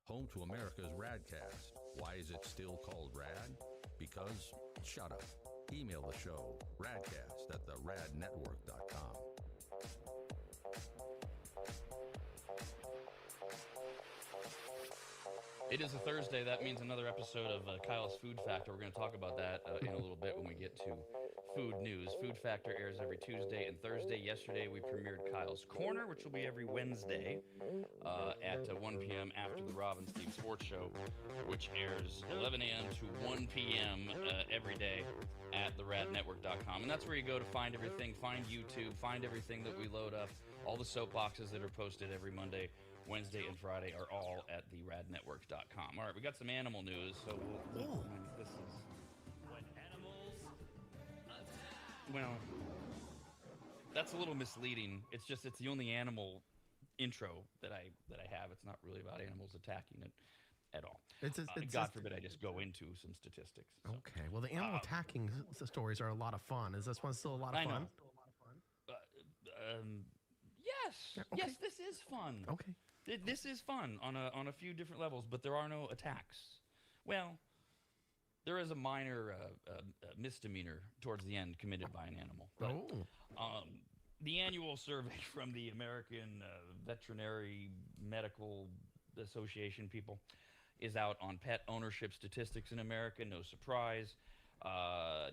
home to America's RAD Cast. Why is it still called RAD? Because, shut up. Email the show, radcast@theradnetwork.com. It is a Thursday. That means another episode of Kyle's Food Factor. We're going to talk about that in a little bit when we get to food news. Food Factor airs every Tuesday and Thursday. Yesterday, we premiered Kyle's Corner, which will be every Wednesday at 1 p.m. after the Rob and Steve Sports Show, which airs 11 a.m. to 1 p.m. Every day at theradnetwork.com. And that's where you go to find everything, find YouTube, find everything that we load up. All the soapboxes that are posted every Monday, Wednesday, and Friday are all at theradnetwork.com. All right, we got some animal news, so this is when animals attack. Well, that's a little misleading. It's the only animal intro that I have. It's not really about animals attacking it at all. God forbid I just go into some statistics. So. Okay, well, the animal attacking stories are a lot of fun. Is this one still a lot of fun? Yes. Yeah, okay. Yes, this is fun. Okay. This is fun on a few different levels, but there are no attacks. Well, there is a minor misdemeanor towards the end committed by an animal. But, the annual survey from the American Veterinary Medical Association people is out on pet ownership statistics in America. No surprise.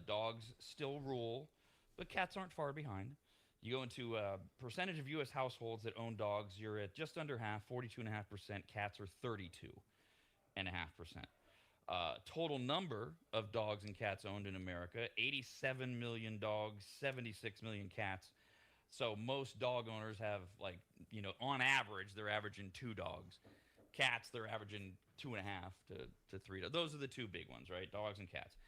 Dogs still rule, but cats aren't far behind. You go into percentage of U.S. households that own dogs, you're at just under half, 42.5%. Cats are 32.5%. Total number of dogs and cats owned in America, 87 million dogs, 76 million cats. So most dog owners have, on average, they're averaging 2 dogs. Cats, they're averaging 2.5 to 3. Those are the two big ones, right? Dogs and cats.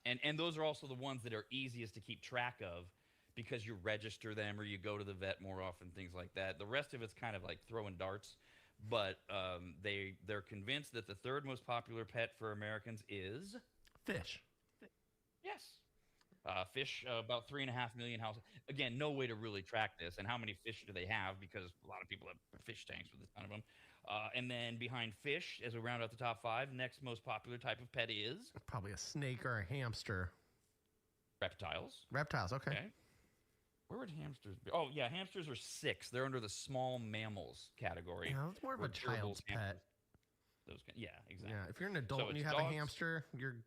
And those are also the ones that are easiest to keep track of, because you register them or you go to the vet more often, things like that. The rest of it's kind of like throwing darts. But they're convinced that the third most popular pet for Americans is... fish. Yes. Fish, about 3.5 million households. Again, no way to really track this. And how many fish do they have? Because a lot of people have fish tanks with a ton of them. And then behind fish, as we round out the top 5, next most popular type of pet is... probably a snake or a hamster. Reptiles. Reptiles, okay. Where would hamsters be? Oh, yeah, hamsters are 6. They're under the small mammals category. Yeah, it's more of a child's pet. Yeah, exactly. Yeah, if you're an adult and you have a hamster, you're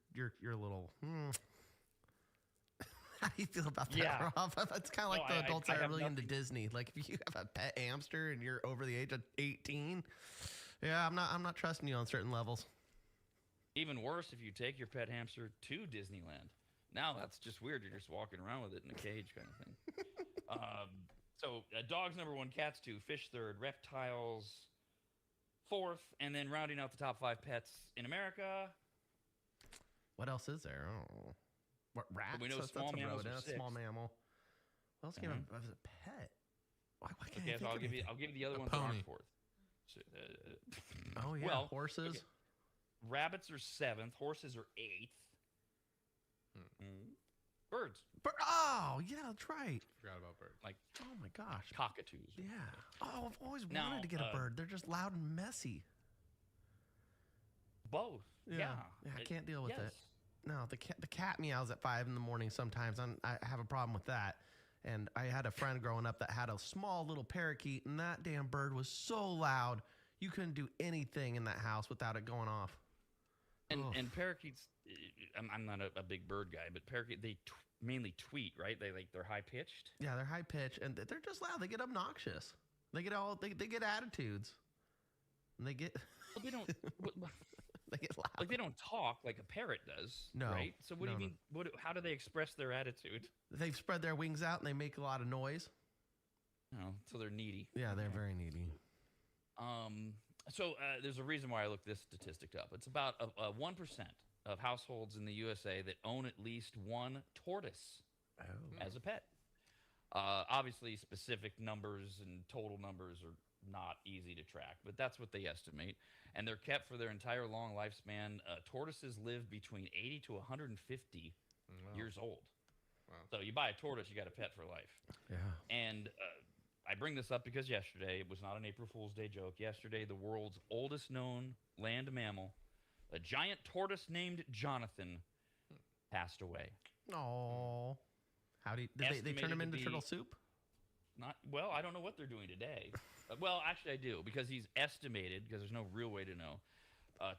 a little... How do you feel about that, Rob? It's kind of like the adults that are really into Disney. Like, if you have a pet hamster and you're over the age of 18, yeah, I'm not trusting you on certain levels. Even worse if you take your pet hamster to Disneyland. Now that's just weird. You're just walking around with it in a cage kind of thing. So dogs number 1, cats 2, fish 3rd, reptiles 4th, and then rounding out the top 5 pets in America. What else is there? Oh. What, rats? We know small mammals are 6. Small mammal. What else can I have as a pet? Why can't I think I'll give you the other ones that aren't 4th. So, oh yeah, well, horses. Okay. Rabbits are 7th. Horses are 8th. Birds. Oh, yeah, that's right. Forgot about birds. Oh my gosh. Cockatoos. Yeah. Oh, I've always wanted to get a bird. They're just loud and messy. Both. Yeah. I can't deal with it. No, the cat meows at 5 in the morning sometimes. I have a problem with that. And I had a friend growing up that had a small little parakeet, and that damn bird was so loud, you couldn't do anything in that house without it going off. And parakeets, I'm not a big bird guy, but parakeet, they mainly tweet, right? They're high pitched. Yeah, they're high pitched, and they're just loud. They get obnoxious. They get attitudes. And they get. Well, they don't. They get loud. Like, they don't talk like a parrot does. No. Right. So what do you mean? How do they express their attitude? They've spread their wings out and they make a lot of noise. So they're needy. Yeah, they're very needy. So there's a reason why I looked this statistic up. It's about 1% of households in the USA that own at least one tortoise as a pet. Obviously, specific numbers and total numbers are not easy to track, but that's what they estimate. And they're kept for their entire long lifespan. Tortoises live between 80 to 150 years old. Wow. So you buy a tortoise, you got a pet for life. Yeah. And I bring this up because yesterday, it was not an April Fool's Day joke. Yesterday, the world's oldest known land mammal, a giant tortoise named Jonathan, passed away. Oh, did they turn him into turtle soup? Well, I don't know what they're doing today. Well, actually, I do, because he's estimated, because there's no real way to know,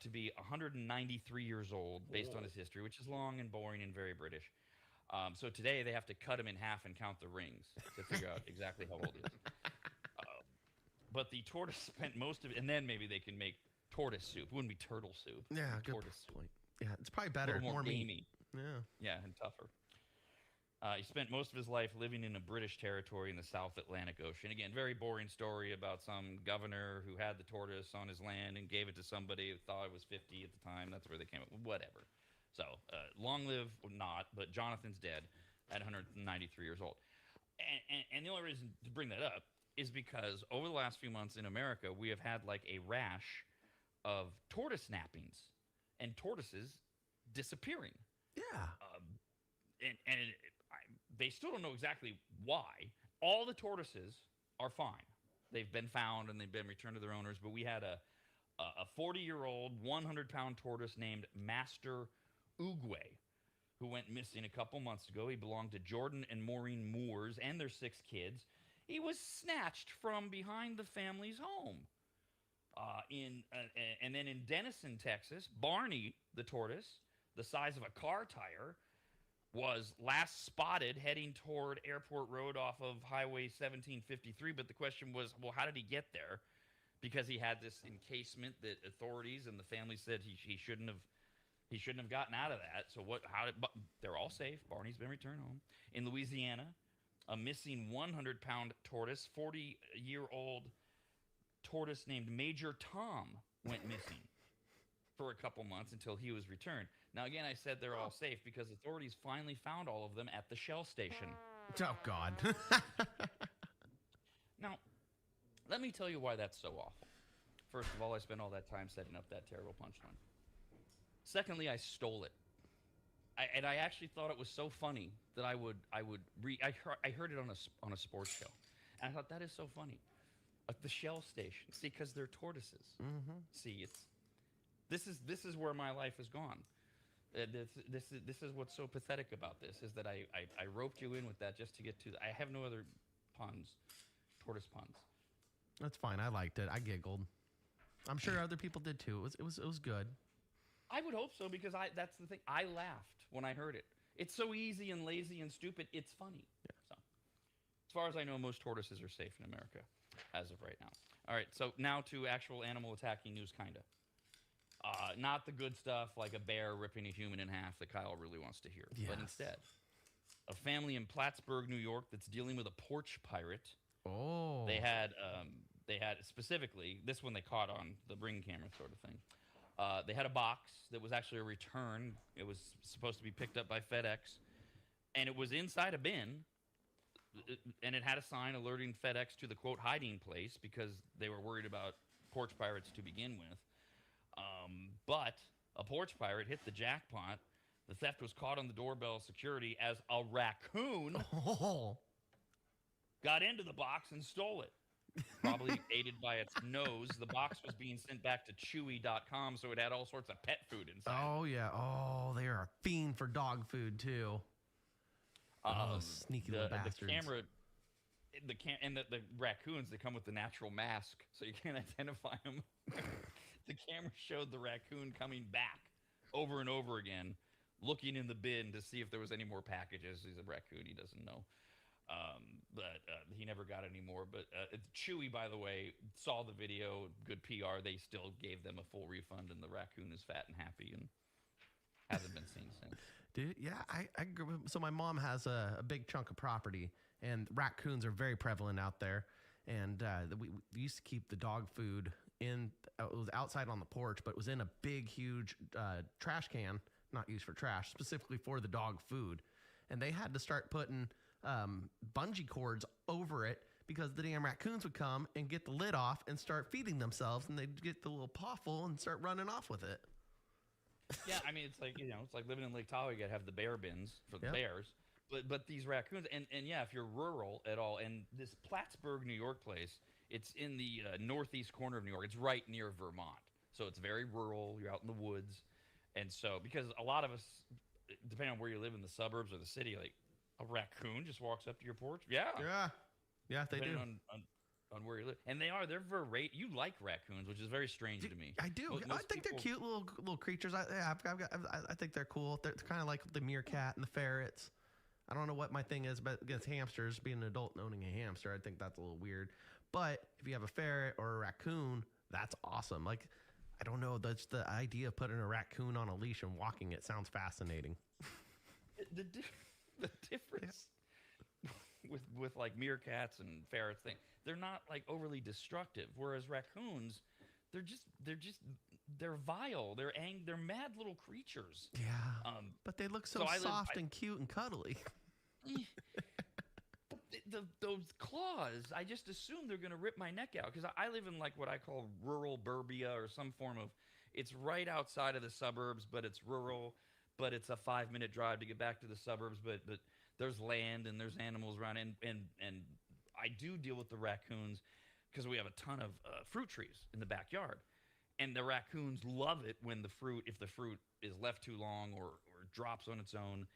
to be 193 years old based on his history, which is long and boring and very British. So today they have to cut him in half and count the rings to figure out exactly how old he is. But the tortoise spent most of it, and then maybe they can make tortoise soup. It wouldn't be turtle soup. Yeah, good tortoise point. Yeah, it's probably better, a little more meat. gamey. Yeah, and tougher. He spent most of his life living in a British territory in the South Atlantic Ocean. Again, very boring story about some governor who had the tortoise on his land and gave it to somebody who thought it was 50 at the time. That's where they came up with whatever. So, long live not, but Jonathan's dead at 193 years old. And the only reason to bring that up is because over the last few months in America, we have had like a rash of tortoise nappings and tortoises disappearing. Yeah. They still don't know exactly why. All the tortoises are fine. They've been found and they've been returned to their owners. But we had a 40-year-old, 100-pound tortoise named Master Uguay, who went missing a couple months ago. He belonged to Jordan and Maureen Moores and their 6 kids. He was snatched from behind the family's home. And then in Denison, Texas, Barney, the tortoise, the size of a car tire, was last spotted heading toward Airport Road off of Highway 1753. But the question was, well, how did he get there? Because he had this encasement that authorities and the family said he shouldn't have gotten out of that. So they're all safe. Barney's been returned home. In Louisiana, a missing 100-pound tortoise, 40-year-old tortoise named Major Tom went missing for a couple months until he was returned. Now, again, I said they're all safe because authorities finally found all of them at the Shell station. Oh, God. Now, let me tell you why that's so awful. First of all, I spent all that time setting up that terrible punchline. Secondly, I stole it. I actually thought it was so funny that I heard it on a sports show. And I thought, that is so funny. At the Shell station. See, because they're tortoises. Mm-hmm. See, this is where my life has gone. This is what's so pathetic about this, is that I roped you in with that just to get to. I have no other puns, tortoise puns. That's fine. I liked it. I giggled. I'm sure other people did too. It was good. I would hope so, because that's the thing. I laughed when I heard it. It's so easy and lazy and stupid. It's funny. Yeah. So, as far as I know, most tortoises are safe in America as of right now. All right. So now to actual animal attacking news, kinda. Not the good stuff like a bear ripping a human in half that Kyle really wants to hear. Yes. But instead, a family in Plattsburgh, New York, that's dealing with a porch pirate. Oh. They had specifically, this one they caught on the Ring camera sort of thing. They had a box that was actually a return. It was supposed to be picked up by FedEx. And it was inside a bin. And it had a sign alerting FedEx to the, quote, hiding place, because they were worried about porch pirates to begin with. But a porch pirate hit the jackpot. The theft was caught on the doorbell security as a raccoon got into the box and stole it. Probably aided by its nose. The box was being sent back to Chewy.com, so it had all sorts of pet food inside. Oh, yeah. Oh, they are a fiend for dog food, too. Sneaky little bastards. The raccoons, they come with the natural mask, so you can't identify them. The camera showed the raccoon coming back over and over again, looking in the bin to see if there was any more packages. He's a raccoon. He doesn't know. But he never got any more. But Chewy, by the way, saw the video. Good PR. They still gave them a full refund, and the raccoon is fat and happy and hasn't been seen since. Dude, yeah, I grew up. So my mom has a big chunk of property, and raccoons are very prevalent out there. And we used to keep the dog food it was outside on the porch, but it was in a big, huge trash can, not used for trash, specifically for the dog food. And they had to start putting bungee cords over it, because the damn raccoons would come and get the lid off and start feeding themselves, and they'd get the little paw full and start running off with it. Yeah, I mean, it's like living in Lake Tahoe. You got to have the bear bins for the bears. but these raccoons, and yeah, if you're rural at all, and this Plattsburgh, New York place, it's in the northeast corner of New York. It's right near Vermont, so it's very rural. You're out in the woods, and so because a lot of us, depending on where you live in the suburbs or the city, like a raccoon just walks up to your porch. Yeah, Yeah, they do. On where you live, and they're very. You like raccoons, which is very strange to me. I do. I think they're cute little creatures. I think they're cool. They're kind of like the meerkat and the ferrets. I don't know what my thing is, but against hamsters, being an adult and owning a hamster, I think that's a little weird. But if you have a ferret or a raccoon, that's awesome. Like, I don't know. That's the idea of putting a raccoon on a leash and walking it sounds fascinating. The difference with like meerkats and ferrets they're not like overly destructive, whereas raccoons, they're vile, they're mad little creatures. Yeah, but they look so soft and cute and cuddly. But those claws, I just assume they're gonna rip my neck out, because I live in like what I call rural burbia, or some form of, it's right outside of the suburbs, but it's rural, but it's a 5-minute drive to get back to the suburbs, but there's land and there's animals around, and I do deal with the raccoons because we have a ton of fruit trees in the backyard, and the raccoons love it when if the fruit is left too long or drops on its own,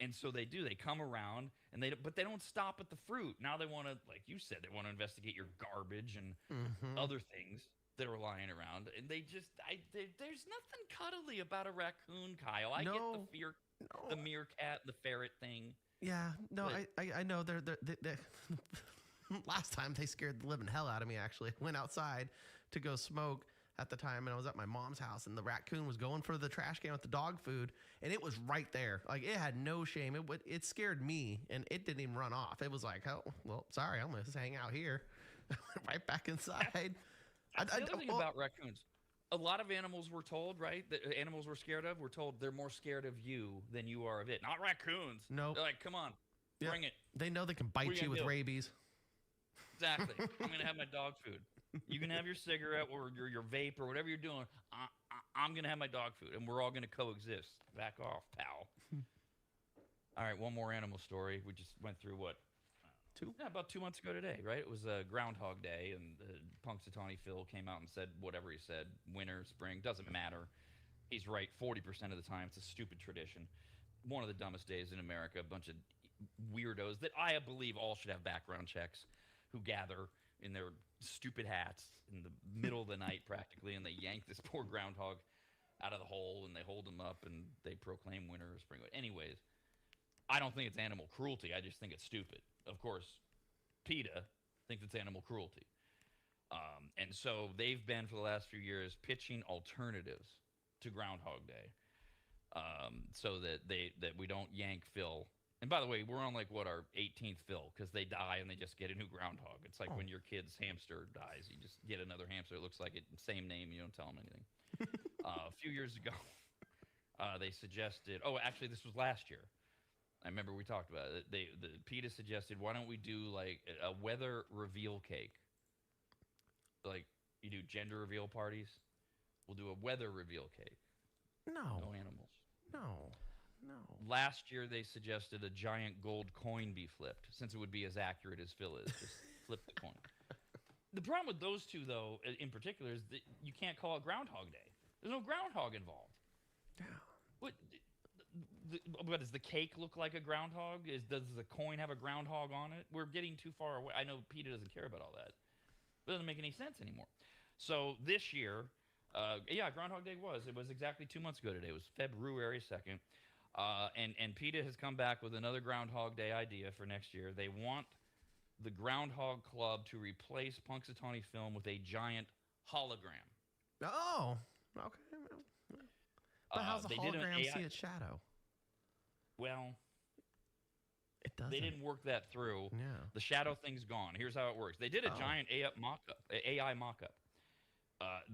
and so they come around, and but they don't stop at the fruit. Now they want to, like you said, they want to investigate your garbage and other things that are lying around, and there's nothing cuddly about a raccoon, Kyle. I get the fear, the meerkat, the ferret thing. Yeah, no, but I know they're last time they scared the living hell out of me. Actually, I went outside to go smoke at the time, and I was at my mom's house, and the raccoon was going for the trash can with the dog food, and it was right there. Like, it had no shame. It scared me, and it didn't even run off. It was like, oh, well, sorry, I'm gonna just hang out here. Right back inside. That's the other thing about raccoons. A lot of animals were told, right, that animals we're scared of, we're told they're more scared of you than you are of it. Not raccoons. No. They're like, come on, bring it. They know they can bite you with rabies. Exactly. I'm going to have my dog food. You can have your cigarette or your vape or whatever you're doing. I'm going to have my dog food, and we're all going to coexist. Back off, pal. All right, one more animal story. We just went through what? 2? Yeah, about 2 months ago today, right? It was Groundhog Day, and Punxsutawney Phil came out and said whatever he said. Winter, spring, doesn't matter. He's right 40% of the time. It's a stupid tradition. One of the dumbest days in America. A bunch of weirdos that I believe all should have background checks, who gather in their stupid hats in the middle of the night practically, and they yank this poor groundhog out of the hole, and they hold him up, and they proclaim winter or spring. Anyways, I don't think it's animal cruelty. I just think it's stupid. Of course, PETA thinks it's animal cruelty. And so they've been, for the last few years, pitching alternatives to Groundhog Day, so that we don't yank Phil. And by the way, we're on like our 18th Phil, because they die and they just get a new groundhog. It's like when your kid's hamster dies, you just get another hamster. It looks like it, same name, you don't tell them anything. A few years ago, they suggested. Oh, actually, this was last year. I remember we talked about it. The PETA suggested, why don't we do like a weather reveal cake? Like, you do gender reveal parties. We'll do a weather reveal cake. No animals. No. Last year, they suggested a giant gold coin be flipped, since it would be as accurate as Phil is. Just flip the coin. The problem with those two, though, in particular, is that you can't call it Groundhog Day. There's no groundhog involved. Yeah. What does the cake look like a groundhog? Does the coin have a groundhog on it? We're getting too far away. I know PETA doesn't care about all that. It doesn't make any sense anymore. So this year, Groundhog Day it was exactly 2 months ago today. It was February 2nd. And PETA has come back with another Groundhog Day idea for next year. They want the Groundhog Club to replace Punxsutawney Film with a giant hologram. Oh, okay. But how's the hologram see its shadow? Well, it doesn't. They didn't work that through. Yeah. The shadow thing's gone. Here's how it works. They did a giant AI mock-up.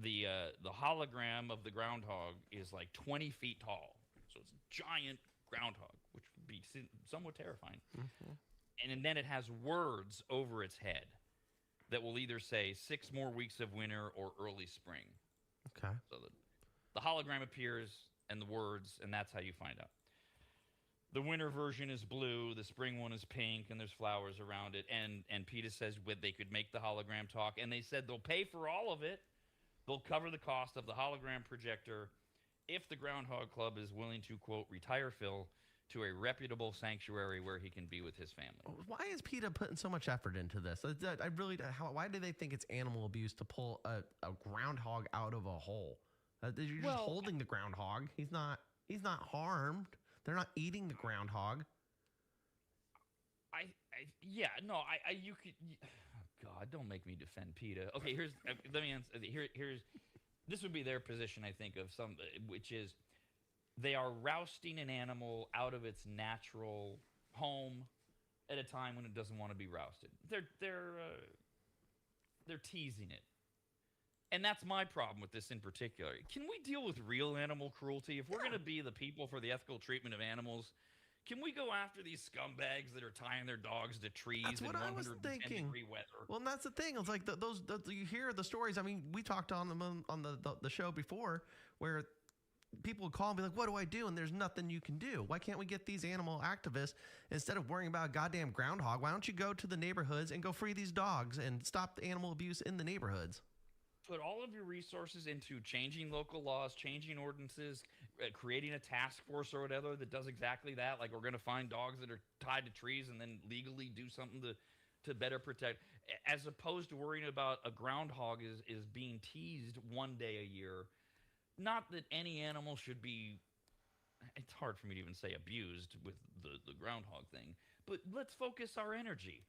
The hologram of the groundhog is like 20 feet tall. So it's a giant groundhog, which would be somewhat terrifying. Mm-hmm. And then it has words over its head that will either say 6 more weeks of winter or early spring. Okay. So the hologram appears and the words, and that's how you find out. the winter version is blue, the spring one is pink, and there's flowers around it. And PETA says they could make the hologram talk, and they said they'll pay for all of it. They'll cover the cost of the hologram projector if the Groundhog Club is willing to, quote, retire Phil to a reputable sanctuary where he can be with his family. Why is PETA putting so much effort into this? Why do they think it's animal abuse to pull a groundhog out of a hole? You're just holding the groundhog. He's not harmed. They're not eating the groundhog. You could. Oh God, don't make me defend PETA. Okay, let me answer. Here's this would be their position, I think, which is they are rousting an animal out of its natural home at a time when it doesn't want to be rousted. They're teasing it. And that's my problem with this in particular. Can we deal with real animal cruelty? If we're going to be the people for the ethical treatment of animals, can we go after these scumbags that are tying their dogs to trees in 110-degree weather? Well, and that's the thing. It's like you hear the stories. I mean, we talked on the show before where people would call and be like, what do I do? And there's nothing you can do. Why can't we get these animal activists, instead of worrying about a goddamn groundhog, why don't you go to the neighborhoods and go free these dogs and stop the animal abuse in the neighborhoods? Put all of your resources into changing local laws, changing ordinances, creating a task force or whatever that does exactly that. Like, we're going to find dogs that are tied to trees and then legally do something to better protect, as opposed to worrying about a groundhog is being teased one day a year. Not that any animal should be, it's hard for me to even say abused with the groundhog thing, but let's focus our energy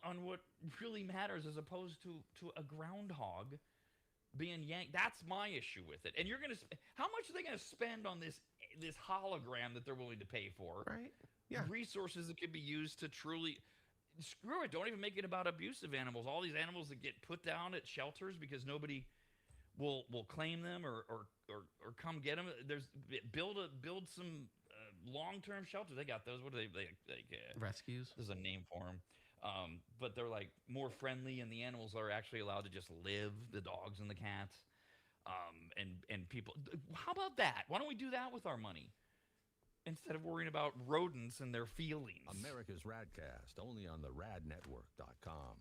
on what really matters, as opposed to a groundhog being yanked. That's my issue with it. And how much are they going to spend on this hologram that they're willing to pay for? Right. Yeah. Resources that could be used to truly, screw it. Don't even make it about abusive animals. All these animals that get put down at shelters because nobody will claim them or come get them. Build some long-term shelters. They got those. What are they rescues? There's a name for them. But they're like more friendly, and the animals are actually allowed to just live, the dogs and the cats. And people, how about that? Why don't we do that with our money instead of worrying about rodents and their feelings? America's RAD Cast, only on the radnetwork.com.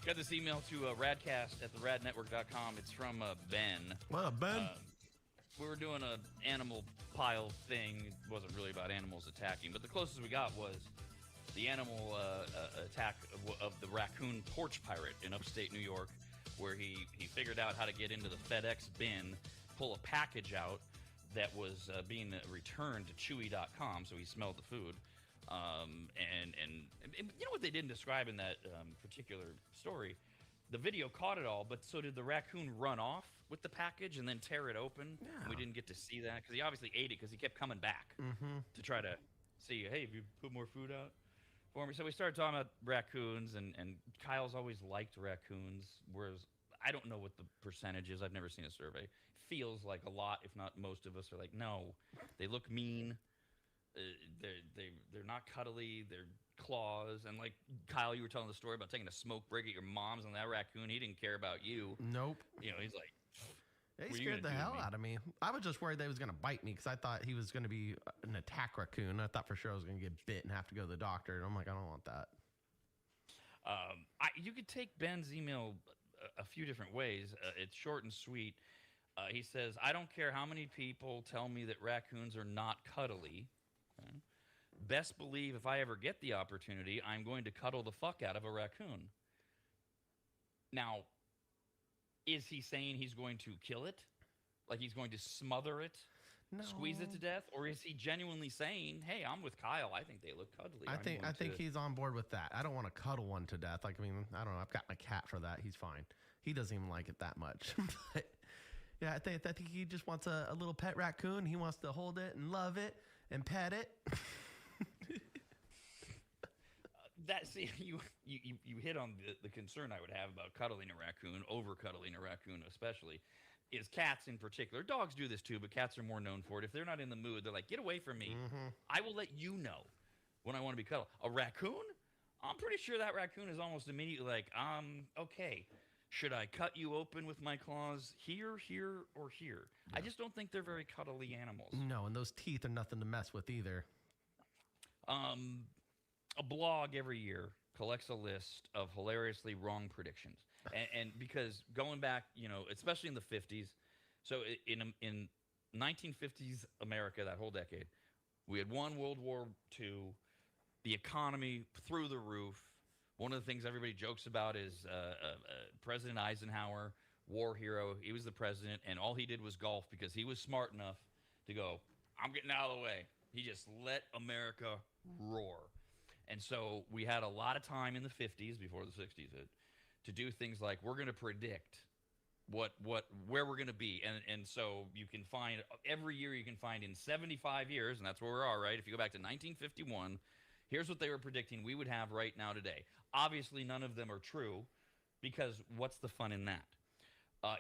Got this email to radcast@theradnetwork.com. It's from Ben. What up, Ben? We were doing an animal pile thing. It wasn't really about animals attacking, but the closest we got was the animal attack of the raccoon porch pirate in upstate New York, where he figured out how to get into the FedEx bin, pull a package out that was being returned to Chewy.com, so he smelled the food. And you know what they didn't describe in that particular story? The video caught it all, but so did the raccoon run off with the package and then tear it open? Yeah. We didn't get to see that because he obviously ate it because he kept coming back to try to see, hey, have you put more food out for me? So we started talking about raccoons, and Kyle's always liked raccoons, whereas I don't know what the percentage is. I've never seen a survey. Feels like a lot, if not most of us are like, no, they look mean. They're not cuddly. They're claws. And like Kyle, you were telling the story about taking a smoke break at your mom's on that raccoon. He didn't care about you. Nope. You know, he's like, he scared the hell out of me. I was just worried that he was going to bite me because I thought he was going to be an attack raccoon. I thought for sure I was going to get bit and have to go to the doctor. And I'm like, I don't want that. You could take Ben's email a few different ways. It's short and sweet. He says, I don't care how many people tell me that raccoons are not cuddly. Okay. Best believe if I ever get the opportunity, I'm going to cuddle the fuck out of a raccoon. Now, is he saying he's going to kill it? Like he's going to smother it? No. Squeeze it to death? Or is he genuinely saying, hey, I'm with Kyle. I think they look cuddly. I think he's on board with that. I don't want to cuddle one to death. Like, I mean, I don't know. I've got my cat for that. He's fine. He doesn't even like it that much. But yeah, I think he just wants a little pet raccoon. He wants to hold it and love it and pet it. You hit on the concern I would have about cuddling a raccoon, over cuddling a raccoon especially, is cats in particular. Dogs do this too, but cats are more known for it. If they're not in the mood, they're like, get away from me. Mm-hmm. I will let you know when I want to be cuddled. A raccoon? I'm pretty sure that raccoon is almost immediately like, okay. should I cut you open with my claws here, here, or here? I just don't think they're very cuddly animals. No, and those teeth are nothing to mess with either. A blog every year collects a list of hilariously wrong predictions. And because going back, especially in the 50s, so in 1950s America, that whole decade, we had won World War II, the economy through the roof. One of the things everybody jokes about is President Eisenhower, war hero. He was the president, and all he did was golf because he was smart enough to go, I'm getting out of the way. He just let America roar. And so we had a lot of time in the 50s, before the 60s hit, to do things like we're going to predict where we're going to be. And so you can find, every year you can find in 75 years, and that's where we are, right? If you go back to 1951, here's what they were predicting we would have right now today. Obviously, none of them are true, because what's the fun in that?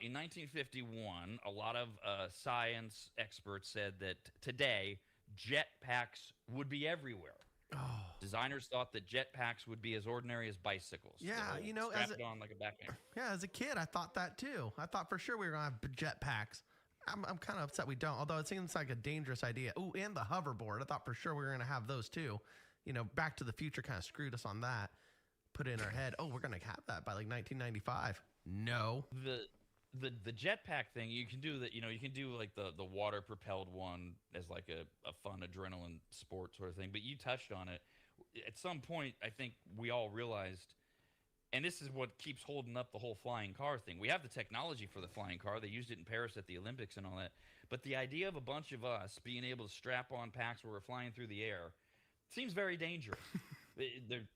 In 1951, a lot of science experts said that today, jetpacks would be everywhere. Oh. Designers thought that jetpacks would be as ordinary as bicycles. Yeah, strapped on like a backpack. Yeah, as a kid, I thought that too. I thought for sure we were going to have jetpacks. I'm kind of upset we don't, although it seems like a dangerous idea. Oh, and the hoverboard. I thought for sure we were going to have those too. Back to the Future kind of screwed us on that. Put it in our head, oh, we're going to have that by like 1995. No. The jetpack thing, you can do that. You can do like the water propelled one as like a fun adrenaline sport sort of thing. But you touched on it. At some point, I think we all realized, and this is what keeps holding up the whole flying car thing. We have the technology for the flying car. They used it in Paris at the Olympics and all that. But the idea of a bunch of us being able to strap on packs where we're flying through the air seems very dangerous.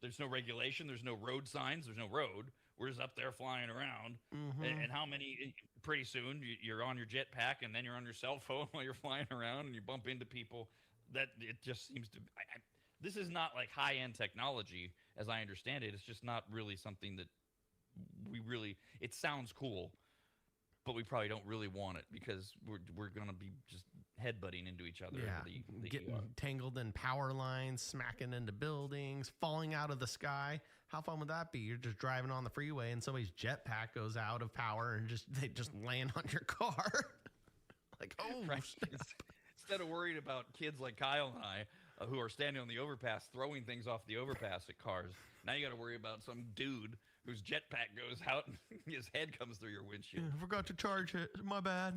There's no regulation. There's no road signs. There's no road. We're just up there flying around. Mm-hmm. And how many, pretty soon, you're on your jetpack, and then you're on your cell phone while you're flying around, and you bump into people. That it just seems to this is not like high-end technology, as I understand it. It's just not really something that it sounds cool, but we probably don't really want it, because we're going to be just headbutting into each other. Yeah, getting tangled in power lines, smacking into buildings, falling out of the sky. How fun would that be? You're just driving on the freeway and somebody's jetpack goes out of power and they just land on your car. Like, oh, right. Instead of worried about kids like Kyle and I, who are standing on the overpass throwing things off the overpass at cars, now you got to worry about some dude whose jetpack goes out and his head comes through your windshield. I forgot to charge it. My bad.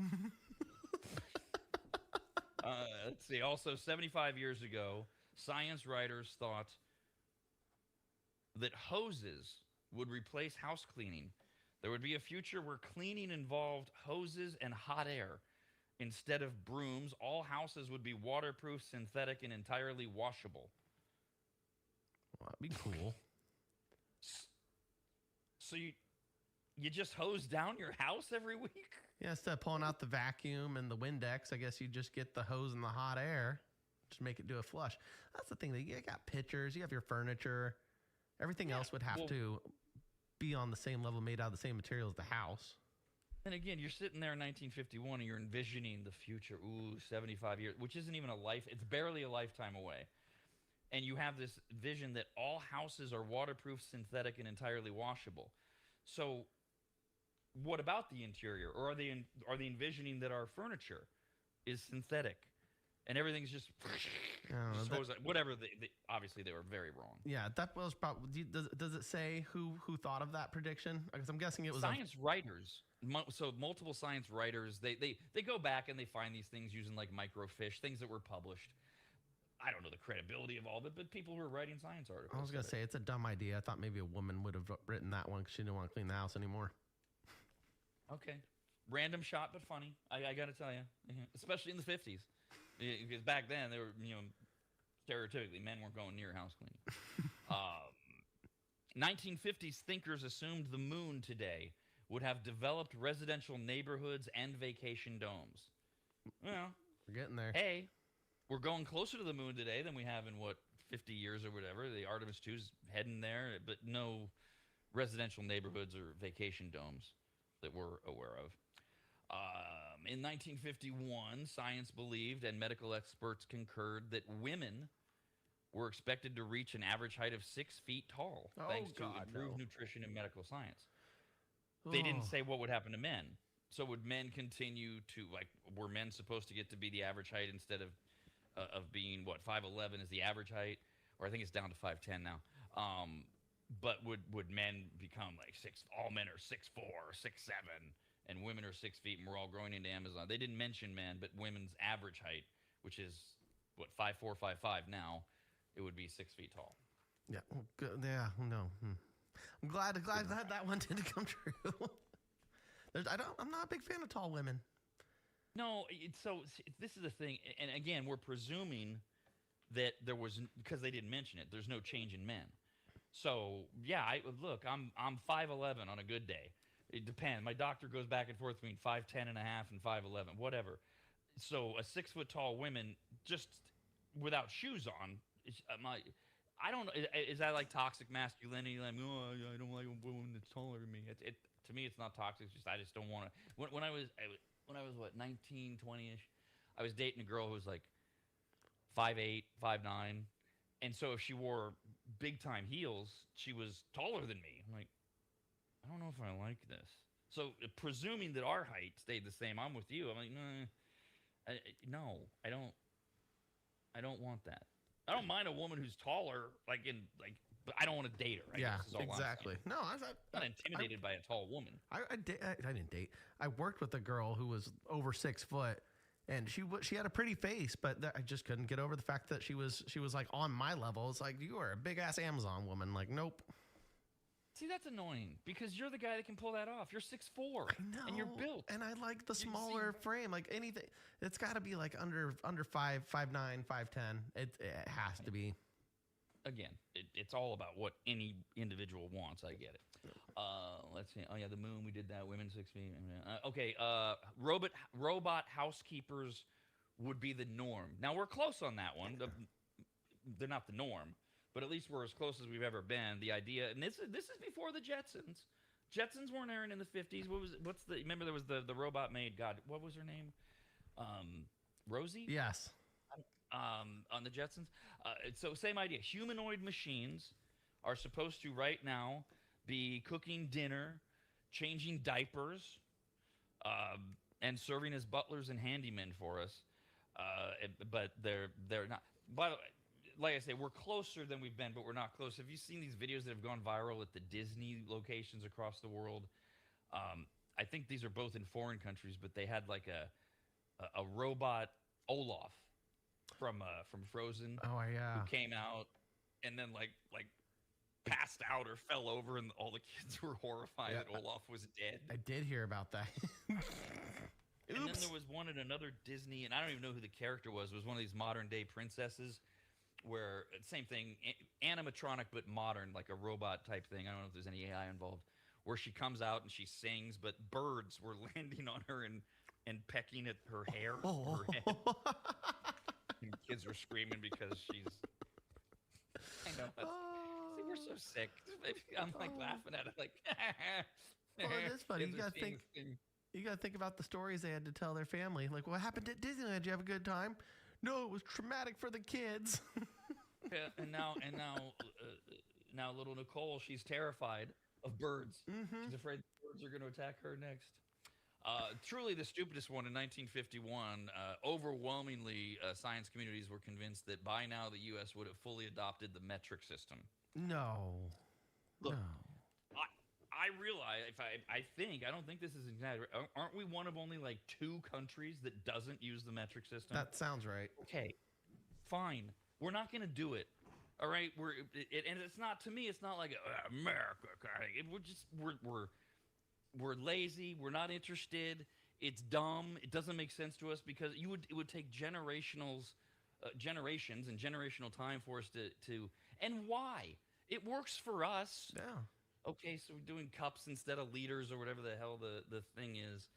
Let's see. Also, 75 years ago, science writers thought that hoses would replace house cleaning. There would be a future where cleaning involved hoses and hot air. Instead of brooms, all houses would be waterproof, synthetic, and entirely washable. Well, that'd be cool. So you just hose down your house every week? Yeah, instead of pulling out the vacuum and the Windex, I guess you just get the hose and the hot air. Just make it do a flush. That's the thing. You got pictures. You have your furniture. Everything else would have to be on the same level, made out of the same material as the house. And again, you're sitting there in 1951 and you're envisioning the future. Ooh, 75 years, which isn't even a life. It's barely a lifetime away. And you have this vision that all houses are waterproof, synthetic, and entirely washable. So what about the interior? Or are they envisioning that our furniture is synthetic and everything's just whatever? Obviously, they were very wrong. Yeah, that was probably. Does it say who thought of that prediction? Because I'm guessing it was science writers. So multiple science writers, they go back and they find these things using like microfiche, things that were published. I don't know the credibility of all of it, but people who are writing science articles. I was going to say, it's a dumb idea. I thought maybe a woman would have written that one because she didn't want to clean the house anymore. Okay. Random shot, but funny. I got to tell you. Especially in the 50s. Because back then, they were, stereotypically, men weren't going near house cleaning. 1950s thinkers assumed the moon today would have developed residential neighborhoods and vacation domes. Well, we're getting there. Hey, we're going closer to the moon today than we have in, 50 years or whatever. The Artemis II's heading there, but no residential neighborhoods or vacation domes that we're aware of. In 1951, science believed and medical experts concurred that women were expected to reach an average height of 6 feet tall thanks to improved nutrition and medical science. They didn't say what would happen to men. So would men continue to, like, were men supposed to get to be the average height instead of being, what, 5'11" is the average height? Or I think it's down to 5'10" now. But would men become like all men are 6'4", 6'7", and women are 6 feet, and we're all growing into Amazon? They didn't mention men, but women's average height, which is, what, 5'4", 5'5" now, it would be 6 feet tall. Yeah, good. Yeah, no. I'm glad that one didn't come true. I'm not a big fan of tall women. No, so this is the thing, and again, we're presuming that there was, because they didn't mention it, there's no change in men. So yeah, I'm 5'11" on a good day. It depends. My doctor goes back and forth between 5'10" and a half and 5'11", whatever. So a 6 foot tall woman just without shoes on, I don't know. Is that like toxic masculinity? Like, oh, I don't like a woman that's taller than me. To me, it's not toxic. It's just I just don't want to. When I was what, 19, 20-ish, I was dating a girl who was like 5'8", 5'9", and so if she wore big time heels, she was taller than me. I'm like, I don't know if I like this. So presuming that our height stayed the same, I'm with you. I'm like, no, I don't want that. I don't mind a woman who's taller, but I don't want to date her. Yeah, exactly. No, I'm not intimidated by a tall woman. I didn't date. I worked with a girl who was over 6 foot, and she had a pretty face, but I just couldn't get over the fact that she was like on my level. It's like, you are a big ass Amazon woman. Like, nope. See, that's annoying because you're the guy that can pull that off. You're 6'4", and you're built. And I like the smaller frame. Like anything, it's got to be like under 5'9", 5'10". It has to be. Again, it's all about what any individual wants. I get it. Let's see. Oh yeah, the moon. We did that. Women 6 feet. Okay. Robot housekeepers would be the norm. Now we're close on that one. They're not the norm. But at least we're as close as we've ever been. The idea, and this is before the Jetsons. Jetsons weren't airing in the 50s. Remember there was the robot maid, God, what was her name? Rosie? Yes. On the Jetsons. So same idea. Humanoid machines are supposed to right now be cooking dinner, changing diapers, and serving as butlers and handymen for us. But they're not. By the way, like I say, we're closer than we've been, but we're not close. Have you seen these videos that have gone viral at the Disney locations across the world? I think these are both in foreign countries, but they had like a robot Olaf from Frozen. Oh yeah. Who came out and then like passed out or fell over, and all the kids were horrified that Olaf was dead. I did hear about that. And then there was one in another Disney, and I don't even know who the character was. It was one of these modern day princesses. Where same thing, animatronic but modern, like a robot type thing. I don't know if there's any AI involved. Where she comes out and she sings, but birds were landing on her and pecking at her hair, her head. And kids were screaming because she's. I know. See, we're so sick. I'm like laughing at it, like. Well, it is funny. You gotta think about the stories they had to tell their family. Like, what happened at Disneyland? Did you have a good time? No, it was traumatic for the kids. Yeah, and now little Nicole, she's terrified of birds. Mm-hmm. She's afraid the birds are going to attack her next. Truly the stupidest one in 1951. Overwhelmingly, science communities were convinced that by now the U.S. would have fully adopted the metric system. No. Look, I realize, I don't think this is exaggerated. Aren't we one of only like 2 countries that doesn't use the metric system? That sounds right. Okay, fine. We're not going to do it. All right, and it's not, to me, it's not like America. We're lazy. We're not interested. It's dumb. It doesn't make sense to us because it would take generations and generational time for us to. And why? It works for us. Yeah. Okay, so we're doing cups instead of liters or whatever the hell the thing is.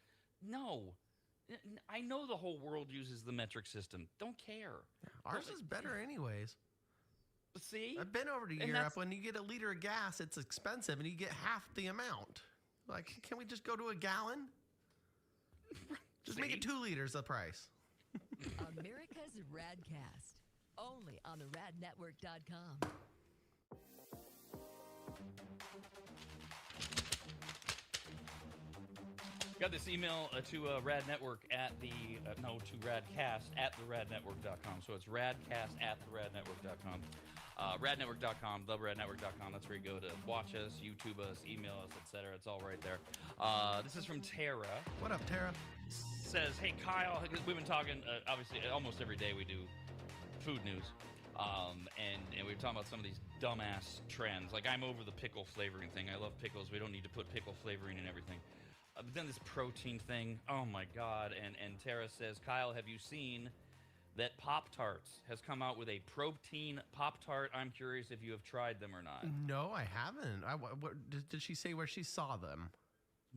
No. I know the whole world uses the metric system. Don't care. Ours is better anyways. See? I've been over to Europe. When you get a liter of gas, it's expensive, and you get half the amount. Like, can we just go to a gallon? Just make it 2 liters the price. America's RAD Cast. Only on the radnetwork.com. Got this email to Rad Network at the to Radcast at theradnetwork.com. So it's Radcast at theradnetwork.com. Radnetwork.com, theradnetwork.com. That's where you go to watch us, YouTube us, email us, etc. It's all right there. This is from Tara. What up, Tara? Says, hey, Kyle. We've been talking, obviously, almost every day we do food news. And we were talking about some of these dumbass trends. Like, I'm over the pickle flavoring thing. I love pickles. We don't need to put pickle flavoring in everything. But then this protein thing, oh my God. And Tara says, Kyle, have you seen that Pop-Tarts has come out with a protein Pop-Tart? I'm curious if you have tried them or not. No, I haven't. Did she say where she saw them?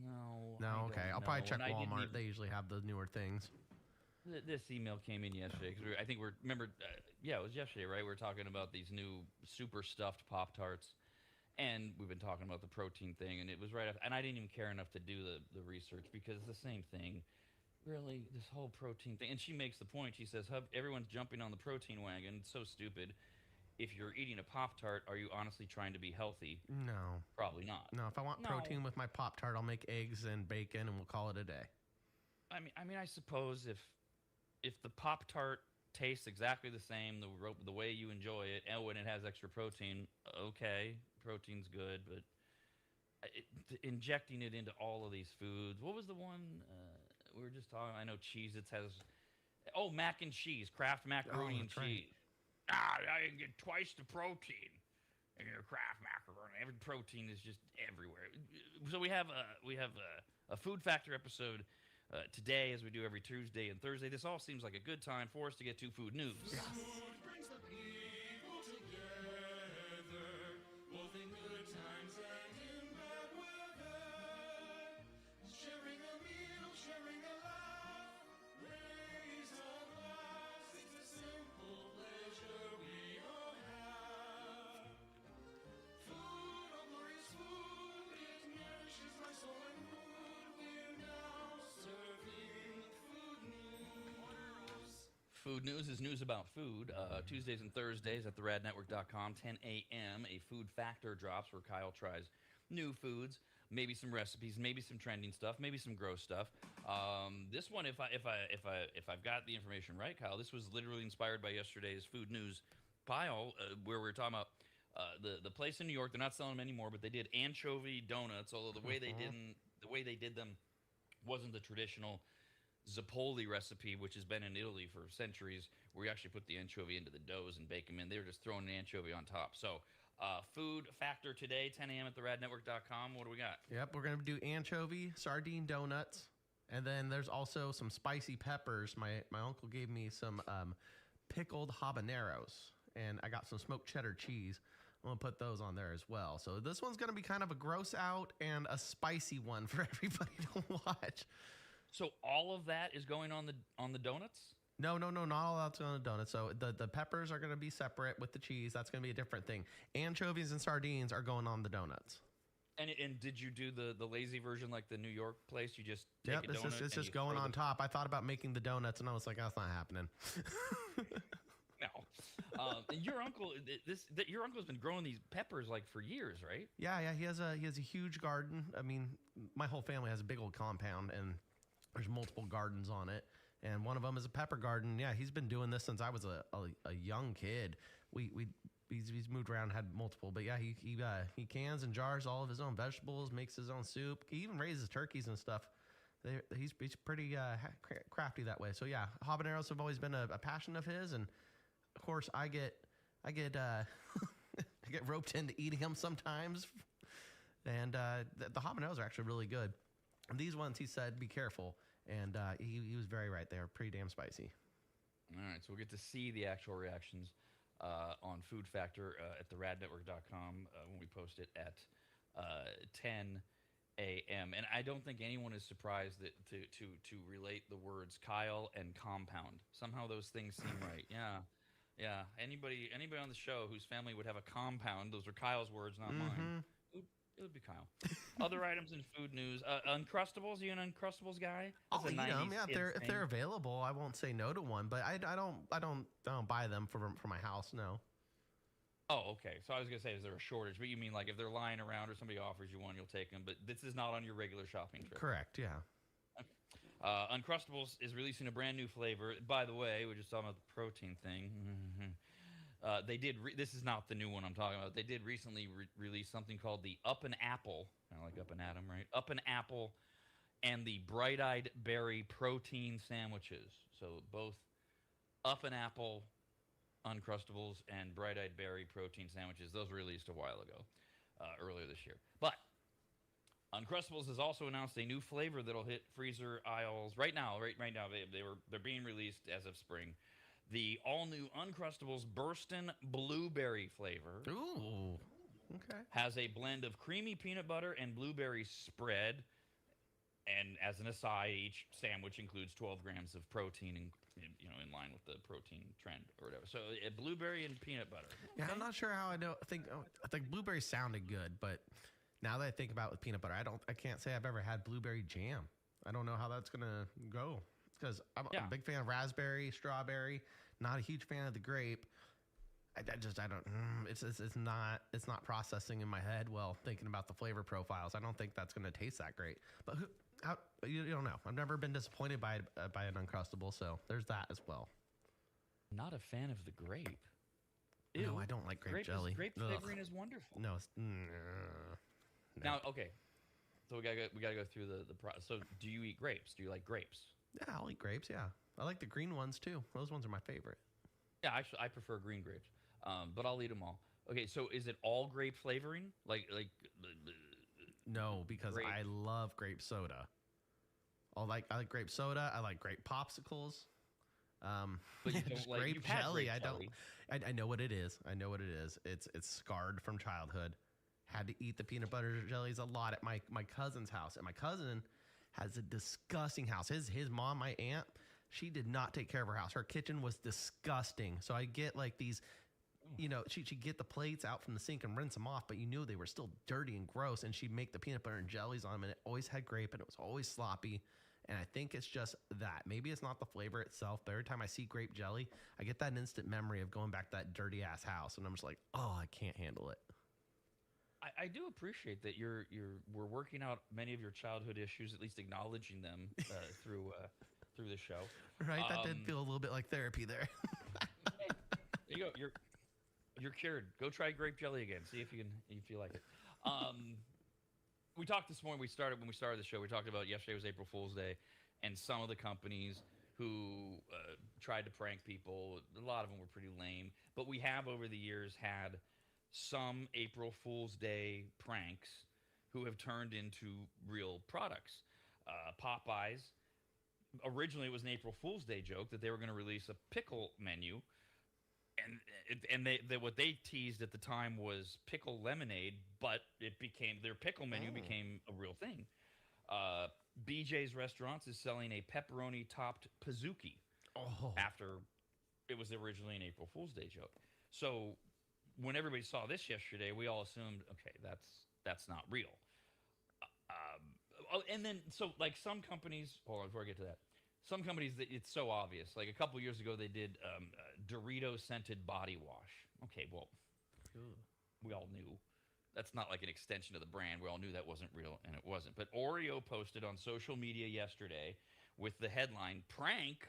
No. Okay. I'll probably check Walmart. They usually have the newer things. This email came in yesterday because I think it was yesterday, right? We were talking about these new super stuffed Pop-Tarts. And we've been talking about the protein thing, and it was right after, and I didn't even care enough to do the research because it's the same thing. Really, this whole protein thing. And she makes the point. She says, everyone's jumping on the protein wagon. It's so stupid. If you're eating a Pop-Tart, are you honestly trying to be healthy? No. Probably not. No, if I want protein with my Pop-Tart, I'll make eggs and bacon, and we'll call it a day. I mean, I suppose if the Pop-Tart tastes exactly the same, the way you enjoy it, and when it has extra protein, okay, protein's good, but injecting it into all of these foods. What was the one we were just talking? I know Cheez-Its has. Oh, mac and cheese, Kraft macaroni and cheese. Right. I can get twice the protein in your Kraft macaroni. Every protein is just everywhere. So we have a food factor episode today, as we do every Tuesday and Thursday. This all seems like a good time for us to get to food news. Yeah. Food news is news about food. Tuesdays and Thursdays at theradnetwork.com, 10 a.m. A food factor drops where Kyle tries new foods, maybe some recipes, maybe some trending stuff, maybe some gross stuff. This one, if I've got the information right, Kyle, this was literally inspired by yesterday's food news pile where we were talking about the place in New York. They're not selling them anymore, but they did anchovy donuts. Although the way they did them wasn't the traditional Zapoli recipe, which has been in Italy for centuries, where you actually put the anchovy into the doughs and bake them in. They were just throwing an anchovy on top. So, food factor today, 10 a.m. at theradnetwork.com. What do we got? Yep, we're going to do anchovy, sardine donuts, and then there's also some spicy peppers. My uncle gave me some pickled habaneros, and I got some smoked cheddar cheese. I'm going to put those on there as well. So this one's going to be kind of a gross out and a spicy one for everybody to watch. So all of that is going on the donuts? No, not all that's on the donuts. So the peppers are going to be separate with the cheese. That's going to be a different thing. Anchovies and sardines are going on the donuts. And did you do the lazy version like the New York place? You just take a donut it's just going on top. I thought about making the donuts, and I was like, that's not happening. No. Your uncle's been growing these peppers like for years, right? Yeah. He has a huge garden. I mean, my whole family has a big old compound, and there's multiple gardens on it, and one of them is a pepper garden. Yeah, he's been doing this since I was a young kid. He's moved around, had multiple, but yeah, he cans and jars all of his own vegetables, makes his own soup. He even raises turkeys and stuff. He's pretty crafty that way. So yeah, habaneros have always been a passion of his, and of course I get I get roped into eating them sometimes, and the habaneros are actually really good. These ones, he said, be careful, and he was very right. They are pretty damn spicy. All right, so we'll get to see the actual reactions on Food Factor at theradnetwork.com when we post it at 10 a.m. And I don't think anyone is surprised that to relate the words Kyle and compound. Somehow those things seem right. Yeah. Anybody on the show whose family would have a compound, those are Kyle's words, not mine. It would be Kyle. Other items in food news. Uncrustables. You an Uncrustables guy? I'll eat them. Yeah, if they're available, I won't say no to one. But I don't buy them for my house. No. Oh, okay. So I was gonna say, is there a shortage? But you mean like if they're lying around or somebody offers you one, you'll take them. But this is not on your regular shopping trip. Correct. Yeah. Uncrustables is releasing a brand new flavor. By the way, we're just talking about the protein thing. They did. This is not the new one I'm talking about. They did recently release something called the Up and Apple. Kind of like Up and Atom, right? Up and Apple, and the Bright-Eyed Berry protein sandwiches. So both Up and Apple Uncrustables and Bright-Eyed Berry protein sandwiches. Those were released a while ago, earlier this year. But Uncrustables has also announced a new flavor that'll hit freezer aisles right now. Right now, they're being released as of spring. The all-new Uncrustables Burstin' Blueberry flavor. Ooh, okay. Has a blend of creamy peanut butter and blueberry spread. And as an aside, each sandwich includes 12 grams of protein, in line with the protein trend or whatever. So blueberry and peanut butter. Yeah, I'm not sure how I think blueberry sounded good, but now that I think about it with peanut butter, I can't say I've ever had blueberry jam. I don't know how that's gonna go because I'm a big fan of raspberry, strawberry. Not a huge fan of the grape. I don't. It's not processing in my head well. Thinking about the flavor profiles, I don't think that's gonna taste that great. But you don't know. I've never been disappointed by an Uncrustable, so there's that as well. Not a fan of the grape. Ew. No, I don't like grape jelly. Grape flavoring is wonderful. No. Now, okay. So we gotta go through the process. So, do you eat grapes? Do you like grapes? Yeah, I'll eat grapes. Yeah, I like the green ones too. Those ones are my favorite. Yeah, actually, I prefer green grapes, but I'll eat them all. Okay, so is it all grape flavoring? Like No, because grape. I love grape soda. I like grape soda. I like grape popsicles. But you don't like grape jelly. I know what it is. It's scarred from childhood. Had to eat the peanut butter jellies a lot at my cousin's house, and my cousin has a disgusting house. His mom, my aunt, she did not take care of her house. Her kitchen was disgusting. So I get like these, she'd get the plates out from the sink and rinse them off, but you knew they were still dirty and gross. And she'd make the peanut butter and jellies on them, and it always had grape, and it was always sloppy. And I think it's just that. Maybe it's not the flavor itself, but every time I see grape jelly, I get that instant memory of going back to that dirty ass house, and I'm just like, oh, I can't handle it. I do appreciate that we're working out many of your childhood issues, at least acknowledging them through the show. Right, that did feel a little bit like therapy there. Hey, there you go. You're cured. Go try grape jelly again. See if you like it. We talked this morning. When we started the show, we talked about yesterday was April Fool's Day, and some of the companies who tried to prank people. A lot of them were pretty lame, but we have over the years had some April Fool's Day pranks who have turned into real products. Popeyes, originally it was an April Fool's Day joke that they were going to release a pickle menu, and what they teased at the time was pickle lemonade, but their pickle menu became a real thing. BJ's Restaurants is selling a pepperoni topped Pizookie after it was originally an April Fool's Day joke. So when everybody saw this yesterday, we all assumed, okay, that's not real. And then, so like some companies, hold on before I get to that, some companies, it's so obvious. Like a couple years ago, they did Dorito scented body wash. Okay, well, we all knew. That's not like an extension of the brand. We all knew that wasn't real, and it wasn't. But Oreo posted on social media yesterday with the headline, "Prank,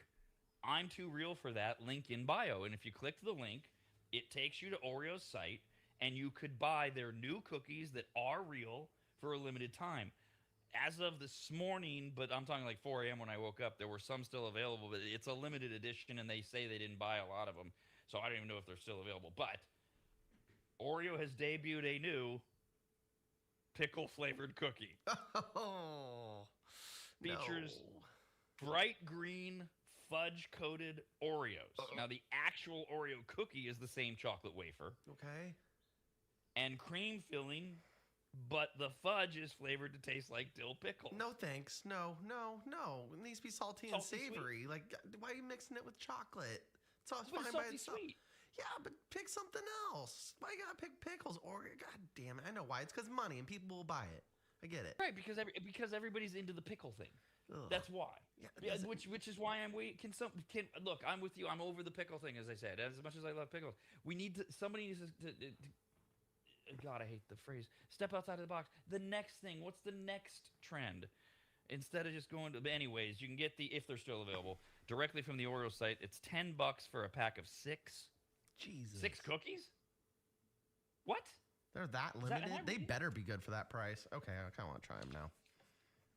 I'm too real for that, link in bio." And if you click the link, it takes you to Oreo's site, and you could buy their new cookies that are real for a limited time. As of this morning, but I'm talking like 4 a.m. when I woke up, there were some still available, but it's a limited edition, and they say they didn't buy a lot of them, so I don't even know if they're still available. But Oreo has debuted a new pickle-flavored cookie. Oh, Features bright green fudge-coated Oreos. Now, the actual Oreo cookie is the same chocolate wafer. Okay. And cream filling, but the fudge is flavored to taste like dill pickle. No, thanks. No. It needs to be salty and savory. Sweet. Like, why are you mixing it with chocolate? It's all But fine it's by salty itself. sweet. Yeah, but pick something else. Why you gotta pick pickles? Oreo? God damn it. I know why. It's because money and people will buy it. I get it. Right, because everybody's into the pickle thing. Ugh. That's why. Yeah, which is why I'm waiting. Look, I'm with you. I'm over the pickle thing, as I said. As much as I love pickles, somebody needs to God, I hate the phrase. Step outside of the box. The next thing. What's the next trend? instead of just going to. But anyways, you can get if they're still available, directly from the Oreo site. It's $10 for a pack of 6. Jesus. 6 cookies? What? They're that limited? They better be good for that price. Okay, I kind of want to try them now.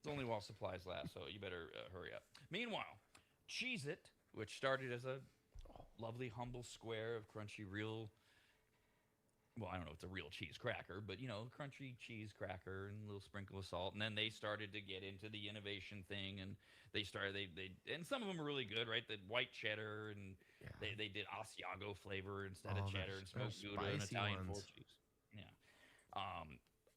It's only while supplies last, so you better hurry up. Meanwhile, Cheez-It, which started as a lovely, humble square of crunchy, real... Well, I don't know if it's a real cheese cracker, but, crunchy cheese cracker and a little sprinkle of salt. And then they started to get into the innovation thing, and they and some of them are really good, right? The white cheddar, and they did Asiago flavor instead of cheddar, and smoked Gouda and Italian four cheese. Yeah.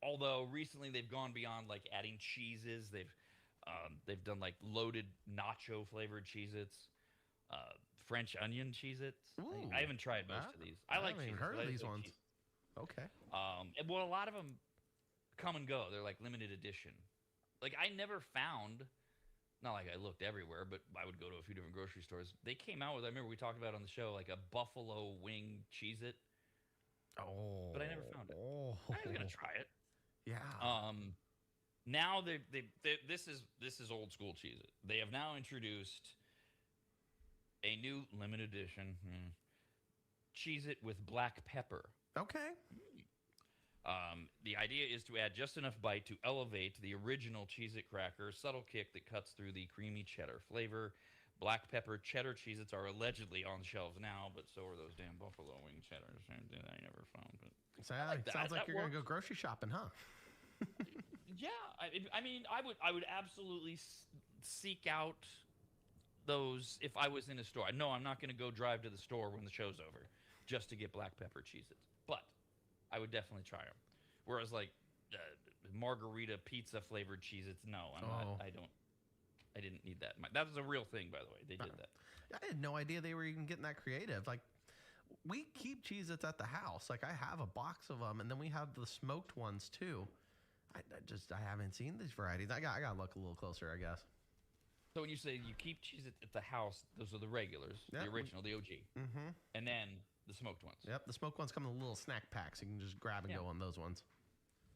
Although recently they've gone beyond like adding cheeses. They've done like loaded nacho flavored Cheez-Its, French onion Cheez-Its. I haven't tried most of these. I like haven't Cheez-Its. heard of these ones. Okay. Well, a lot of them come and go. They're like limited edition. Like I never found, not like I looked everywhere, but I would go to a few different grocery stores. They came out with, I remember we talked about on the show, like a buffalo wing Cheez-It. Oh. But I never found it. I was gonna try it. Yeah. Now this is old school Cheez-It. They have now introduced a new limited edition Cheez-It with black pepper. Okay. The idea is to add just enough bite to elevate the original Cheez-It cracker, subtle kick that cuts through the creamy cheddar flavor. Black pepper cheddar Cheez-Its are allegedly on shelves now, but so are those damn buffalo wing cheddars that I never found. But sounds like you're going to go grocery shopping, huh? Yeah, I mean, I would absolutely seek out those if I was in a store. No, I'm not going to go drive to the store when the show's over just to get black pepper Cheez-Its. But I would definitely try them. Whereas like margarita pizza flavored Cheez-Its, no, I didn't need that. That was a real thing, by the way. They did that. I had no idea they were even getting that creative. Like, we keep Cheez-Its at the house. Like, I have a box of them, and then we have the smoked ones too. I haven't seen these varieties. I got to look a little closer, I guess. So when you say you keep Cheez-It at the house, those are the regulars, the original, the OG, and then the smoked ones. Yep, the smoked ones come in little snack packs. You can just grab and go on those ones.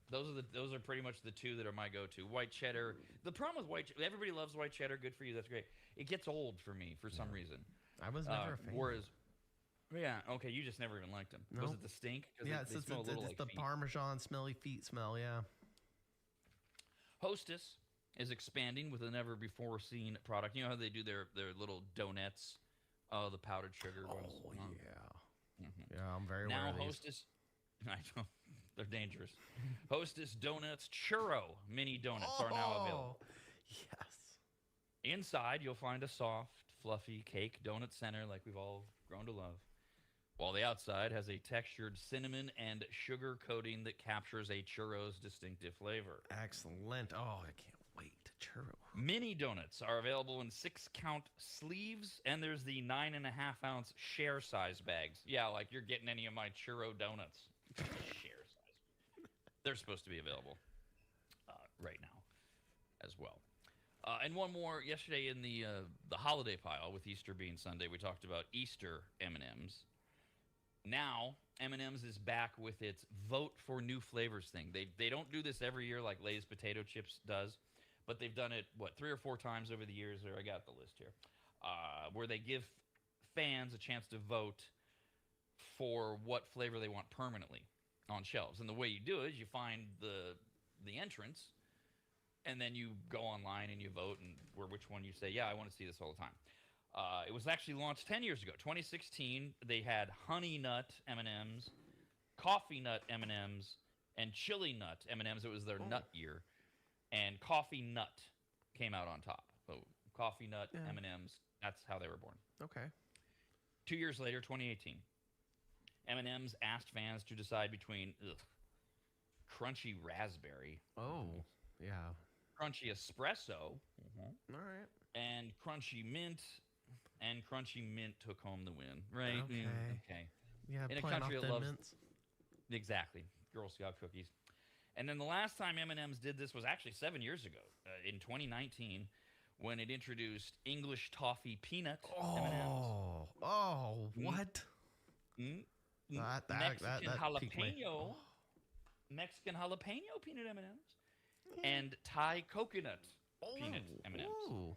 Those are pretty much the two that are my go-to. White cheddar. The problem with everybody loves white cheddar. Good for you. That's great. It gets old for me for some reason. I was never a fan. Whereas, okay, you just never even liked them. Nope. Was it the stink? Yeah, it's the feet. Parmesan smelly feet smell. Yeah. Hostess is expanding with a never-before-seen product. You know how they do their little donuts? Oh, the powdered sugar ones. Oh, yeah. Yeah, I'm very aware of these. Hostess... I know. They're dangerous. Hostess Donuts Churro mini donuts are now available. Yes. Inside, you'll find a soft, fluffy cake donut center like we've all grown to love, while the outside has a textured cinnamon and sugar coating that captures a churro's distinctive flavor. Excellent. Oh, I can't wait. Churro. Mini donuts are available in 6-count sleeves, and there's the 9.5-ounce share size bags. Yeah, like you're getting any of my churro donuts. Share size. They're supposed to be available right now as well. And one more. Yesterday in the holiday pile, with Easter being Sunday, we talked about Easter M&Ms. Now M&M's is back with its vote for new flavors thing. They don't do this every year like Lay's potato chips does, but they've done it 3 or 4 times over the years. I got the list here, where they give fans a chance to vote for what flavor they want permanently on shelves. And the way you do it is you find the entrance, and then you go online and you vote, and which one you say, yeah, I want to see this all the time. It was actually launched 10 years ago, 2016. They had honey nut M&Ms, coffee nut M&Ms, and chili nut M&Ms. It was their nut year, and coffee nut came out on top. So coffee nut M&Ms, that's how they were born. Okay. 2 years later, 2018. M&M's asked fans to decide between crunchy raspberry. Oh, yeah. Crunchy espresso. All right. And crunchy mint. And crunchy mint took home the win. Right? Okay. Yeah, in a country that loves mints. Exactly. Girl Scout cookies. And then the last time M&M's did this was actually 7 years ago, in 2019, when it introduced English toffee peanut M&M's. What? Mexican jalapeno peanut M&Ms, and Thai coconut peanut M&Ms. Ooh.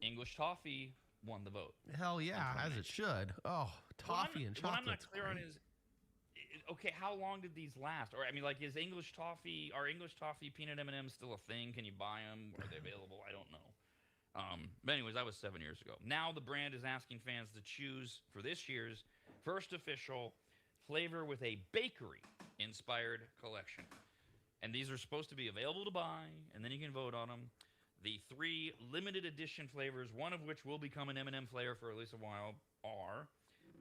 English toffee won the vote. Hell yeah, as it should. Oh, toffee and chocolate. What I'm not clear on is, okay, how long did these last? Or I mean, like, are English toffee peanut M&Ms still a thing? Can you buy them? Are they available? I don't know. But anyways, that was 7 years ago. Now the brand is asking fans to choose for this year's first official flavor with a bakery-inspired collection. And these are supposed to be available to buy, and then you can vote on them. The 3 limited edition flavors, one of which will become an M&M flavor for at least a while, are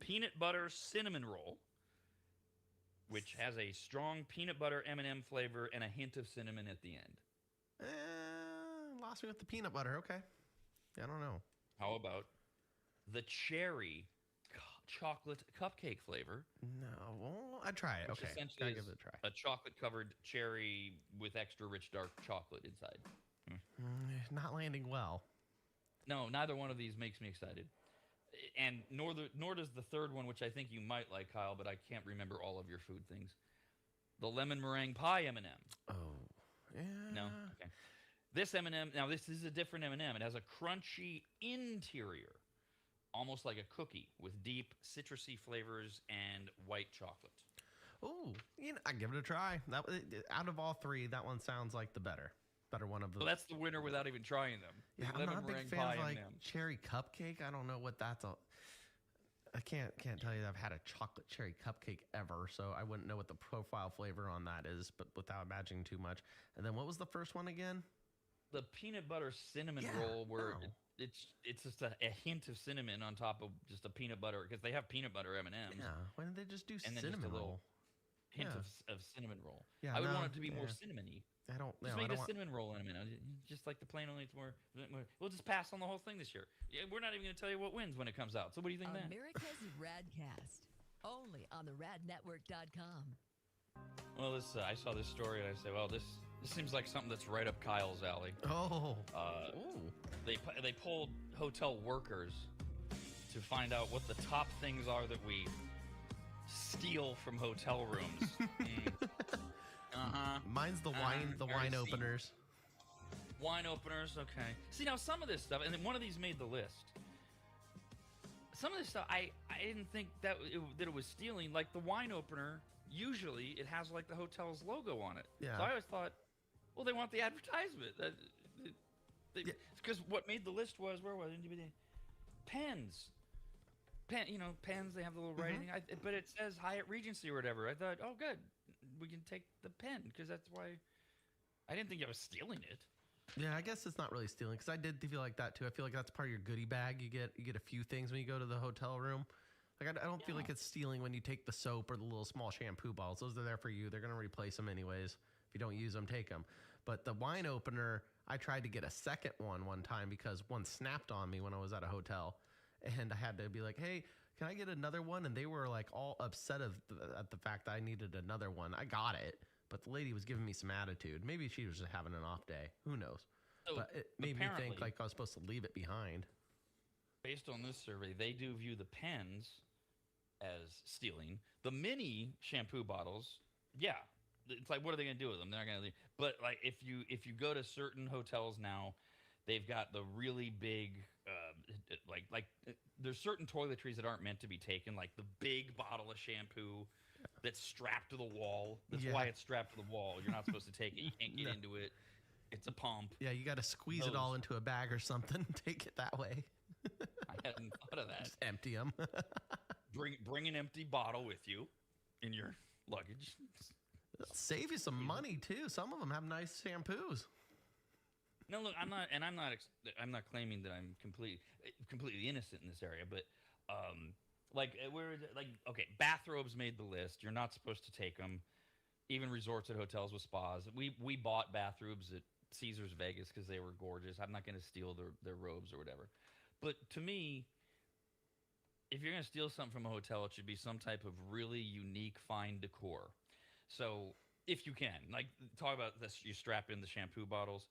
peanut butter cinnamon roll, which has a strong peanut butter M&M flavor and a hint of cinnamon at the end. Lost me with the peanut butter. Okay. I don't know. How about the cherry chocolate cupcake flavor? No, well, I'd try it. Which Okay, essentially give is it a try. a chocolate-covered cherry with extra rich dark chocolate inside. Not landing well. No, neither one of these makes me excited. And nor does the third one, which I think you might like, Kyle, but I can't remember all of your food things. The lemon meringue pie M&M. Oh, yeah. No? Okay. This M&M, now this is a different M&M. It has a crunchy interior, almost like a cookie, with deep citrusy flavors and white chocolate. Oh, I give it a try. That out of all 3, that one sounds like the better one of the. So that's the winner without even trying them. Yeah, I'm not a big fan of like cherry cupcake. I don't know what that's. I can't tell you that I've had a chocolate cherry cupcake ever, so I wouldn't know what the profile flavor on that is, but without imagining too much. And then what was the first one again? The peanut butter cinnamon roll, where it's just a hint of cinnamon on top of just a peanut butter, because they have peanut butter M&Ms. Yeah, why didn't they just do and cinnamon then just a roll? Hint of cinnamon roll. Yeah, I would want it to be more cinnamony. I don't. Just make it a cinnamon roll in a minute. Just like the plain, only it's more. We'll just pass on the whole thing this year. Yeah, we're not even going to tell you what wins when it comes out. So what do you think then? America's RAD Cast, only on the radnetwork.com. Well, I saw this story and I said, well, this seems like something that's right up Kyle's alley. Oh. They polled hotel workers to find out what the top things are that we steal from hotel rooms. Mine's the wine openers. Wine openers, okay. See, now some of this stuff, and then one of these made the list. Some of this stuff, I didn't think that it was stealing. Like the wine opener, usually it has like the hotel's logo on it. Yeah. So I always thought, well, they want the advertisement. Because what made the list was, where was it? Pens. Pens, they have the little writing. But it says Hyatt Regency or whatever. I thought, oh, good. We can take the pen, because that's why I didn't think I was stealing it. Yeah, I guess it's not really stealing, because I did feel like that too. I feel like that's part of your goodie bag. You get a few things when you go to the hotel room. Like I don't feel like it's stealing when you take the soap or the little small shampoo bottles. Those are there for you. They're gonna replace them anyways. If you don't use them, take them. But the wine opener, I tried to get a second one time because one snapped on me when I was at a hotel, and I had to be like, hey, can I get another one? And they were like all upset at the fact that I needed another one. I got it, but the lady was giving me some attitude. Maybe she was just having an off day. Who knows? So but it made me think like I was supposed to leave it behind. Based on this survey, they do view the pens as stealing. The mini shampoo bottles, yeah. It's like, what are they going to do with them? They're not going to leave. But like if you go to certain hotels now, they've got the really big, like there's certain toiletries that aren't meant to be taken, like the big bottle of shampoo that's strapped to the wall. That's why it's strapped to the wall. You're not supposed to take it. You can't get into it. It's a pump. Yeah, you got to squeeze it all into a bag or something. Take it that way. I hadn't thought of that. Just empty them. Bring an empty bottle with you in your luggage. It'll save you some money too. Some of them have nice shampoos. No, look, I'm not claiming that I'm completely innocent in this area, but okay, bathrobes made the list. You're not supposed to take them. Even resorts at hotels with spas. We bought bathrobes at Caesars Vegas because they were gorgeous. I'm not going to steal their robes or whatever. But to me, if you're going to steal something from a hotel, it should be some type of really unique, fine decor. So if you can, like, talk about this, you strap in the shampoo bottles.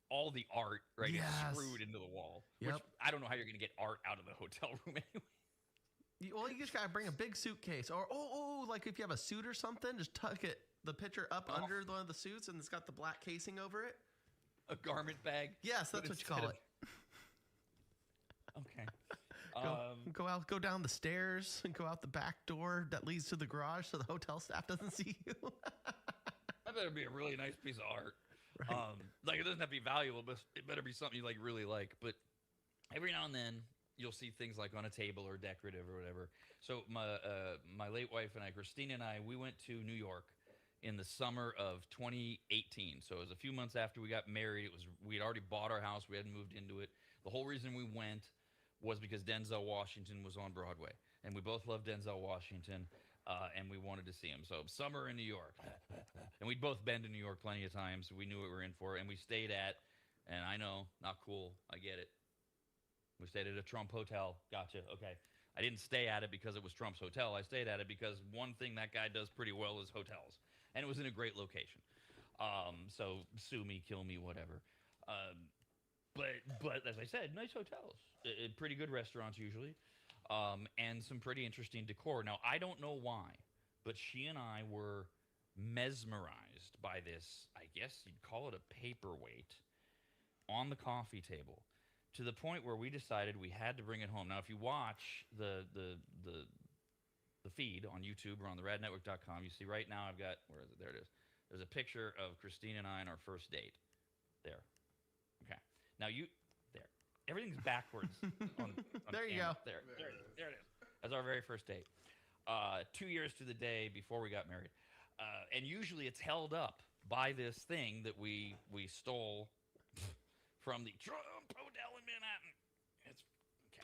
All the art, right, is screwed into the wall. Yep. Which I don't know how you're going to get art out of the hotel room anyway. Well, you just got to bring a big suitcase. Or, like if you have a suit or something, just tuck the picture up under one of the suits and it's got the black casing over it. A garment bag. Yes, but that's what you instead call of- it. Okay. Go down the stairs and go out the back door that leads to the garage so the hotel staff doesn't see you. That better be a really nice piece of art. Right. Like it doesn't have to be valuable, but it better be something you like really like. But every now and then you'll see things like on a table or decorative or whatever. So my late wife and I, Christina and I, we went to New York in the summer of 2018. So it was a few months after we got married. We had already bought our house. We hadn't moved into it. The whole reason we went was because Denzel Washington was on Broadway, and we both love Denzel Washington, and we wanted to see him. So summer in New York, and we'd both been to New York plenty of times. So we knew what we were in for, and we stayed at, and I know, not cool, I get it. We stayed at a Trump hotel. Gotcha. Okay. I didn't stay at it because it was Trump's hotel. I stayed at it because one thing that guy does pretty well is hotels, and it was in a great location. So sue me, kill me, whatever. But as I said, nice hotels, pretty good restaurants usually, and some pretty interesting decor. Now, I don't know why, but she and I were mesmerized by this, I guess you'd call it a paperweight, on the coffee table, to the point where we decided we had to bring it home. Now, if you watch the feed on YouTube or on the radnetwork.com, you see right now I've got, where is it? There it is. There's a picture of Christine and I on our first date. There. Okay. Now there. Everything's backwards. on There you camera. go. There it is. That's our very first date. 2 years to the day before we got married. And usually it's held up by this thing that we stole from the Trump Hotel in Manhattan. It's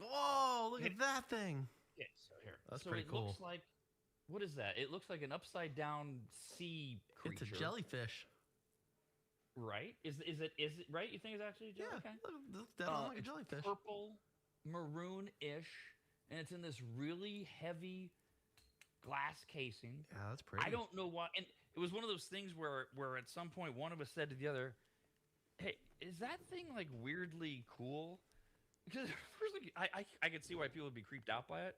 okay. Whoa, look at that thing. Yeah, so here. That's so pretty it cool. looks like, what is that? It looks like an upside down sea creature. It's a jellyfish. Right? Is it right? You think it's actually a jellyfish? Yeah, Okay. looks dead on like a It's jellyfish. purple, maroon-ish, and it's in this really heavy glass casing. Yeah, that's pretty. I don't know why. And it was one of those things where at some point one of us said to the other, "Hey, is that thing like weirdly cool?" Because first, I could see why people would be creeped out by it,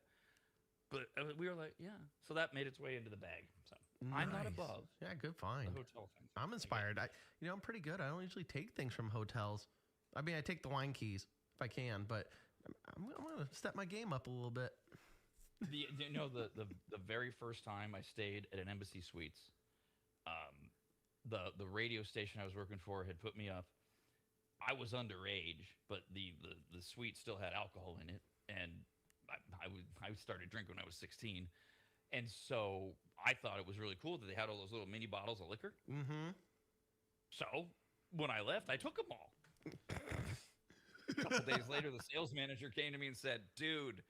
but we were like, "Yeah." So that made its way into the bag. So I'm not Nice. above Yeah, good the find. hotel thing. I'm inspired. I'm pretty good. I don't usually take things from hotels. I mean, I take the wine keys if I can, but I'm going to step my game up a little bit. The very first time I stayed at an Embassy Suites, the radio station I was working for had put me up. I was underage, but the suite still had alcohol in it, and I started drinking when I was 16, and so I thought it was really cool that they had all those little mini bottles of liquor. Mm-hmm. So when I left, I took them all. A couple days later, the sales manager came to me and said, "Dude,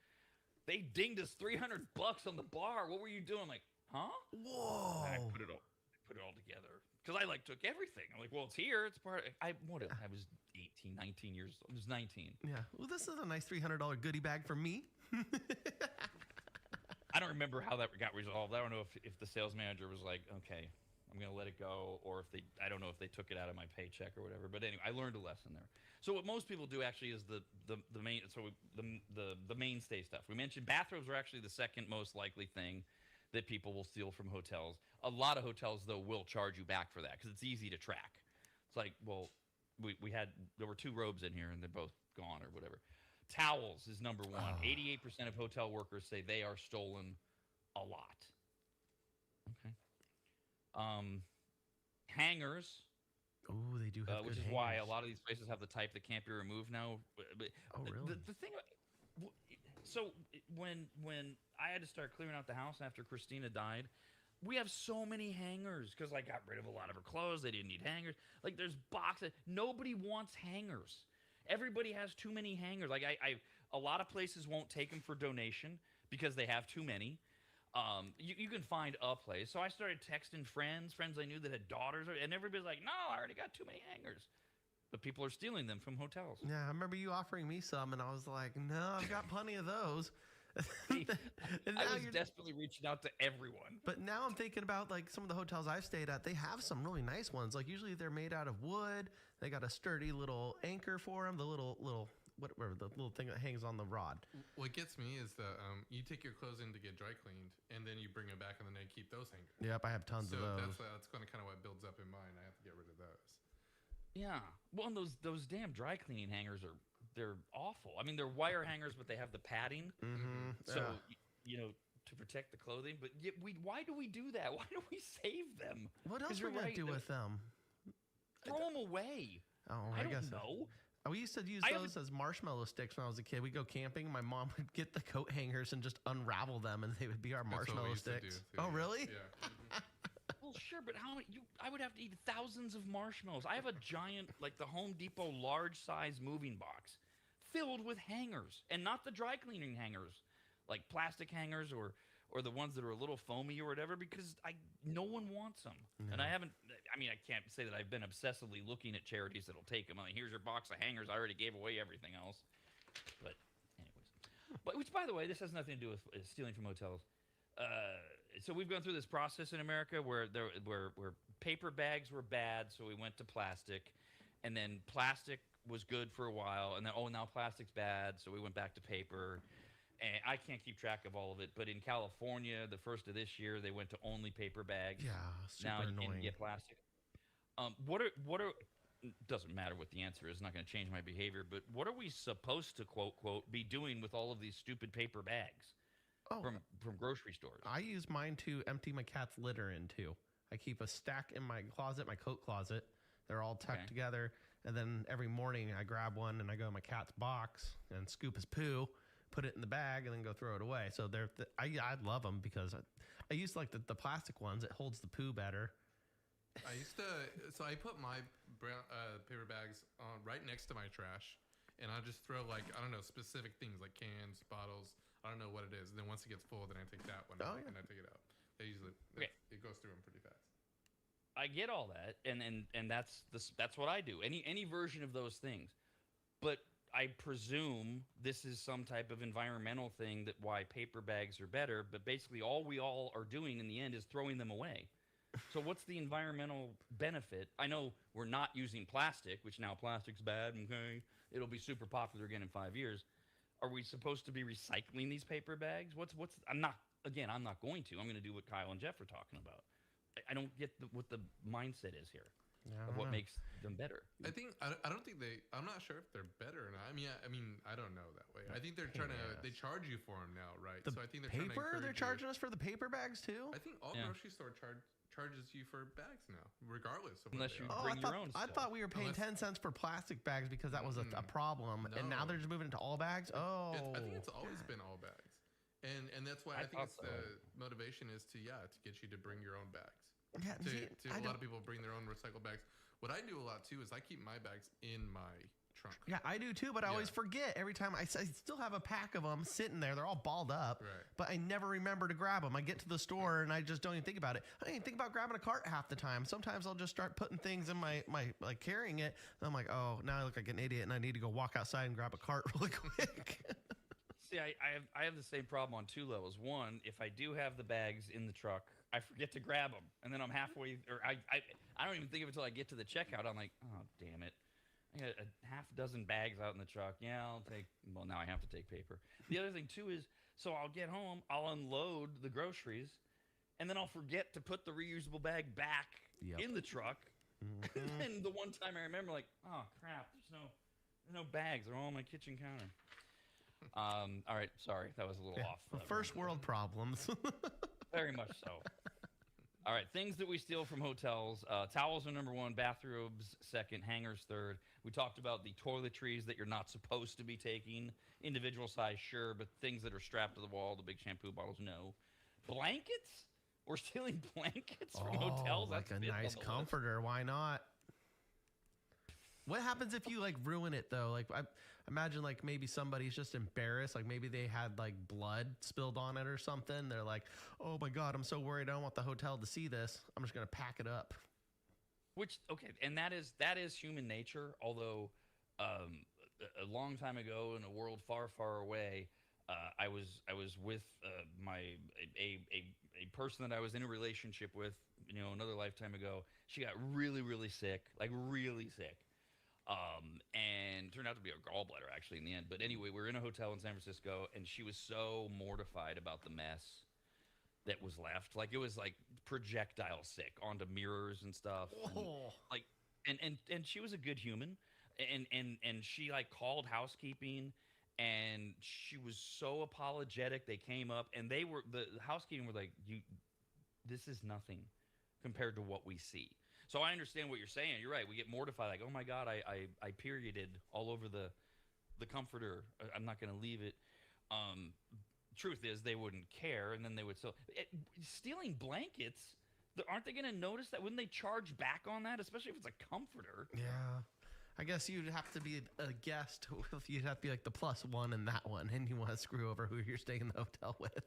they dinged us $300 on the bar. What were you doing?" I'm like, "Huh?" Whoa. And I put it all together because I took everything. I'm like, "Well, it's here. It's part." I was 18, 19 years old. I was 19. Yeah. Well, this is a nice $300 goodie bag for me. I don't remember how that got resolved. I don't know if the sales manager was like, "Okay, I'm going to let it go," or I don't know if they took it out of my paycheck or whatever. But anyway, I learned a lesson there. So what most people do actually is the mainstay stuff. We mentioned bathrobes are actually the second most likely thing that people will steal from hotels. A lot of hotels though will charge you back for that because it's easy to track. It's like, well, there were 2 robes in here and they're both gone or whatever. Towels is number one. 88% of hotel workers say they are stolen a lot. Okay. Hangers. Oh, they do have Which good is why a hangers. lot of these places have the type that can't be removed now. But Oh, really? The thing, so when I had to start clearing out the house after Christina died, we have so many hangers because I got rid of a lot of her clothes. They didn't need hangers. Like there's boxes. Nobody wants hangers. Everybody has too many hangers. Like a lot of places won't take them for donation because they have too many. You can find a place. So I started texting friends I knew that had daughters, and everybody's like, "No, I already got too many hangers." But people are stealing them from hotels. Yeah, I remember you offering me some, and I was like, "No, I've got plenty of those." And I now was you're- desperately reaching out to everyone. But now I'm thinking about like some of the hotels I've stayed at. They have some really nice ones. Like usually they're made out of wood. They got a sturdy little anchor for them. The little whatever the little thing that hangs on the rod. What gets me is you take your clothes in to get dry cleaned, and then you bring them back, and then they keep those hangers. Yep, I have tons So of those. that's kind of what builds up in mine. I have to get rid of those. Yeah. Well, and those damn dry cleaning hangers they're awful. I mean, they're wire hangers, but they have the padding, so you know, to protect the clothing. But yet why do we do that? Why don't we save them? What else you're are we gonna right, do with them? Throw them away. Oh, I guess don't know. We used to use I those as marshmallow sticks when I was a kid. We'd go camping. My mom would get the coat hangers and just unravel them, and they would be our That's what we marshmallow used to do, sticks. too, Oh, yeah. really? Yeah. Well, sure, but how many? I would have to eat thousands of marshmallows. I have a giant, like the Home Depot large size moving box filled with hangers, and not the dry cleaning hangers, like plastic hangers or the ones that are a little foamy or whatever, because no one wants them. No. And I can't say that I've been obsessively looking at charities that'll take them. Like, here's your box of hangers. I already gave away everything else. But anyways, which, by the way, this has nothing to do with stealing from hotels. So we've gone through this process in America where paper bags were bad, so we went to plastic, and then plastic was good for a while, and then now plastic's bad, so we went back to paper. And I can't keep track of all of it, but in California, the first of this year, they went to only paper bags. Yeah, super now you annoying. can get plastic. What are doesn't matter what the answer is, it's not going to change my behavior, but what are we supposed to quote be doing with all of these stupid paper bags from grocery stores? I use mine to empty my cat's litter into. I keep a stack in my closet, my coat closet. They're all tucked together, and then every morning I grab one and I go in my cat's box and scoop his poo, put it in the bag, and then go throw it away. So I love them because I use like the plastic ones. It holds the poo better. I put my brown paper bags right next to my trash, and I just throw like, I don't know, specific things like cans, bottles. I don't know what it is. And then once it gets full, then I take that one out and I take it out. They usually it goes through them pretty fast. I get all that, and that's what I do. Any version of those things, but I presume this is some type of environmental thing that why paper bags are better. But basically, all we all are doing in the end is throwing them away. So what's the environmental benefit? I know we're not using plastic, which now plastic's bad. Okay, it'll be super popular again in 5 years. Are we supposed to be recycling these paper bags? I'm not going to. I'm going to do what Kyle and Jeff are talking about. I don't get what the mindset is here of what makes them better. I don't think I'm not sure if they're better or not. I mean, I don't know that way. I think they're they charge you for them now, right? So I think they're charging us for the paper bags too. I think all grocery store charges you for bags now, regardless of unless you what bring your own. I thought we were paying 10 cents for plastic bags because that was a problem, and now they're just moving into all bags. I think it's always been all bags, and that's why I think it's the motivation is to get you to bring your own bags. Yeah, a lot of people bring their own recycle bags. What I do a lot too is I keep my bags in my trunk. Yeah, I do too, but I always forget every time. I still have a pack of them sitting there. They're all balled up, but I never remember to grab them. I get to the store and I just don't even think about it. I don't even think about grabbing a cart half the time. Sometimes I'll just start putting things in my like carrying it. And I'm like, oh, now I look like an idiot and I need to go walk outside and grab a cart really quick. See, I have the same problem on two levels. One, if I do have the bags in the truck, I forget to grab them, and then I'm halfway, or I don't even think of it until I get to the checkout. I'm like, oh, damn it. I got a half dozen bags out in the truck. Yeah, now I have to take paper. The other thing, too, is, so I'll get home, I'll unload the groceries, and then I'll forget to put the reusable bag back in the truck. Mm-hmm. And the one time I remember, like, oh, crap, there's no bags. They're all on my kitchen counter. All right, sorry, that was a little off. First world problems. Very much so. All right, things that we steal from hotels. Towels are number one, bathrobes second, hangers third. We talked about the toiletries that you're not supposed to be taking. Individual size, sure, but things that are strapped to the wall, the big shampoo bottles, no. Blankets? We're stealing blankets from hotels? Like a nice comforter. Why not? What happens if you like ruin it though? Like I imagine like maybe somebody's just embarrassed. Like maybe they had like blood spilled on it or something. They're like, oh my God, I'm so worried. I don't want the hotel to see this. I'm just going to pack it up. And that is human nature. Although a long time ago in a world far, far away, I was with a person that I was in a relationship with, another lifetime ago. She got really, really sick, like really sick. And turned out to be a gallbladder actually in the end. But anyway, we were in a hotel in San Francisco, and she was so mortified about the mess that was left. Like it was like projectile sick onto mirrors and stuff. And, And she was a good human, and she like called housekeeping, and she was so apologetic. They came up, and the housekeeping were like, this is nothing compared to what we see. So I understand what you're saying. You're right. We get mortified, like, oh my God, I perioded all over the comforter. I'm not going to leave it. Truth is, they wouldn't care, and then they would stealing blankets. Aren't they going to notice that? Wouldn't they charge back on that, especially if it's a comforter? Yeah. I guess you'd have to be a guest. You'd have to be like the +1 in that one, and you want to screw over who you're staying in the hotel with.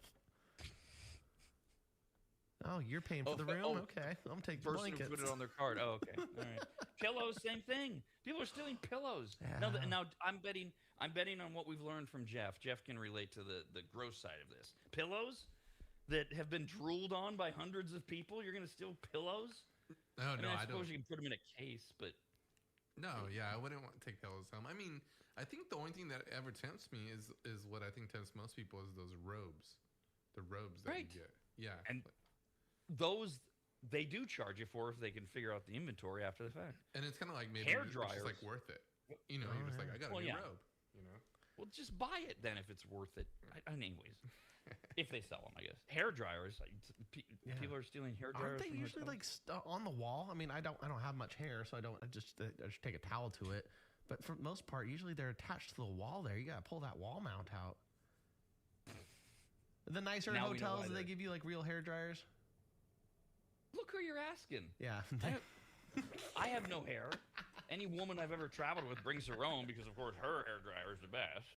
Oh, you're paying for the room? Okay. I'm taking the blankets. Person who put it on their card. Oh, okay. All right. Pillows, same thing. People are stealing pillows. Yeah. Now I'm betting on what we've learned from Jeff. Jeff can relate to the gross side of this. Pillows that have been drooled on by hundreds of people. You're going to steal pillows? No, I don't. suppose you can put them in a case, but no, yeah, I wouldn't want to take pillows home. I mean, I think the only thing that ever tempts me is what I think tempts most people is those robes, the robes that you get. Yeah, and those they do charge you for if they can figure out the inventory after the fact. And it's kind of like maybe hair it's dryers, just like worth it. You know, you're just like, I got a new robe. You know, well, just buy it then if it's worth it. Anyways. If they sell them, I guess. Hair dryers. People are stealing hair dryers. Aren't they usually like on the wall? I mean, I don't have much hair, so I just take a towel to it. But for the most part, usually they're attached to the wall there. You got to pull that wall mount out. The nicer hotels, do they give you like real hair dryers? Look who you're asking. Yeah. I have no hair. Any woman I've ever traveled with brings her own because, of course, her hair dryer is the best.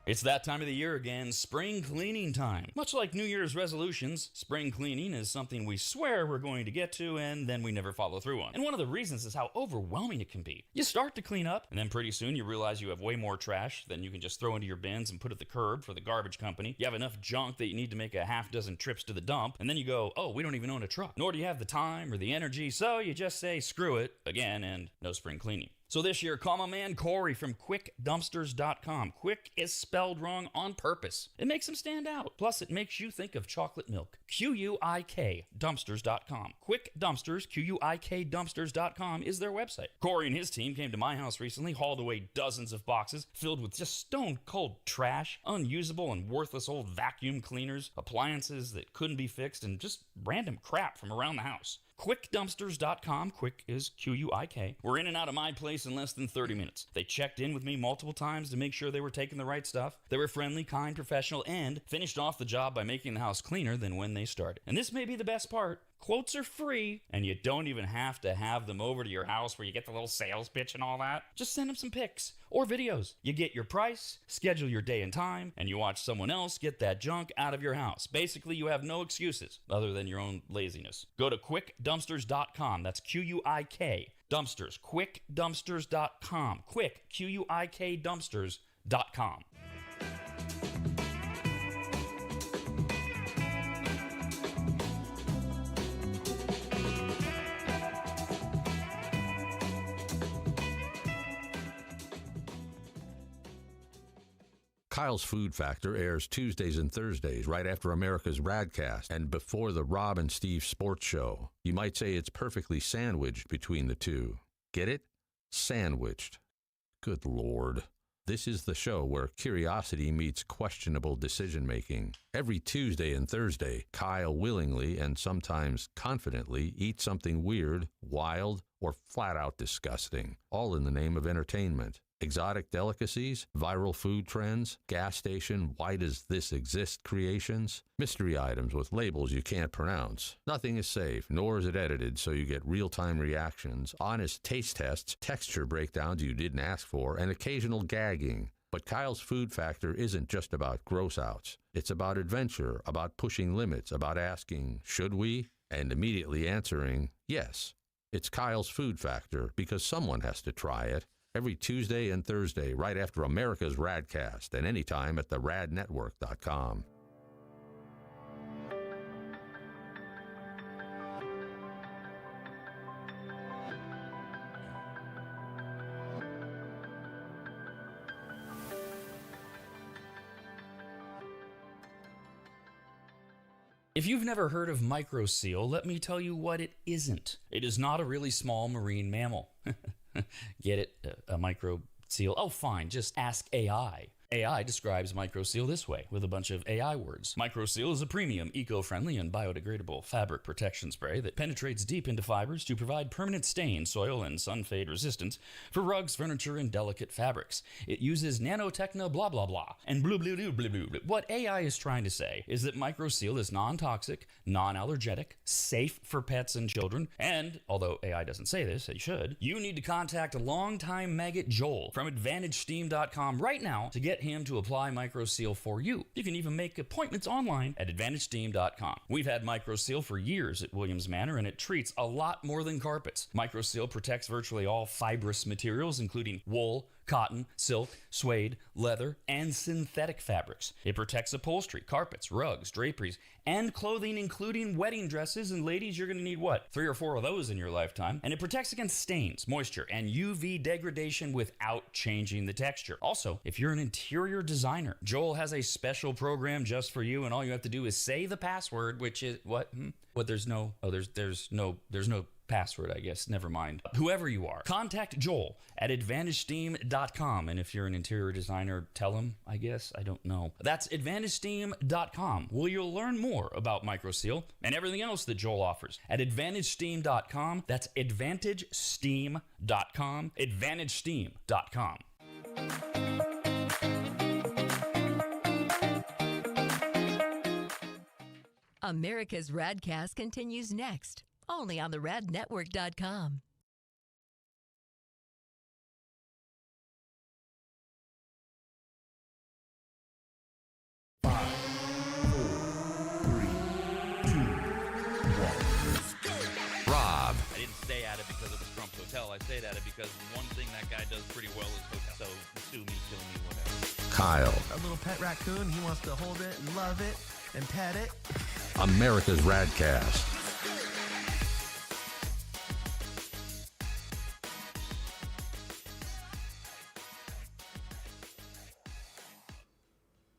It's that time of the year again, spring cleaning time. Much like New Year's resolutions, spring cleaning is something we swear we're going to get to and then we never follow through on. And one of the reasons is how overwhelming it can be. You start to clean up, and then pretty soon you realize you have way more trash than you can just throw into your bins and put at the curb for the garbage company. You have enough junk that you need to make a half dozen trips to the dump, and then you go, oh, we don't even own a truck. Nor do you have the time or the energy, so you just say screw it again and no spring cleaning. So this year, call my man Corey from QuickDumpsters.com. Quick is spelled wrong on purpose. It makes him stand out. Plus, it makes you think of chocolate milk. QUIK Dumpsters.com. Quick Dumpsters, QUIK Dumpsters.com is their website. Corey and his team came to my house recently, hauled away dozens of boxes filled with just stone-cold trash, unusable and worthless old vacuum cleaners, appliances that couldn't be fixed, and just random crap from around the house. QuickDumpsters.com. Quick is QUIK. We're in and out of my place in less than 30 minutes. They checked in with me multiple times to make sure they were taking the right stuff. They were friendly, kind, professional, and finished off the job by making the house cleaner than when they started. And this may be the best part. Quotes are free, and you don't even have to have them over to your house where you get the little sales pitch and all that. Just send them some pics or videos. You get your price, schedule your day and time, and you watch someone else get that junk out of your house. Basically, you have no excuses other than your own laziness. Go to QuickDumpsters.com. That's QUIK. Dumpsters. QuickDumpsters.com. Quick, QUIK Dumpsters.com. Kyle's Food Factor airs Tuesdays and Thursdays right after America's RAD Cast and before the Rob and Steve Sports Show. You might say it's perfectly sandwiched between the two. Get it? Sandwiched. Good Lord. This is the show where curiosity meets questionable decision-making. Every Tuesday and Thursday, Kyle willingly and sometimes confidently eats something weird, wild, or flat-out disgusting, all in the name of entertainment. Exotic delicacies, viral food trends, gas station why does this exist creations, mystery items with labels you can't pronounce. Nothing is safe, nor is it edited so you get real-time reactions, honest taste tests, texture breakdowns you didn't ask for, and occasional gagging. But Kyle's Food Factor isn't just about gross-outs. It's about adventure, about pushing limits, about asking, should we? And immediately answering, yes. It's Kyle's Food Factor, because someone has to try it. Every Tuesday and Thursday, right after America's RAD Cast, and anytime at the radnetwork.com. If you've never heard of microseal, let me tell you what it isn't. It is not a really small marine mammal. Get it? A microseal? Oh, fine. Just ask AI. AI describes microseal this way, with a bunch of AI words. Microseal is a premium, eco-friendly, and biodegradable fabric protection spray that penetrates deep into fibers to provide permanent stain, soil, and sun-fade resistance for rugs, furniture, and delicate fabrics. It uses nanotechno blah blah blah, and blue blue blue blue blue. What AI is trying to say is that microseal is non-toxic, non-allergenic, safe for pets and children, and, although AI doesn't say this, it should, you need to contact longtime maggot Joel from AdvantageSteam.com right now to get him to apply microseal for you. You can even make appointments online at AdvantageSteam.com. We've had microseal for years at Williams Manor, and it treats a lot more than carpets. Microseal protects virtually all fibrous materials, including wool, cotton, silk, suede, leather, and synthetic fabrics. It protects upholstery, carpets, rugs, draperies, and clothing, including wedding dresses. And ladies, you're going to need what? 3 or 4 of those in your lifetime. And it protects against stains, moisture, and UV degradation without changing the texture. Also, if you're an interior designer, Joel has a special program just for you, and all you have to do is say the password, which is what? What? There's no password, I guess. Never mind. Whoever you are, contact Joel at AdvantageSteam.com. And if you're an interior designer, tell him, I guess. I don't know. That's AdvantageSteam.com, where you'll learn more about microseal and everything else that Joel offers at AdvantageSteam.com. That's AdvantageSteam.com. AdvantageSteam.com. America's RAD Cast continues next, only on the radnetwork.com. Rob. I didn't stay at it because it was Trump's hotel. I stayed at it because one thing that guy does pretty well is hotel. So sue me, kill me, whatever. Kyle. A little pet raccoon. He wants to hold it and love it and pet it. America's RAD Cast.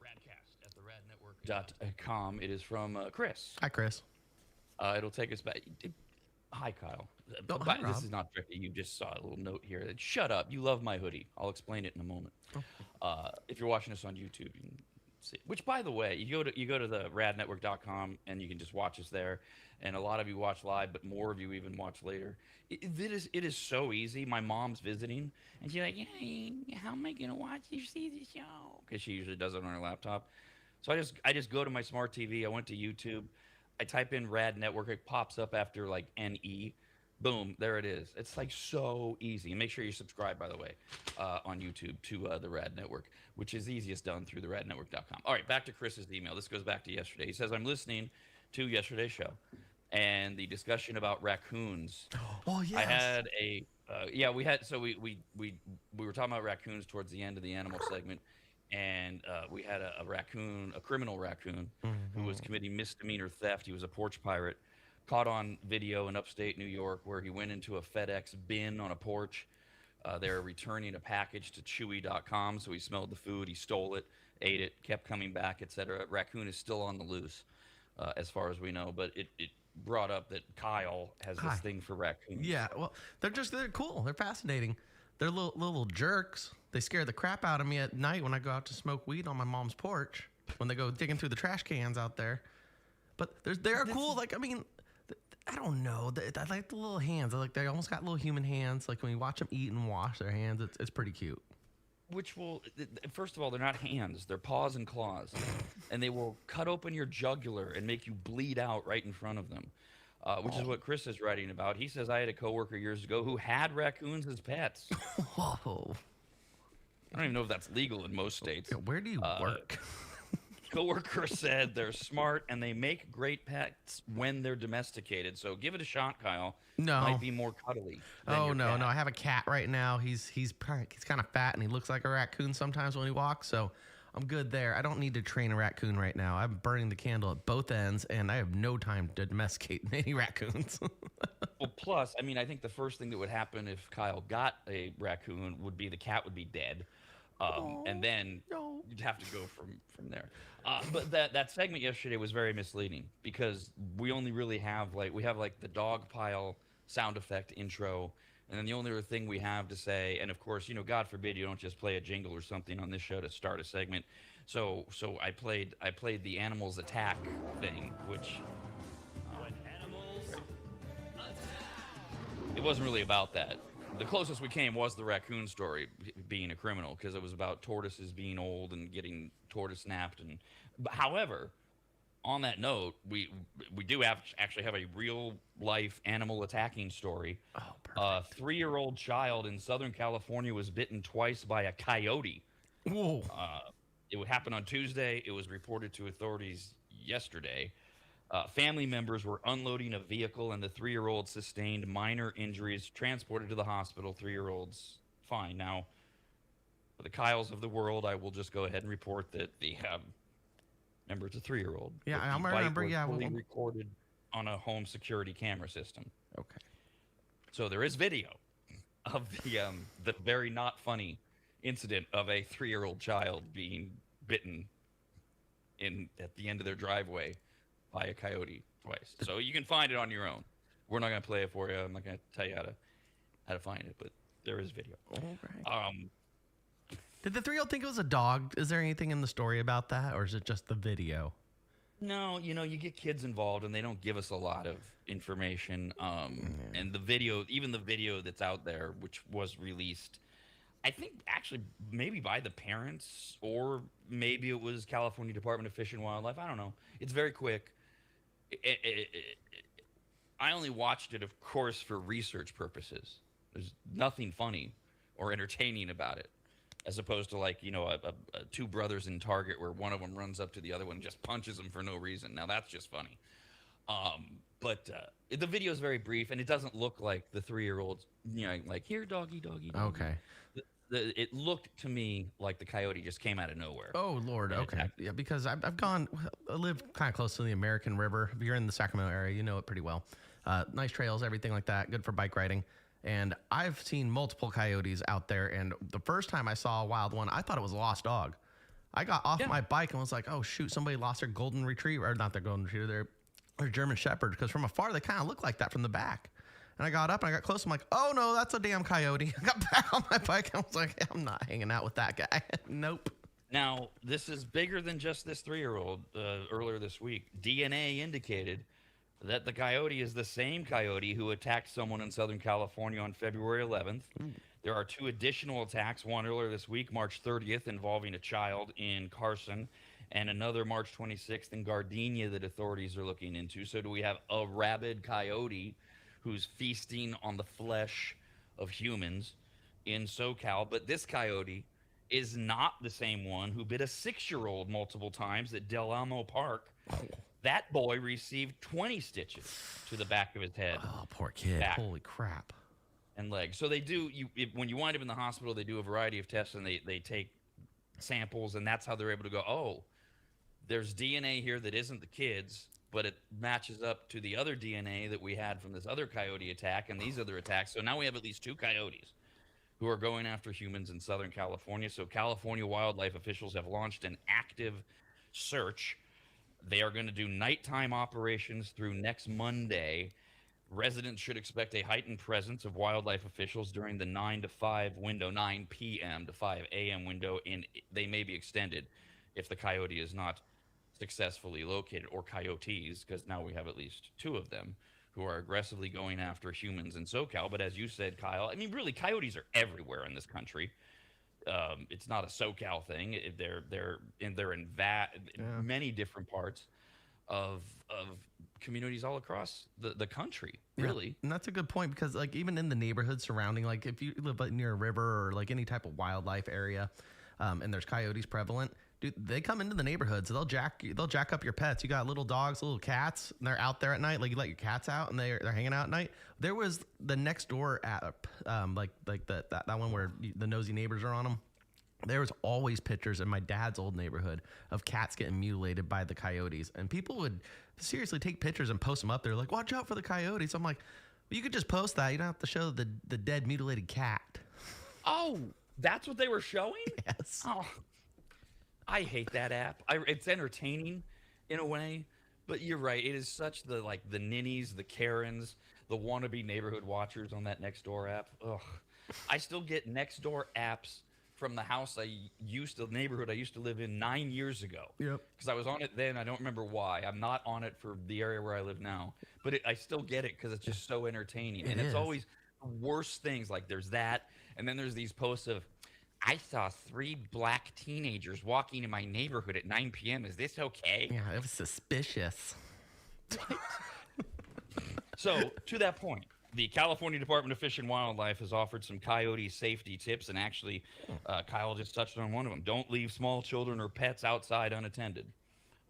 Radcast at the radnetwork.com. It is from Chris. Hi, Chris. It'll take us back. Hi, Kyle. Oh, But hi, this Rob. is not tricky. You just saw a little note here that shut up. You love my hoodie. I'll explain it in a moment. If you're watching us on YouTube, you can see. Which, by the way, you go to the radnetwork.com and you can just watch us there. And a lot of you watch live, but more of you even watch later. It is so easy. My mom's visiting, and she's like, "Hey, how am I gonna watch you see the show?" Because she usually does it on her laptop. So I just go to my smart TV. I went to YouTube. I type in Rad Network. It pops up after like NE. Boom, there it is. It's like so easy. And make sure you subscribe, by the way, on YouTube to the Rad Network, which is easiest done through the radnetwork.com. All right, back to Chris's email. This goes back to yesterday. He says, I'm listening to yesterday's show and the discussion about raccoons. Oh, yes. I had a, we were talking about raccoons towards the end of the animal segment. And we had a raccoon, a criminal raccoon, who was committing misdemeanor theft. He was a porch pirate, caught on video in upstate New York, where he went into a FedEx bin on a porch. They were returning a package to Chewy.com, so he smelled the food, he stole it, ate it, kept coming back, etc. Raccoon is still on the loose, as far as we know, but it brought up that Kyle has this thing for raccoons. Yeah, well, they're cool. They're fascinating. They're little jerks. They scare the crap out of me at night when I go out to smoke weed on my mom's porch, when they go digging through the trash cans out there. But they're cool. Like, I mean, I don't know. I like the little hands. They almost got little human hands. Like when you watch them eat and wash their hands, it's pretty cute. Which will, first of all, they're not hands. They're paws and claws. And they will cut open your jugular and make you bleed out right in front of them, which is what Chris is writing about. He says, I had a coworker years ago who had raccoons as pets. Whoa. I don't even know if that's legal in most states. Yeah, where do you work? coworker said they're smart and they make great pets when they're domesticated. So give it a shot, Kyle. No. Might be more cuddly. Than Oh your no, cat. no! I have a cat right now. He's kind of fat and he looks like a raccoon sometimes when he walks. So I'm good there. I don't need to train a raccoon right now. I'm burning the candle at both ends, and I have no time to domesticate any raccoons. Well, plus, I mean, I think the first thing that would happen if Kyle got a raccoon would be the cat would be dead, and then no. you'd have to go from there. But that segment yesterday was very misleading because we only really have we have the dog pile sound effect intro, and then the only other thing we have to say, and of course, God forbid you don't just play a jingle or something on this show to start a segment. So I played the animals attack thing, which it wasn't really about that. The closest we came was the raccoon story being a criminal because it was about tortoises being old and getting tortoise napped. However, on that note, we do actually have a real life animal attacking story. Oh, perfect. A 3-year-old child in Southern California was bitten twice by a coyote. Whoa. It would happen on Tuesday. It was reported to authorities yesterday. Family members were unloading a vehicle, and the 3-year-old sustained minor injuries, transported to the hospital. 3-year-old's fine. Now, for the Kyles of the world, I will just go ahead and report that the remember, it's a 3-year-old. Yeah, I The bite remember. was Yeah, fully recorded on a home security camera system. okay. So there is video of the very not funny incident of a 3-year-old child being bitten at the end of their driveway by a coyote twice. So you can find it on your own. We're not going to play it for you. I'm not going to tell you how to find it, but there is video. All right. Did the 3-year-old think it was a dog? Is there anything in the story about that, or is it just the video? No, you get kids involved and they don't give us a lot of information. And the video, even the video that's out there, which was released, I think actually maybe by the parents or maybe it was California Department of Fish and Wildlife. I don't know. It's very quick. I only watched it, of course, for research purposes. There's nothing funny or entertaining about it, as opposed to two brothers in Target where one of them runs up to the other one and just punches him for no reason. Now that's just funny. But the video is very brief and it doesn't look like the 3-year-old, here, doggy, doggy, doggy. Okay. It looked to me like the coyote just came out of nowhere. Oh, Lord. And Okay. attacked. Yeah, because I live kind of close to the American River. If you're in the Sacramento area, you know it pretty well. Nice trails, everything like that. Good for bike riding. And I've seen multiple coyotes out there. And the first time I saw a wild one, I thought it was a lost dog. I got off my bike and was like, oh, shoot, somebody lost their golden retriever. Or not their golden retriever, their German Shepherd. Because from afar, they kind of look like that from the back. And I got up and I got close. I'm like, oh, no, that's a damn coyote. I got back on my bike and I was like, I'm not hanging out with that guy. Nope. Now, this is bigger than just this 3-year-old. Earlier this week, DNA indicated that the coyote is the same coyote who attacked someone in Southern California on February 11th. There are 2 additional attacks, one earlier this week, March 30th, involving a child in Carson, and another March 26th in Gardenia that authorities are looking into. So do we have a rabid coyote who's feasting on the flesh of humans in SoCal? But this coyote is not the same one who bit a 6-year-old multiple times at Del Amo Park. That boy received 20 stitches to the back of his head. Oh, poor kid. Back. Holy crap. And legs. So they do, when you wind up in the hospital, they do a variety of tests and they take samples, and that's how they're able to go, oh, there's DNA here that isn't the kid's, but it matches up to the other DNA that we had from this other coyote attack and these other attacks. So now we have at least 2 coyotes who are going after humans in Southern California. So California wildlife officials have launched an active search. They are going to do nighttime operations through next Monday. Residents should expect a heightened presence of wildlife officials during the 9 to 5 window, 9 p.m. to 5 a.m. window, and they may be extended if the coyote is not successfully located, or coyotes, because now we have at least 2 of them who are aggressively going after humans in SoCal. But as you said, Kyle, I mean, really, coyotes are everywhere in this country. It's not a SoCal thing. They're in many different parts of communities all across the country, really. Yeah. And that's a good point, because even in the neighborhood surrounding, if you live near a river or any type of wildlife area, and there's coyotes prevalent, Dude, they come into the neighborhood, so they'll jack up your pets. You got little dogs, little cats, and they're out there at night. Like you let your cats out, and they're hanging out at night. There was the next door app, like that one where the nosy neighbors are on them. There was always pictures in my dad's old neighborhood of cats getting mutilated by the coyotes, and people would seriously take pictures and post them up there, like watch out for the coyotes. I'm like, well, you could just post that. You don't have to show the dead mutilated cat. Oh, that's what they were showing? Yes. Oh. I hate that app. It's entertaining in a way, but you're right. It is such the ninnies, the Karens, the wannabe neighborhood watchers on that Nextdoor app. Ugh. I still get Nextdoor apps from the house neighborhood I used to live in 9 years ago. Yep. Because I was on it then. I don't remember why. I'm not on it for the area where I live now, but I still get it because it's just so entertaining. And it's always worse things. Like there's that, and then there's these posts of, I saw 3 black teenagers walking in my neighborhood at 9 p.m. Is this okay? Yeah, it was suspicious. So, to that point, the California Department of Fish and Wildlife has offered some coyote safety tips, and actually, Kyle just touched on one of them. Don't leave small children or pets outside unattended.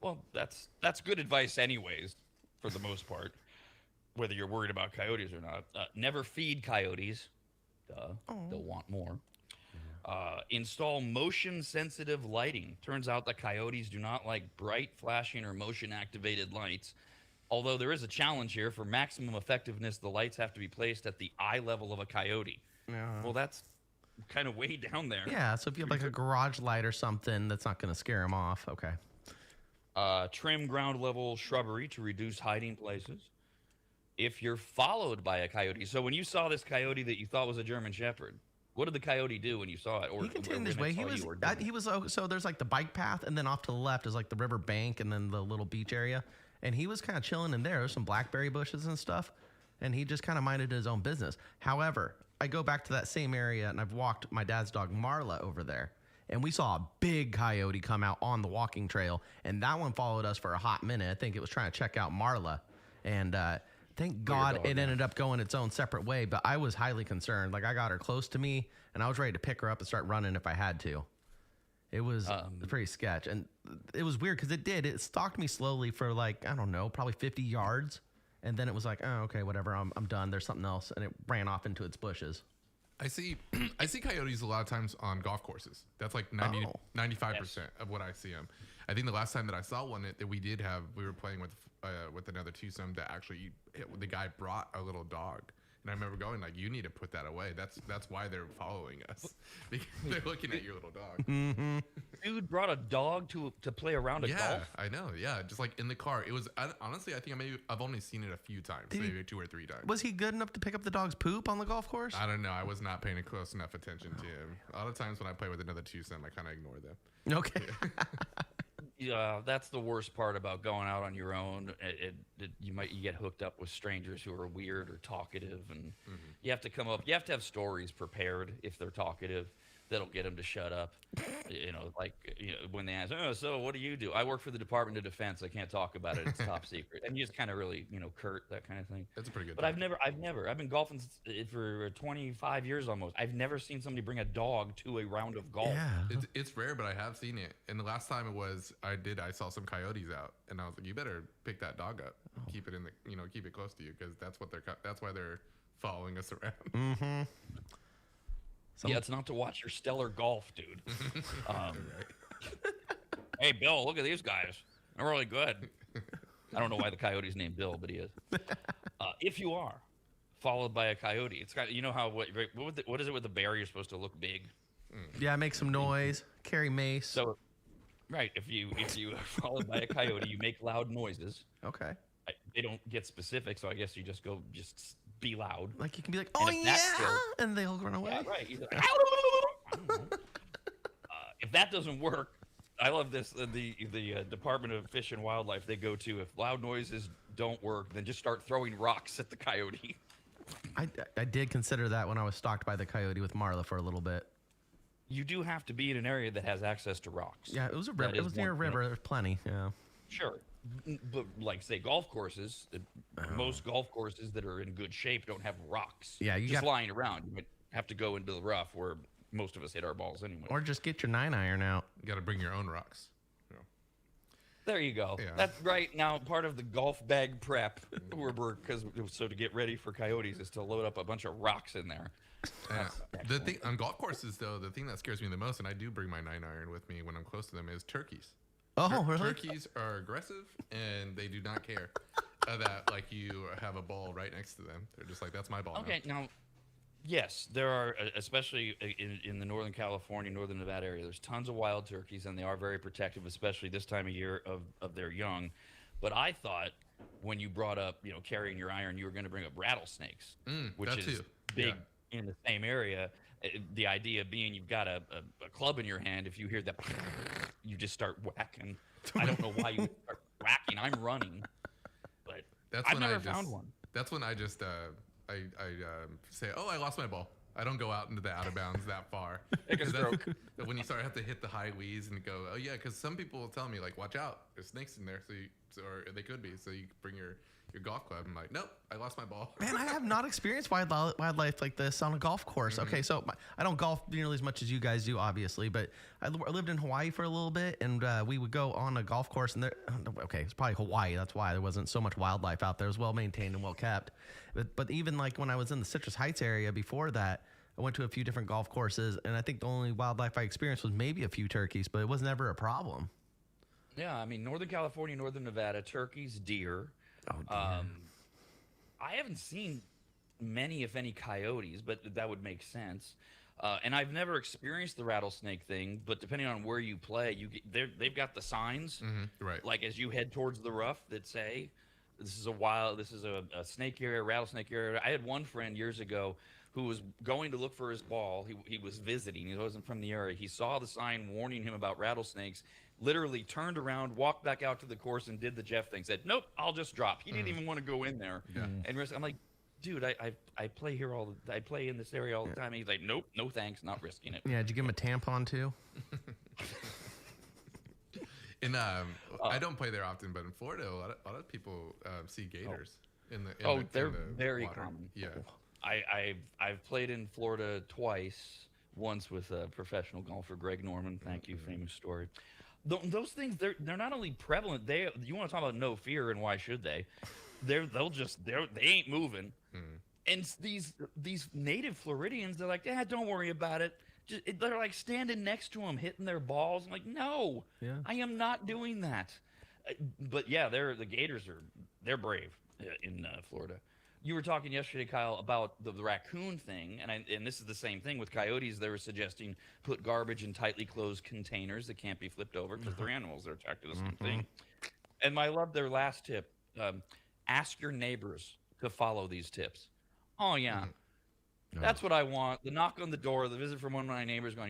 Well, that's good advice anyways, for the most part, whether you're worried about coyotes or not. Never feed coyotes. They'll want more. Install motion-sensitive lighting. Turns out that coyotes do not like bright, flashing, or motion-activated lights. Although there is a challenge here. For maximum effectiveness, the lights have to be placed at the eye level of a coyote. Yeah. Well, that's kind of way down there. Yeah, so if you have like a garage light or something, that's not going to scare them off. Okay. Trim ground-level shrubbery to reduce hiding places. If you're followed by a coyote. So when you saw this coyote that you thought was a German Shepherd, what did the coyote do when you saw it? Or he continued his way. He was so there's like the bike path, and then off to the left is like the river bank, and then the little beach area. And he was kind of chilling in there. There's some blackberry bushes and stuff, and he just kind of minded his own business. However, I go back to that same area, and I've walked my dad's dog Marla over there, and we saw a big coyote come out on the walking trail, and that one followed us for a hot minute. I think it was trying to check out Marla, and thank God it ended up going its own separate way, but I was highly concerned. Like, I got her close to me, and I was ready to pick her up and start running if I had to. It was pretty sketch. And it was weird because it stalked me slowly for like, I don't know, probably 50 yards. And then it was like, oh, okay, whatever, I'm done. There's something else. And it ran off into its bushes. I see coyotes a lot of times on golf courses. That's like 95% of what I see them. I think the last time that I saw one that we were playing with another twosome that actually the guy brought a little dog. And I remember going like, you need to put that away. That's why they're following us, because they're looking at your little dog. Mm-hmm. Dude brought a dog to play around a golf? Yeah, I know. Yeah, just like in the car. It was honestly, I think I've only seen it a few times, maybe 2 or 3 times. Was he good enough to pick up the dog's poop on the golf course? I don't know. I was not paying close enough attention to him. A lot of times when I play with another twosome, I kind of ignore them. Okay. Yeah, that's the worst part about going out on your own. You get hooked up with strangers who are weird or talkative, and you have to have stories prepared if they're talkative that'll get them to shut up. When they ask, oh, so what do you do? I work for the Department of Defense. I can't talk about it. It's top secret. And you just kind of really, curt, that kind of thing. That's a pretty good. But I've been golfing for 25 years almost. I've never seen somebody bring a dog to a round of golf. Yeah. It's rare, but I have seen it. And the last time I saw some coyotes out, and I was like, you better pick that dog up, keep it keep it close to you, because that's why they're following us around. Mm-hmm. Yeah, it's not to watch your stellar golf, dude. Hey, Bill, look at these guys. They're really good. I don't know why the coyote's named Bill, but he is. If you are followed by a coyote, it's got, how what is it with the bear? You're supposed to look big. Yeah, make some noise, carry mace. So, right, if you are followed by a coyote, you make loud noises. Okay. They don't get specific, so I guess you just be loud. Like you can be like, oh yeah, and they'll run away. Yeah, right. Like, I don't know. If that doesn't work, I love this. The Department of Fish and Wildlife, they go to, if loud noises don't work, then just start throwing rocks at the coyote. I did consider that when I was stalked by the coyote with Marla for a little bit. You do have to be in an area that has access to rocks. Yeah, it was a river. It was near a river. There's plenty. Yeah. Sure. But like, say, golf courses, most golf courses that are in good shape don't have rocks. Yeah, lying around. You might have to go into the rough where most of us hit our balls anyway. Or just get your 9-iron out. You got to bring your own rocks. There you go. Yeah. That's right. Now, part of the golf bag prep, so to get ready for coyotes is to load up a bunch of rocks in there. The thing on golf courses, though, the thing that scares me the most, and I do bring my 9-iron with me when I'm close to them, is turkeys. Oh, really? Turkeys are aggressive, and they do not care that like you have a ball right next to them. They're just like, that's my ball. Okay, now, yes, there are, especially in the Northern California, Northern Nevada area, there's tons of wild turkeys, and they are very protective, especially this time of year of their young. But I thought when you brought up, carrying your iron, you were going to bring up rattlesnakes, which is too. big in the same area. The idea being you've got a club in your hand. If you hear that, you just start whacking. I don't know why you start whacking. I'm running, but I've never found one. That's when I just I say, oh, I lost my ball. I don't go out into the out of bounds that far. Because when you start have to hit the high wheeze and go, oh yeah, because some people will tell me like, watch out, there's snakes in there, or they could be. So you bring your golf club. I'm like, nope, I lost my ball. Man, I have not experienced wildlife like this on a golf course. Okay, so I don't golf nearly as much as you guys do, obviously, but I lived in Hawaii for a little bit, and we would go on a golf course, and it's probably Hawaii. That's why there wasn't so much wildlife out there. It was well maintained and well kept. But even like when I was in the Citrus Heights area before that, I went to a few different golf courses, and I think the only wildlife I experienced was maybe a few turkeys, but it was never a problem. Yeah, I mean, Northern California, Northern Nevada, turkeys, deer. Oh, dear. I haven't seen many, if any, coyotes, but that would make sense. And I've never experienced the rattlesnake thing, but depending on where you play, they've got the signs, right? Like as you head towards the rough that say, this is a snake area, rattlesnake area. I had one friend years ago who was going to look for his ball. He was visiting. He wasn't from the area. He saw the sign warning him about rattlesnakes, literally turned around, walked back out to the course, and did the Jeff thing. Said, nope, I'll just drop. He didn't even want to go in there. Yeah. And I'm like, dude, I play here I play in this area all the time. And he's like, nope, no thanks, not risking it. Yeah, did you give him a tampon too? And I don't play there often, but in Florida, a lot of people see gators they're the very water. common. Yeah. I've played in Florida twice. Once with a professional golfer, Greg Norman. Thank you, famous story. Those things, they're not only prevalent. You want to talk about no fear and why should they? They ain't moving. And these native Floridians, they're like, don't worry about it. They're like standing next to them, hitting their balls. I'm like, no, I am not doing that. But yeah, the gators they're brave in Florida. You were talking yesterday, Kyle, about the raccoon thing, and this is the same thing with coyotes. They were suggesting put garbage in tightly closed containers that can't be flipped over because they're animals. They're attracted to the same thing. And I love their last tip. Ask your neighbors to follow these tips. Oh, yeah. That's what I want. The knock on the door, the visit from one of my neighbors going,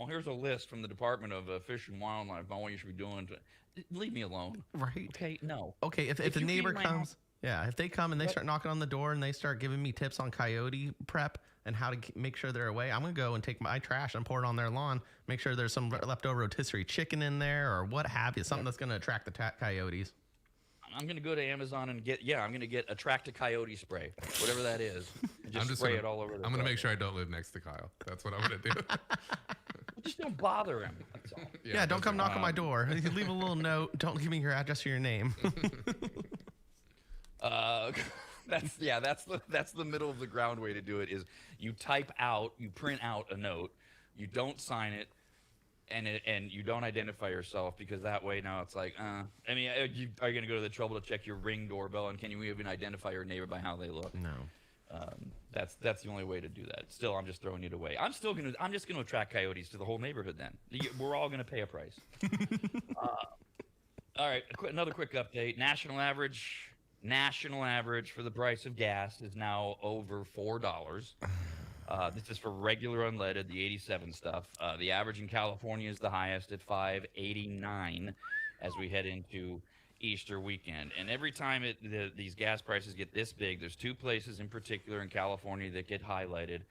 here's a list from the Department of Fish and Wildlife on what you should be doing. Leave me alone. Right. Okay, no. Okay, if the neighbor comes... Yeah, if they come and they start knocking on the door and they start giving me tips on coyote prep and how to make sure they're away, I'm going to go and take my trash and pour it on their lawn, make sure there's some leftover rotisserie chicken in there or what have you, something that's going to attract the coyotes. I'm going to go to Amazon and I'm going to get Attract a Coyote spray, whatever that is, and just spray it all over the I'm going to make sure I don't live next to Kyle. That's what I'm going to do. Just don't bother him. That's all. Yeah, don't come knock on my door. You can leave a little note. Don't give me your address or your name. That's the middle of the ground way to do it is you print out a note, you don't sign it, and you don't identify yourself because that way now it's like, are you going to go to the trouble to check your Ring doorbell and can you even identify your neighbor by how they look? No. That's the only way to do that. Still, I'm just throwing it away. I'm just going to attract coyotes to the whole neighborhood then. We're all going to pay a price. All right, another quick update. National average for the price of gas is now over $4. This is for regular unleaded, the 87 stuff. The average in California is the highest at $5.89 as we head into Easter weekend. And every time these gas prices get this big, there's two places in particular in California that get highlighted.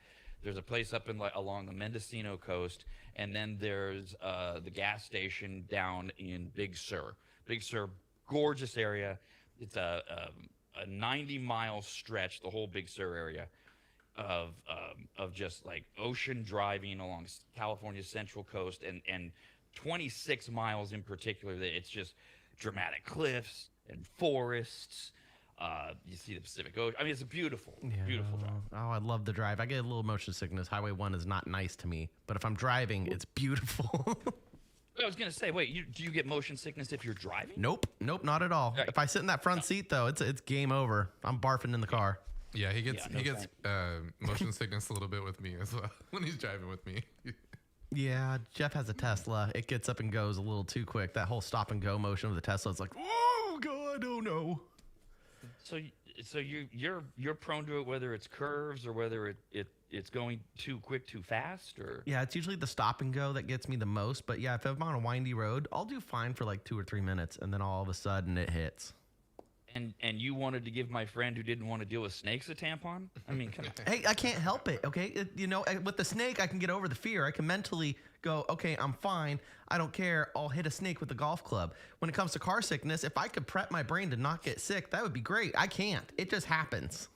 There's a place up along the Mendocino coast, and then there's the gas station down in Big Sur. Big Sur, gorgeous area. It's a 90-mile stretch, the whole Big Sur area. of just like ocean driving along California's central coast and 26 miles in particular. That it's just dramatic cliffs and forests. You see the Pacific Ocean. I mean, it's a beautiful drive. Oh, I love the drive. I get a little motion sickness. Highway 1 is not nice to me, but if I'm driving, it's beautiful. I was gonna say, wait, do you get motion sickness if you're driving? Nope, not at all. Right. If I sit in that front seat, though, it's game over. I'm barfing in the car. Yeah, he gets no motion sickness a little bit with me as well when he's driving with me. Yeah, Jeff has a Tesla. It gets up and goes a little too quick. That whole stop and go motion of the Tesla is like, oh God, oh no. So you're prone to it, whether it's curves or whether it's going too quick, too fast, or Yeah, it's usually the stop and go that gets me the most. But yeah, if I'm on a windy road, I'll do fine for like 2 or 3 minutes, and then all of a sudden it hits. and you wanted to give my friend who didn't want to deal with snakes a tampon? I mean, come on. Hey, I can't help it. Okay, with the snake, I can get over the fear. I can mentally go, okay, I'm fine. I don't care. I'll hit a snake with a golf club. When it comes to car sickness, if I could prep my brain to not get sick, that would be great. I can't. It just happens.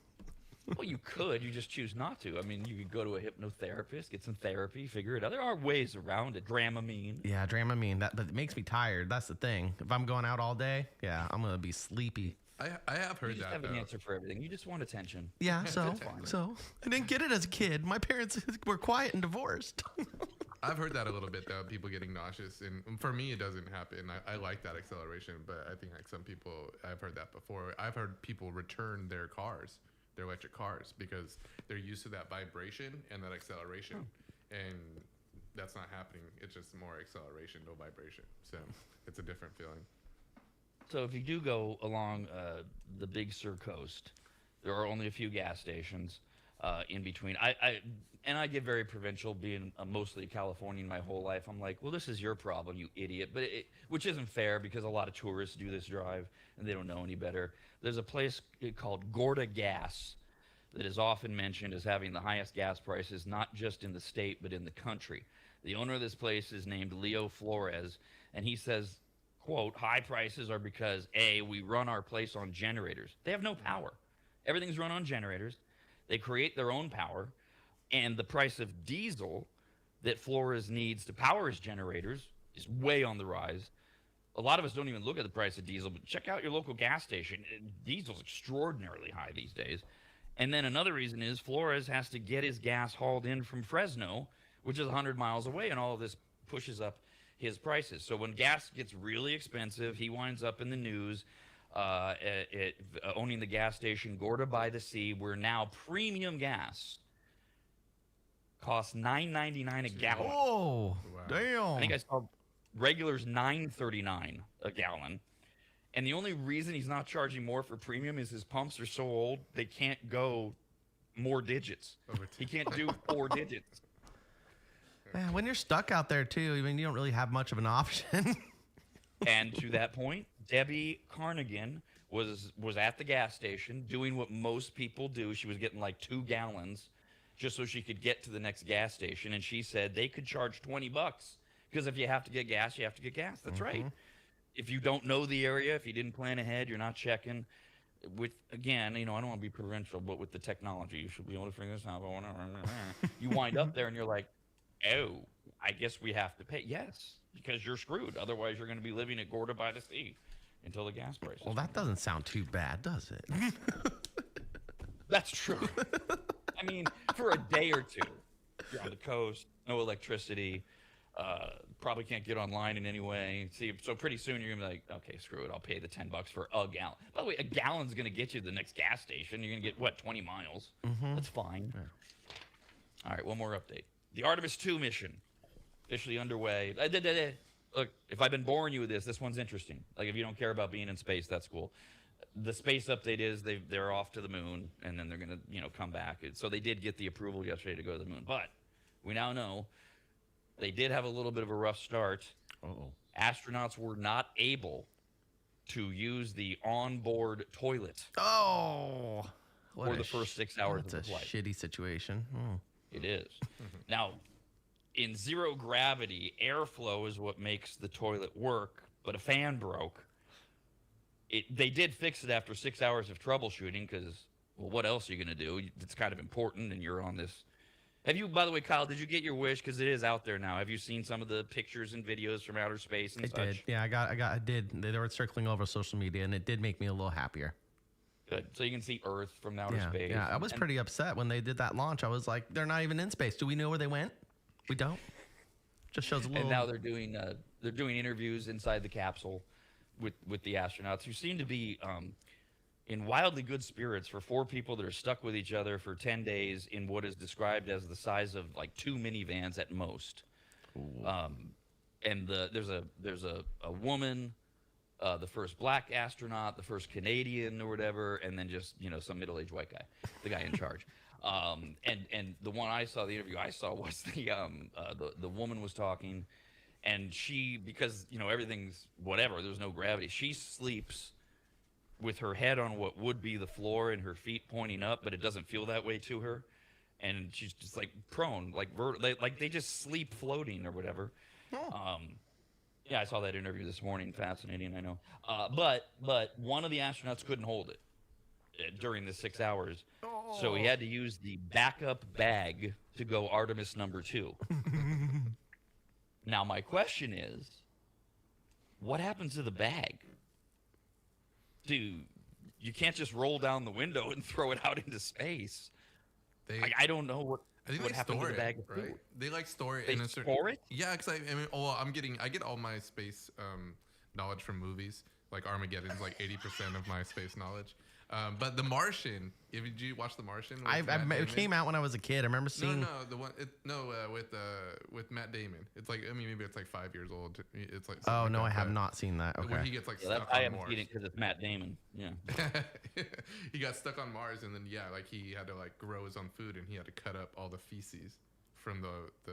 Well, you could. You just choose not to. I mean, you could go to a hypnotherapist, get some therapy, figure it out. There are ways around it. Dramamine. Yeah, Dramamine. But it makes me tired. That's the thing. If I'm going out all day, yeah, I'm gonna be sleepy. I have heard You just that have an though. answer for everything. You just want attention. Yeah, so fine. I didn't get it as a kid. My parents were quiet and divorced. I've heard that a little bit though. People getting nauseous, and for me, it doesn't happen. I like that acceleration, but I think like some people, I've heard that before. I've heard people return their electric cars, because they're used to that vibration and that acceleration, and that's not happening. It's just more acceleration, no vibration. So it's a different feeling. So if you do go along the Big Sur coast, there are only a few gas stations in between. I get very provincial, being mostly Californian my whole life. I'm like, well, this is your problem, you idiot. But which isn't fair, because a lot of tourists do this drive and they don't know any better. There's a place called Gorda Gas that is often mentioned as having the highest gas prices, not just in the state, but in the country. The owner of this place is named Leo Flores, and he says, quote, high prices are because, A, we run our place on generators. They have no power. Everything's run on generators. They create their own power, and the price of diesel that Flores needs to power his generators is way on the rise. A lot of us don't even look at the price of diesel, but check out your local gas station. Diesel's extraordinarily high these days. And then another reason is Flores has to get his gas hauled in from Fresno, which is 100 miles away, and all of this pushes up his prices. So when gas gets really expensive, he winds up in the news owning the gas station Gorda by the Sea, where now premium gas costs $9.99 a gallon. Oh, Wow. damn. I think I saw regular's $9.39 a gallon. And the only reason he's not charging more for premium is his pumps are so old they can't go more digits. He can't do 4 digits. Yeah, when you're stuck out there too, I mean, you don't really have much of an option. And to that point, Debbie Carnigan was at the gas station doing what most people do. She was getting like 2 gallons just so she could get to the next gas station. And she said they could charge $20 because if you have to get gas, you have to get gas. That's right. If you don't know the area, if you didn't plan ahead, you're not checking. With, again, I don't want to be provincial, but with the technology, you should be able to figure this out. You wind up there and you're like, oh, I guess we have to pay. Yes, because you're screwed. Otherwise, you're going to be living at Gorda by the Sea until the gas prices. Well, that doesn't sound too bad, does it? That's true. I mean, for a day or two, you're on the coast, no electricity, probably can't get online in any way. See, so pretty soon you're gonna be like, okay, screw it, I'll pay the $10 for a gallon. By the way, a gallon's gonna get you to the next gas station. You're gonna get what, 20 miles? That's fine. Yeah. All right, one more update. The Artemis 2 mission officially underway. Look, if I've been boring you with this one's interesting. Like, if you don't care about being in space, that's cool. The space update is they're off to the moon, and then they're gonna come back. So they did get the approval yesterday to go to the moon, but we now know they did have a little bit of a rough start. Astronauts were not able to use the onboard toilet Oh, for the first 6 hours of the that's a flight. shitty situation. It is. Now, in zero gravity, airflow is what makes the toilet work, but a fan broke. They did fix it after 6 hours of troubleshooting, because well, what else are you going to do? It's kind of important, and you're on this. Have you, by the way, Kyle, did you get your wish? Because it is out there now. Have you seen some of the pictures and videos from outer space and I such? did. Yeah, I did. They were circling over social media, and it did make me a little happier. Good. So you can see Earth from outer space. Yeah, I was pretty upset when they did that launch. I was like, they're not even in space. Do we know where they went? We don't. Just shows a little. And now they're doing interviews inside the capsule with the astronauts, who seem to be in wildly good spirits for 4 people that are stuck with each other for 10 days in what is described as the size of like 2 minivans at most. And there's a woman, the first black astronaut, the first Canadian or whatever, and then just some middle-aged white guy, the guy in charge. And the one I saw, the interview I saw was the woman was talking, and she, because everything's whatever, there's no gravity, she sleeps with her head on what would be the floor and her feet pointing up, but it doesn't feel that way to her, and she's just like prone, like they just sleep floating or whatever. Yeah, I saw that interview this morning. Fascinating, I know. But one of the astronauts couldn't hold it during the 6 hours, so he had to use the backup bag to go Artemis number 2. Now my question is, what happens to the bag? You can't just roll down the window and throw it out into space. I don't know what. I think what they happened store to the bag it, of right? food. They like store it They in a certain. store it? Yeah, because I get all my space knowledge from movies. Like Armageddon's like 80% of my space knowledge. But The Martian, did you watch The Martian? It came out when I was a kid. I remember seeing. With Matt Damon. It's like, maybe it's like 5 years old. It's like. Oh like no, that, I have but not seen that. Where Okay. he gets like Yeah, stuck I on haven't Mars. seen it because it's Matt Damon. Yeah. He got stuck on Mars, and then like he had to like grow his own food, and he had to cut up all the feces from the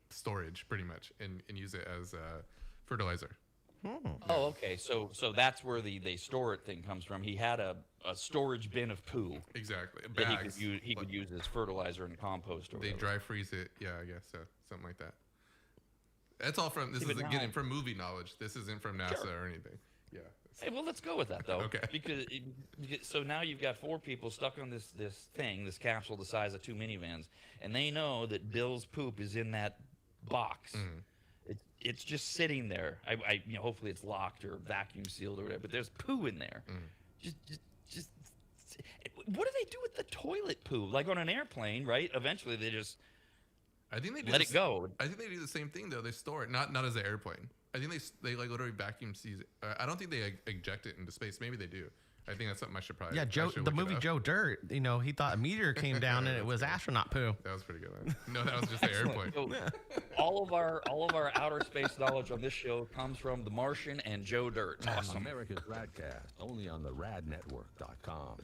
storage pretty much, and use it as fertilizer. Oh, okay. So that's where the they store it thing comes from. He had a storage bin of poo Exactly. that Bags. he could use as fertilizer and compost. Or They whatever. dry freeze it. Yeah, I guess so. Something like that. That's all from. This See, is but getting now- from movie knowledge. This isn't from NASA Sure. or anything. Yeah. Hey, well, let's go with that though. Okay. Because so now you've got 4 people stuck on this capsule the size of 2 minivans, and they know that Bill's poop is in that box. It's just sitting there. Hopefully it's locked or vacuum sealed or whatever. But there's poo in there. Just. What do they do with the toilet poo? Like on an airplane, right? Eventually they just I think they do let it go. I think they do the same thing though. They store it not as an airplane. I think they like literally vacuum seals it. I don't think they eject it into space. Maybe they do. I think that's something I should probably. Yeah, I should the look it movie up. Joe Dirt. He thought a meteor came down and it was astronaut poo. That was pretty good. No, that was just the airplane. So, all of our outer space knowledge on this show comes from The Martian and Joe Dirt. Awesome. America's RAD Cast, only on the radnetwork.com.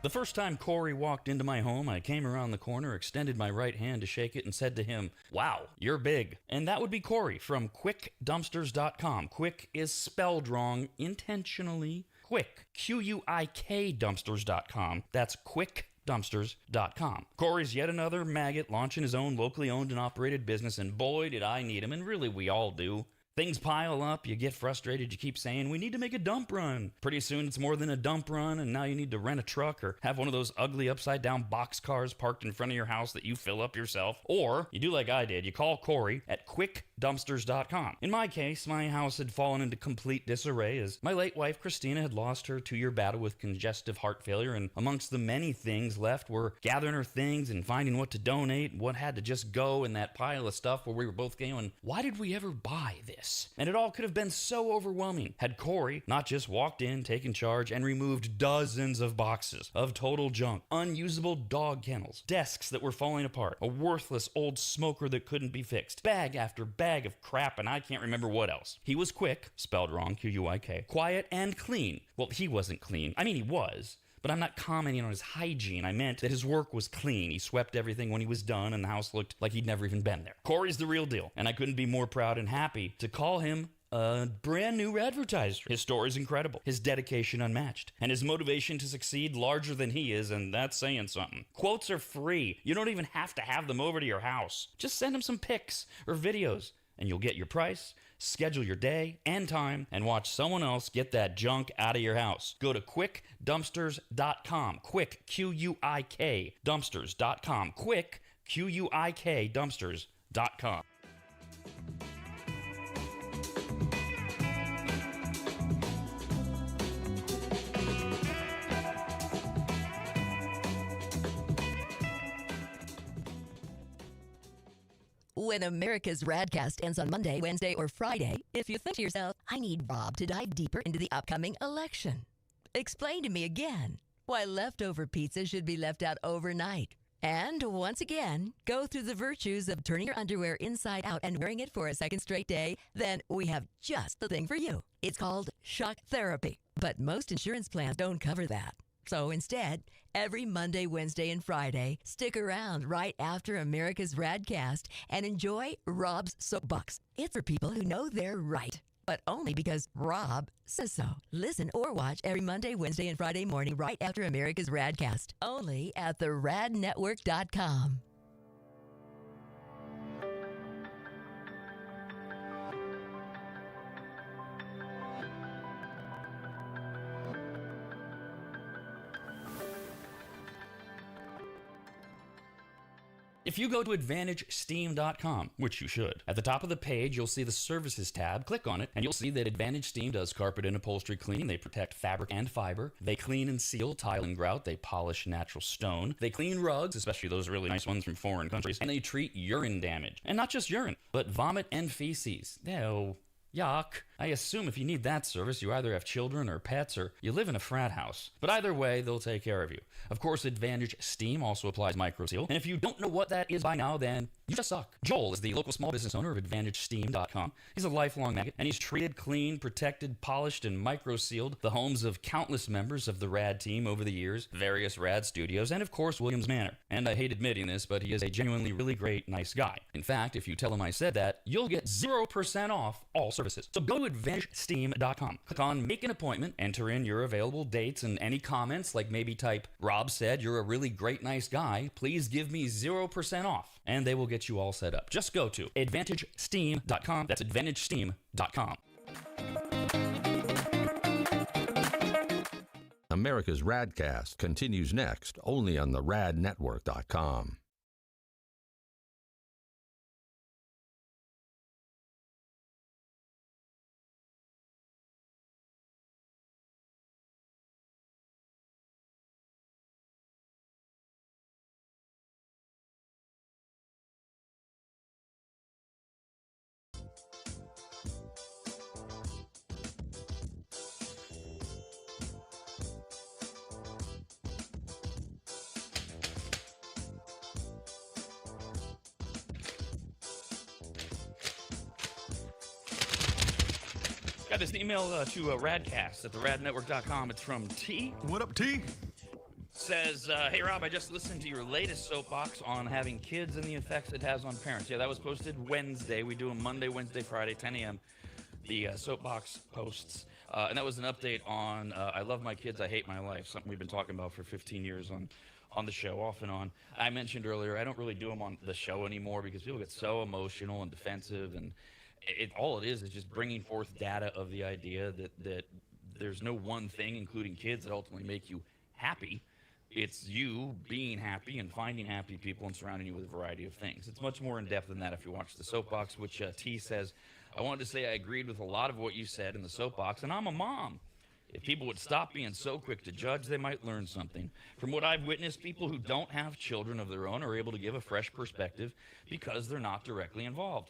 The first time Corey walked into my home, I came around the corner, extended my right hand to shake it, and said to him, "Wow, you're big." And that would be Corey from QuickDumpsters.com. Quick is spelled wrong intentionally. Quick, Q-U-I-K Dumpsters.com. That's QuickDumpsters.com. Corey's yet another maggot launching his own locally owned and operated business, and boy, did I need him, and really we all do. Things pile up, you get frustrated, you keep saying, "We need to make a dump run." Pretty soon it's more than a dump run, and now you need to rent a truck or have one of those ugly upside-down box cars parked in front of your house that you fill up yourself. Or, you do like I did, you call Corey at QuickDumpsters.com. In my case, my house had fallen into complete disarray as my late wife Christina had lost her 2-year battle with congestive heart failure, and amongst the many things left were gathering her things and finding what to donate, what had to just go in that pile of stuff where we were both going, why did we ever buy this? And it all could have been so overwhelming had Corey not just walked in, taken charge, and removed dozens of boxes of total junk, unusable dog kennels, desks that were falling apart, a worthless old smoker that couldn't be fixed, bag after bag of crap, and I can't remember what else. He was quick, spelled wrong, Q-U-I-K, quiet and clean. Well, he wasn't clean. I mean, he was. But I'm not commenting on his hygiene. I meant that his work was clean. He swept everything when he was done, and the house looked like he'd never even been there. Corey's the real deal, and I couldn't be more proud and happy to call him a brand new advertiser. His story's incredible, his dedication unmatched, and his motivation to succeed larger than he is, and that's saying something. Quotes are free. You don't even have to have them over to your house. Just send him some pics or videos, and you'll get your price, schedule your day and time, and watch someone else get that junk out of your house. Go to quickdumpsters.com. Quick, Q-U-I-K, dumpsters.com. Quick, Q-U-I-K, dumpsters.com. When America's RADcast ends on Monday, Wednesday, or Friday, if you think to yourself, I need Rob to dive deeper into the upcoming election, explain to me again why leftover pizza should be left out overnight. And once again, go through the virtues of turning your underwear inside out and wearing it for a second straight day, then we have just the thing for you. It's called shock therapy, but most insurance plans don't cover that. So instead, every Monday, Wednesday, and Friday, stick around right after America's RADcast and enjoy Rob's Soapbox. It's for people who know they're right, but only because Rob says so. Listen or watch every Monday, Wednesday, and Friday morning right after America's RADcast, only at theradnetwork.com. If you go to AdvantageSteam.com, which you should, at the top of the page, you'll see the Services tab. Click on it, and you'll see that Advantage Steam does carpet and upholstery cleaning. They protect fabric and fiber. They clean and seal tile and grout. They polish natural stone. They clean rugs, especially those really nice ones from foreign countries. And they treat urine damage. And not just urine, but vomit and feces. Ew. Yuck. I assume if you need that service, you either have children or pets or you live in a frat house. But either way, they'll take care of you. Of course, Advantage Steam also applies MicroSeal. And if you don't know what that is by now, then you just suck. Joel is the local small business owner of AdvantageSteam.com. He's a lifelong maggot, and he's treated, cleaned, protected, polished, and microsealed the homes of countless members of the RAD team over the years, various RAD studios, and of course, Williams Manor. And I hate admitting this, but he is a genuinely really great, nice guy. In fact, if you tell him I said that, you'll get 0% off all services. So go to AdvantageSteam.com. Click on Make an Appointment, enter in your available dates, and any comments, like maybe type, Rob said you're a really great, nice guy. Please give me 0% off. And they will get you all set up. Just go to AdvantageSteam.com. That's AdvantageSteam.com. America's RADcast continues next, only on the RADnetwork.com. Got this email to RADcast at theradnetwork.com. It's from T. What up, T? Says, hey, Rob, I just listened to your latest soapbox on having kids and the effects it has on parents. Yeah, that was posted Wednesday. We do them Monday, Wednesday, Friday, 10 a.m. The soapbox posts. And that was an update on I love my kids, I hate my life, something we've been talking about for 15 years on the show, off and on. I mentioned earlier, I don't really do them on the show anymore because people get so emotional and defensive, and all it is just bringing forth data of the idea that there's no one thing, including kids, that ultimately make you happy. It's you being happy and finding happy people and surrounding you with a variety of things. It's much more in-depth than that if you watch the soapbox, which T says, I wanted to say I agreed with a lot of what you said in the soapbox, and I'm a mom. If people would stop being so quick to judge, they might learn something. From what I've witnessed, people who don't have children of their own are able to give a fresh perspective because they're not directly involved.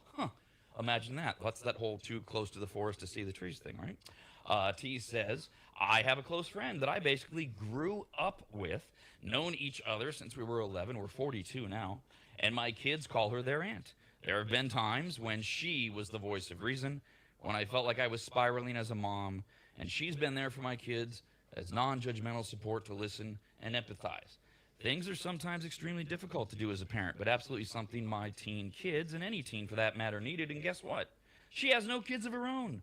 Imagine that. What's that whole too close to the forest to see the trees thing, right? T says, I have a close friend that I basically grew up with, known each other since we were 11. We're 42 now. And my kids call her their aunt. There have been times when she was the voice of reason, when I felt like I was spiraling as a mom, and she's been there for my kids as non-judgmental support to listen and empathize. Things are sometimes extremely difficult to do as a parent, but absolutely something my teen kids, and any teen for that matter, needed. And guess what? She has no kids of her own.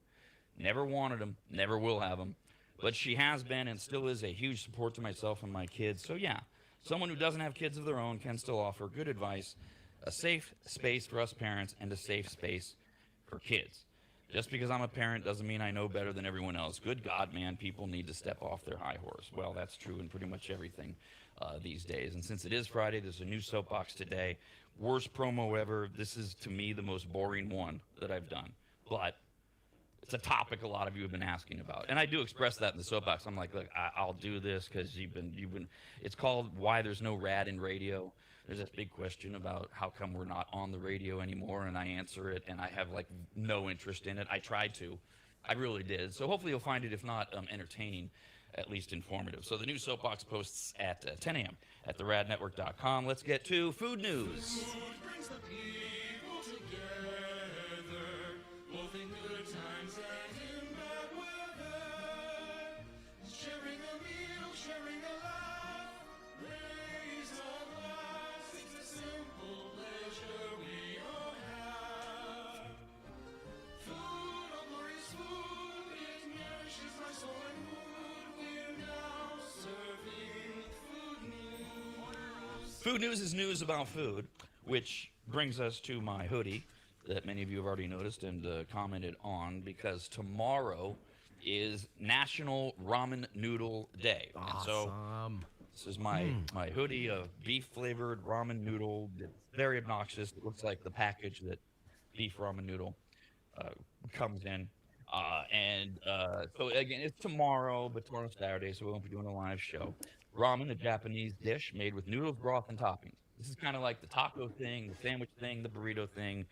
Never wanted them, never will have them. But she has been and still is a huge support to myself and my kids. So yeah, someone who doesn't have kids of their own can still offer good advice, a safe space for us parents, and a safe space for kids. Just because I'm a parent doesn't mean I know better than everyone else. Good God, man, people need to step off their high horse. Well, that's true in pretty much everything these days. And since it is Friday, there's a new soapbox today. Worst promo ever. This is, to me, the most boring one that I've done. But it's a topic a lot of you have been asking about. And I do express that in the soapbox. I'm like, look, I'll do this because you've been. It's called Why There's No Rad in Radio. There's this big question about how come we're not on the radio anymore, and I answer it, and I have, like, no interest in it. I tried to. I really did. So hopefully you'll find it, if not entertaining, at least informative. So the new soapbox posts at 10 a.m. at theradnetwork.com. Let's get to food news. Food brings the people together, both in good times and in bad weather. Sharing a meal, sharing a laugh, raise a glass. It's a simple pleasure we all have. Food, oh glorious food, it nourishes my soul and mood. We're now serving food news. Food news is news about food, which brings us to my hoodie that many of you have already noticed and commented on, because tomorrow is National Ramen Noodle Day. Awesome. And so this is my hoodie of beef-flavored ramen noodle. It's very obnoxious. It looks like the package that beef ramen noodle comes in. So again, it's tomorrow, but tomorrow's Saturday, so we won't be doing a live show. Ramen, a Japanese dish made with noodles, broth, and toppings. This is kind of like the taco thing, the sandwich thing, the burrito thing.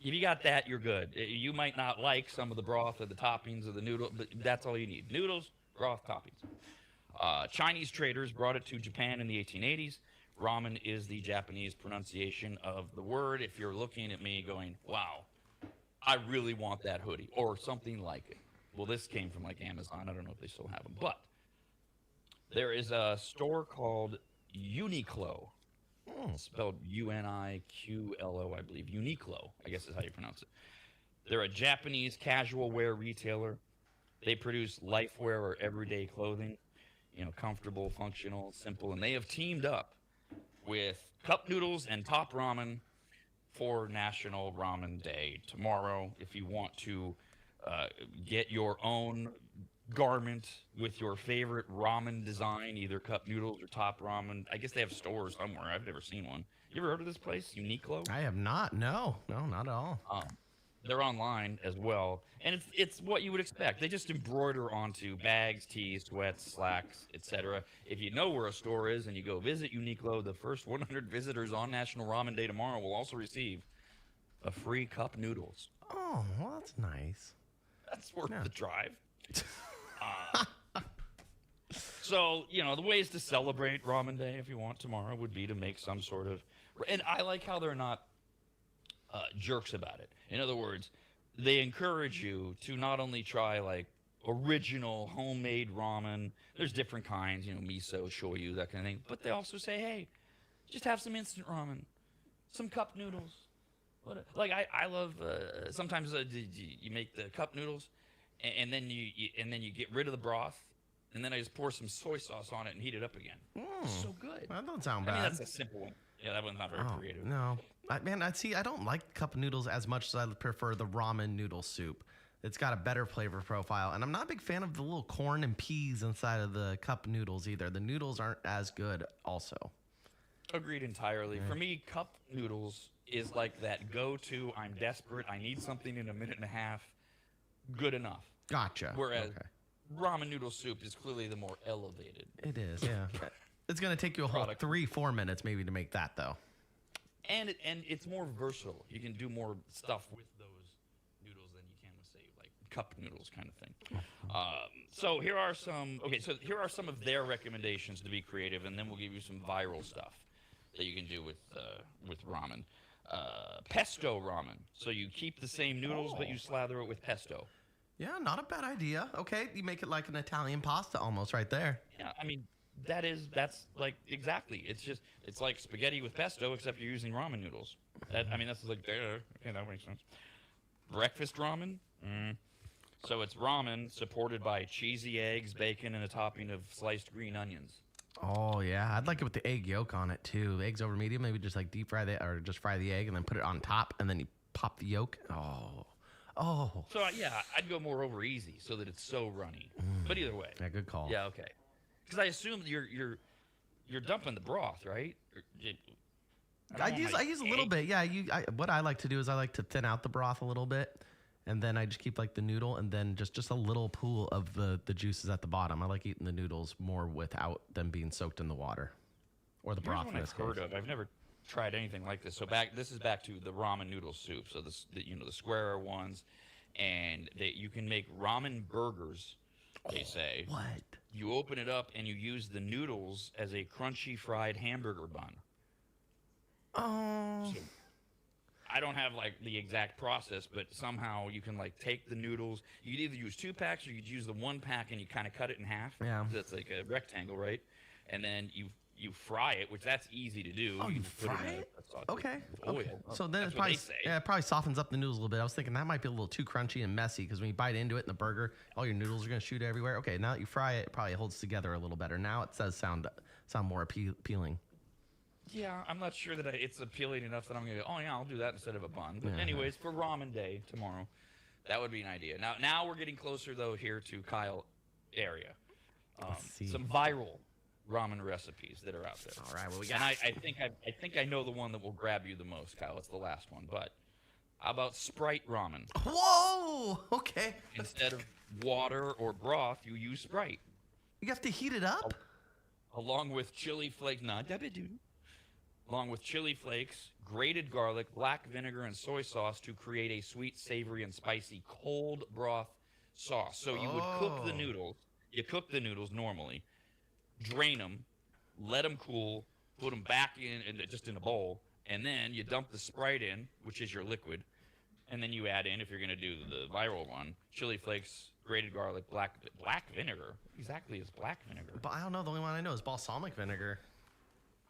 If you got that, you're good. You might not like some of the broth or the toppings or the noodle, but that's all you need. Noodles, broth, toppings. Chinese traders brought it to Japan in the 1880s. Ramen is the Japanese pronunciation of the word. If you're looking at me going, wow, I really want that hoodie or something like it. Well, this came from like Amazon. I don't know if they still have them, but there is a store called Uniqlo. Spelled Uniqlo, I believe. Uniqlo, I guess is how you pronounce it. They're a Japanese casual wear retailer. They produce lifewear or everyday clothing, comfortable, functional, simple, and they have teamed up with Cup Noodles and Top Ramen for National Ramen Day tomorrow. If you want to get your own garment with your favorite ramen design, either Cup Noodles or Top Ramen. I guess they have stores somewhere. I've never seen one. You ever heard of this place, Uniqlo? I have not. No, not at all. They're online as well, and it's what you would expect. They just embroider onto bags, tees, sweats, slacks, etc. If you know where a store is and you go visit Uniqlo, the first 100 visitors on National Ramen Day tomorrow will also receive a free Cup Noodles. Oh, well, that's nice. That's worth the drive. So, the ways to celebrate Ramen Day, if you want, tomorrow would be to make some sort of... And I like how they're not jerks about it. In other words, they encourage you to not only try, like, original homemade ramen. There's different kinds, miso, shoyu, that kind of thing. But they also say, hey, just have some instant ramen, some cup noodles. I love... sometimes you make the cup noodles, and then you get rid of the broth, and then I just pour some soy sauce on it and heat it up again. It's so good. That doesn't sound bad. I mean, that's a simple one. Yeah, that one's not very creative. No. I don't like cup noodles as much as I prefer the ramen noodle soup. It's got a better flavor profile. And I'm not a big fan of the little corn and peas inside of the cup noodles either. The noodles aren't as good also. Agreed entirely. Yeah. For me, cup noodles is like that go-to, I'm desperate, I need something in a minute and a half, good enough. Gotcha. Whereas ramen noodle soup is clearly the more elevated. It is, yeah. It's going to take you a whole 3-4 minutes maybe to make that, though. And it's more versatile. You can do more stuff with those noodles than you can with, say, like cup noodles kind of thing. So here are some of their recommendations to be creative, and then we'll give you some viral stuff that you can do with ramen. Pesto ramen. So you keep the same noodles, but you slather it with pesto. Yeah, not a bad idea. Okay, you make it like an Italian pasta almost right there. Yeah, I mean, that's like exactly. It's like spaghetti with pesto, except you're using ramen noodles. That's like there. Okay, that makes sense. Breakfast ramen. So it's ramen supported by cheesy eggs, bacon, and a topping of sliced green onions. Oh yeah, I'd like it with the egg yolk on it too. The eggs over medium, maybe just like deep fry or just fry the egg and then put it on top, and then you pop the yolk. Oh. So yeah, I'd go more over easy so that it's so runny. But either way. Yeah, good call. Yeah, okay. Because I assume you're dumping the broth, right? I use a little bit. Yeah, what I like to do is I like to thin out the broth a little bit, and then I just keep like the noodle, and then just a little pool of the juices at the bottom. I like eating the noodles more without them being soaked in the water, or the broth. Here's one I've heard of. I've never tried anything like this. So this is back to the ramen noodle soup. So the square ones, and you can make ramen burgers. They say. What? You open it up and you use the noodles as a crunchy fried hamburger bun. Oh. So, I don't have like the exact process, but somehow you can like take the noodles. You could either use 2 packs or you could use the 1 pack and you kind of cut it in half. Yeah. That's like a rectangle, right? And then you fry it, which that's easy to do. Oh, you put fry it? Okay. Oil. Okay. So then That's it what probably they say. it probably softens up the noodles a little bit. I was thinking that might be a little too crunchy and messy because when you bite into it in the burger, all your noodles are gonna shoot everywhere. Okay, now that you fry it, it probably holds together a little better. Now it does sound more appealing. Yeah, I'm not sure that it's appealing enough that I'm going to go, oh, yeah, I'll do that instead of a bun. But anyways, for ramen day tomorrow, that would be an idea. Now we're getting closer, though, here to Kyle area. Let's see. Some viral ramen recipes that are out there. All right, what we got? And I think I know the one that will grab you the most, Kyle. It's the last one. But how about Sprite ramen? Whoa! Okay. Instead of water or broth, you use Sprite. You have to heat it up? Along with chili flakes. Along with chili flakes, grated garlic, black vinegar, and soy sauce to create a sweet, savory, and spicy cold broth sauce. So you would cook the noodles. You cook the noodles normally, drain them, let them cool, put them back in a bowl, and then you dump the Sprite in, which is your liquid, and then you add in, if you're going to do the viral one, chili flakes, grated garlic, black vinegar. What exactly is black vinegar? But I don't know. The only one I know is balsamic vinegar.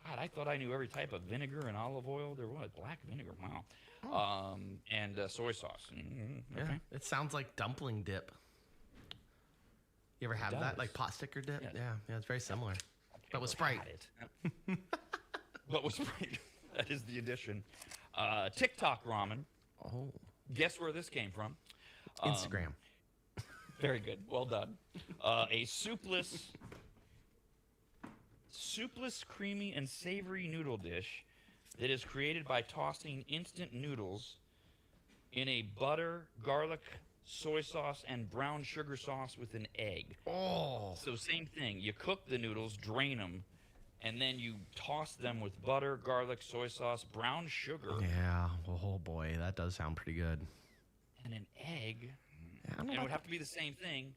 God, I thought I knew every type of vinegar and olive oil there was. Black vinegar, wow. And soy sauce. Okay. Yeah, it sounds like dumpling dip. You ever have that, like pot sticker dip? Yeah, it's very similar. But with Sprite. But with Sprite. That is the addition. TikTok ramen. Oh. Guess where this came from? Instagram. Very good. Well done. A soupless, creamy, and savory noodle dish that is created by tossing instant noodles in a butter, garlic, soy sauce, and brown sugar sauce with an egg. Oh. So same thing. You cook the noodles, drain them, and then you toss them with butter, garlic, soy sauce, brown sugar. Yeah. Oh boy, that does sound pretty good. And an egg. Yeah, And it would have to be the same thing.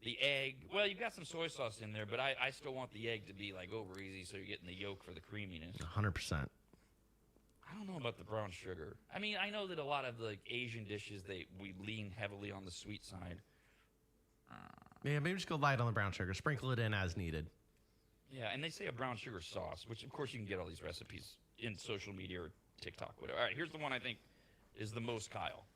The egg, well, you've got some soy sauce in there, but I still want the egg to be like over easy so you're getting the yolk for the creaminess. 100%. I don't know about the brown sugar. I mean, I know that a lot of the Asian dishes, we lean heavily on the sweet side. Yeah, maybe just go light on the brown sugar. Sprinkle it in as needed. Yeah, and they say a brown sugar sauce, which of course you can get all these recipes in social media or TikTok, whatever. All right, here's the one I think is the most Kyle.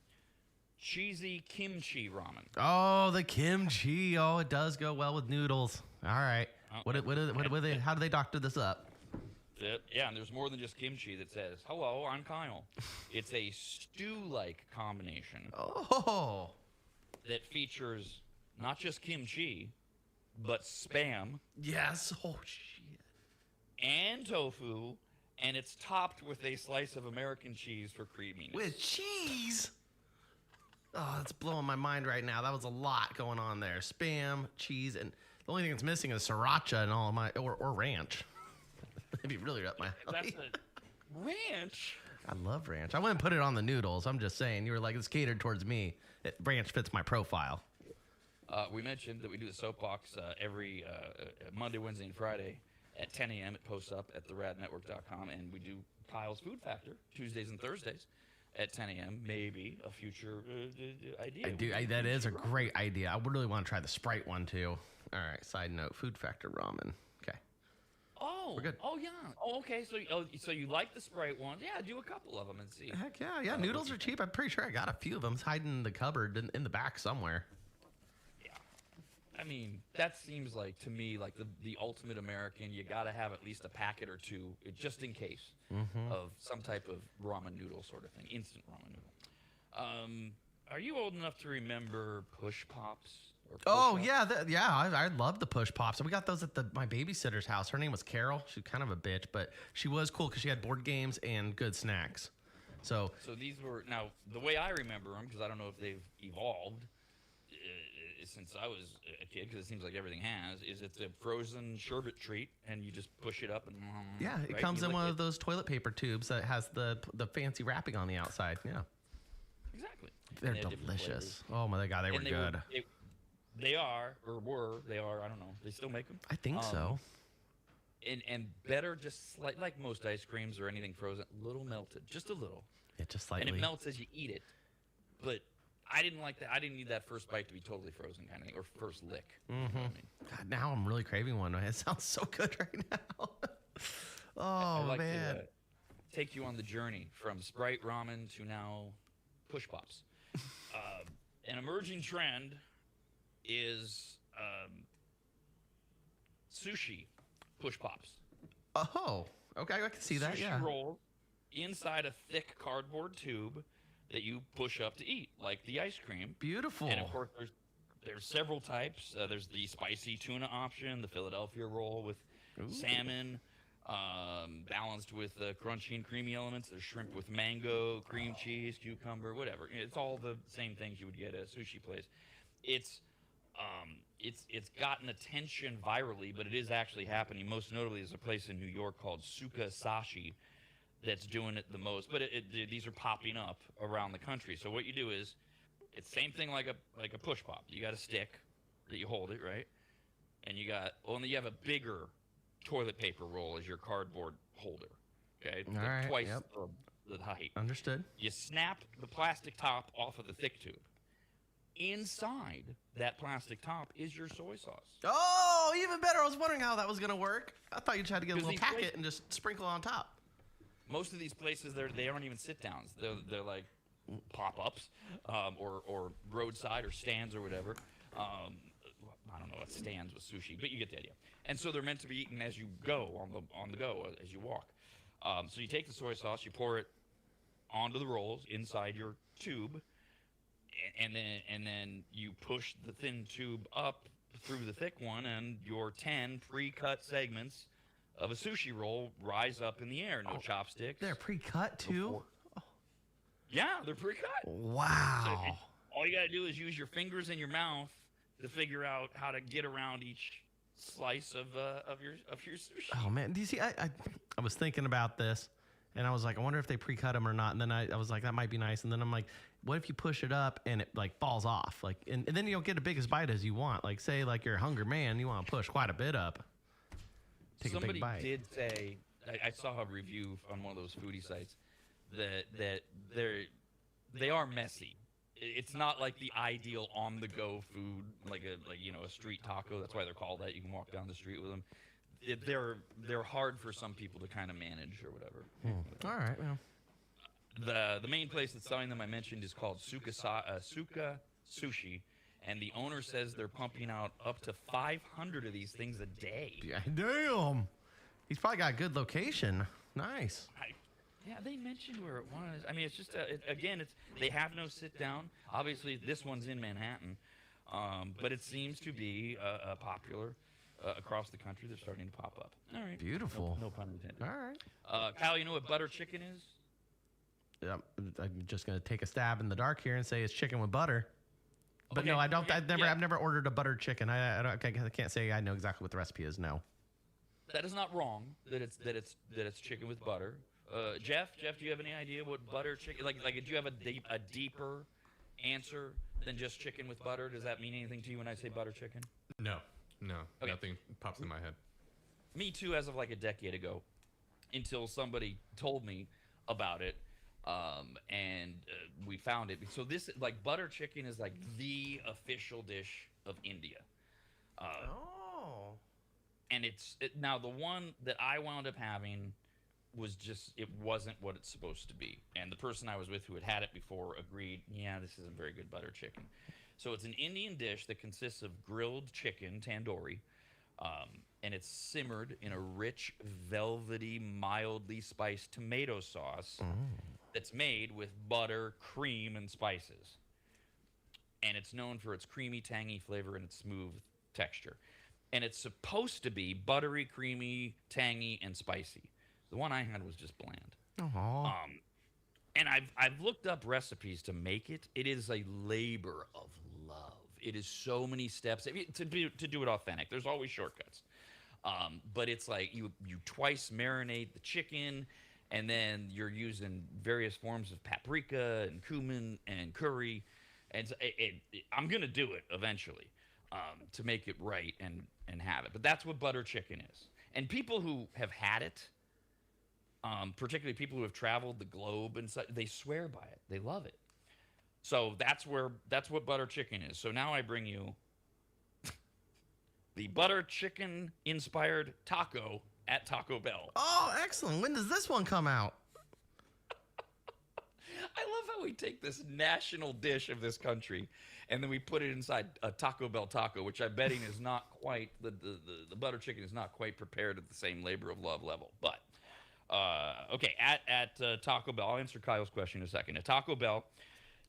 Cheesy kimchi ramen. Oh, the kimchi. Oh, it does go well with noodles. All right. How do they doctor this up? Yeah, and there's more than just kimchi that says, hello, I'm Kyle. It's a stew-like combination. Oh. That features not just kimchi, but Spam. Yes. Oh, shit. And tofu, and it's topped with a slice of American cheese for creaminess. With cheese? Oh, that's blowing my mind right now. That was a lot going on there. Spam, cheese, and the only thing that's missing is sriracha and all of my, or ranch. Maybe really up my alley. That's a ranch. I love ranch. I wouldn't put it on the noodles. I'm just saying. You were like, it's catered towards me. Ranch fits my profile. We mentioned that we do the soapbox every Monday, Wednesday, and Friday at 10 a.m. It posts up at theradnetwork.com, and we do Kyle's Food Factor Tuesdays and Thursdays at 10 a.m. Maybe a future idea. I do. That is a great idea. I would really want to try the Sprite one too. All right. Side note: Food Factor ramen. Okay. Oh, We're good. oh yeah. Oh, okay. So you like the Sprite ones? Yeah, do a couple of them and see. Heck yeah, yeah. Noodles are cheap. I'm pretty sure I got a few of them hiding in the cupboard in the back somewhere. Yeah. I mean, that seems like to me like the ultimate American. You got to have at least a packet or two, just in case of some type of ramen noodle sort of thing, instant ramen noodle. Are you old enough to remember Push Pops? Or Push Oh Ups? yeah, I love the push pops. We got those at my babysitter's house. Her name was Carol. She's kind of a bitch, but she was cool because she had board games and good snacks. So these were now the way I remember them, because I don't know if they've evolved since I was a kid, because it seems like everything has. Is it's a frozen sherbet treat, and you just push it up and yeah, it right? comes You in lick one it. of those toilet paper tubes that has the fancy wrapping on the outside. Yeah, Exactly. they're And they have different delicious. flavors. Oh my god, they were And good. They are, or were, they are. I don't know. They still make them. I think so. And better, just like most ice creams or anything frozen, a little melted, just a little. Yeah, just And slightly. it melts as you eat it. But I didn't like that. I didn't need that first bite to be totally frozen kind of thing, or first lick. You know what I mean? God, now I'm really craving one. It sounds so good right now. I Oh like man. to take you on the journey from Sprite ramen to now Push Pops. An emerging trend is sushi Push Pops. Oh, okay, I can see that. Sushi Yeah. rolls inside a thick cardboard tube that you push up to eat, like the ice cream. Beautiful. And of course, there's several types. There's the spicy tuna option, the Philadelphia roll with salmon, balanced with crunchy and creamy elements. There's shrimp with mango, cream cheese, cucumber, whatever. It's all the same things you would get at a sushi place. It's gotten attention virally, but it is actually happening. Most notably, there's a place in New York called Suka Sashi that's doing it the most. But these are popping up around the country. So what you do is, it's same thing like a push pop. You got a stick that you hold it, right? And you have a bigger toilet paper roll as your cardboard holder. Okay, All right, twice yep. the height. Understood. You snap the plastic top off of the thick tube. Inside that plastic top is your soy sauce. Oh, even better. I was wondering how that was gonna work. I thought you just had to get a Because little these packet places- and just sprinkle on top. Most of these places, they aren't even sit downs. They're like pop-ups or roadside or stands or whatever. I don't know what stands with sushi, but you get the idea. And so they're meant to be eaten as you go on the go as you walk. So you take the soy sauce, you pour it onto the rolls inside your tube, and then you push the thin tube up through the thick one, and your 10 pre-cut segments of a sushi roll rise up in the air. No chopsticks. They're pre-cut too. Before- Yeah, they're pre-cut. Wow. All you gotta do is use your fingers and your mouth to figure out how to get around each slice of your sushi. Oh man, do you see? I was thinking about this, and I was like, I wonder if they pre-cut them or not. And then I was like, that might be nice. And then I'm like, what if you push it up and it like falls off? Like, and then you don't get the biggest bite as you want. Like, say like you're a hungry man, you want to push quite a bit up. Take a Somebody big bite. did say, I saw a review on one of those foodie sites that they are messy. It's not like the ideal on-the-go food, like a street taco. That's why they're called that. You can walk down the street with them. They're hard for some people to kind of manage or whatever. All right. Well, The main place that's selling them I mentioned is called Suka Sushi, and the owner says they're pumping out up to 500 of these things a day. yeah, damn. He's probably got a good location. Nice. Yeah, they mentioned where it was. I mean, it's just they have no sit down. Obviously, this one's in Manhattan, but it seems to be popular across the country. They're starting to pop up. All right, Beautiful. no pun intended. All right. Kyle, you know what butter chicken is? Yeah, I'm just gonna take a stab in the dark here and say it's chicken with butter. But Okay, no, I don't. okay, I've never ordered a buttered chicken. I can't say I know exactly what the recipe is. No. That is not wrong. That it's chicken with butter. Jeff, do you have any idea what butter chicken like? Do you have a deeper answer than just chicken with butter? Does that mean anything to you when I say butter chicken? No, Okay. nothing pops in my head. Me too, as of like a decade ago, until somebody told me about it. and we found it. So this, like, butter chicken is like the official dish of India. Oh. And now the one that I wound up having was just, it wasn't what it's supposed to be. And the person I was with who had it before agreed, yeah, this isn't very good butter chicken. So it's an Indian dish that consists of grilled chicken, tandoori, and it's simmered in a rich, velvety, mildly spiced tomato sauce that's made with butter, cream, and spices. And it's known for its creamy, tangy flavor and its smooth texture. And it's supposed to be buttery, creamy, tangy, and spicy. The one I had was just bland. Oh. And I've looked up recipes to make it. It is a labor of love. It is so many steps to do it authentic. There's always shortcuts. But it's like you twice marinate the chicken, and then you're using various forms of paprika and cumin and curry. And so I'm going to do it eventually to make it right and have it. But that's what butter chicken is. And people who have had it, particularly people who have traveled the globe and such, they swear by it. They love it. So that's what butter chicken is. So now I bring you the butter chicken inspired taco at Taco Bell. Oh, excellent. When does this one come out? I love how we take this national dish of this country and then we put it inside a Taco Bell taco, which I'm betting is not quite, the butter chicken is not quite prepared at the same labor of love level. But, okay, at Taco Bell, I'll answer Kyle's question in a second. At Taco Bell,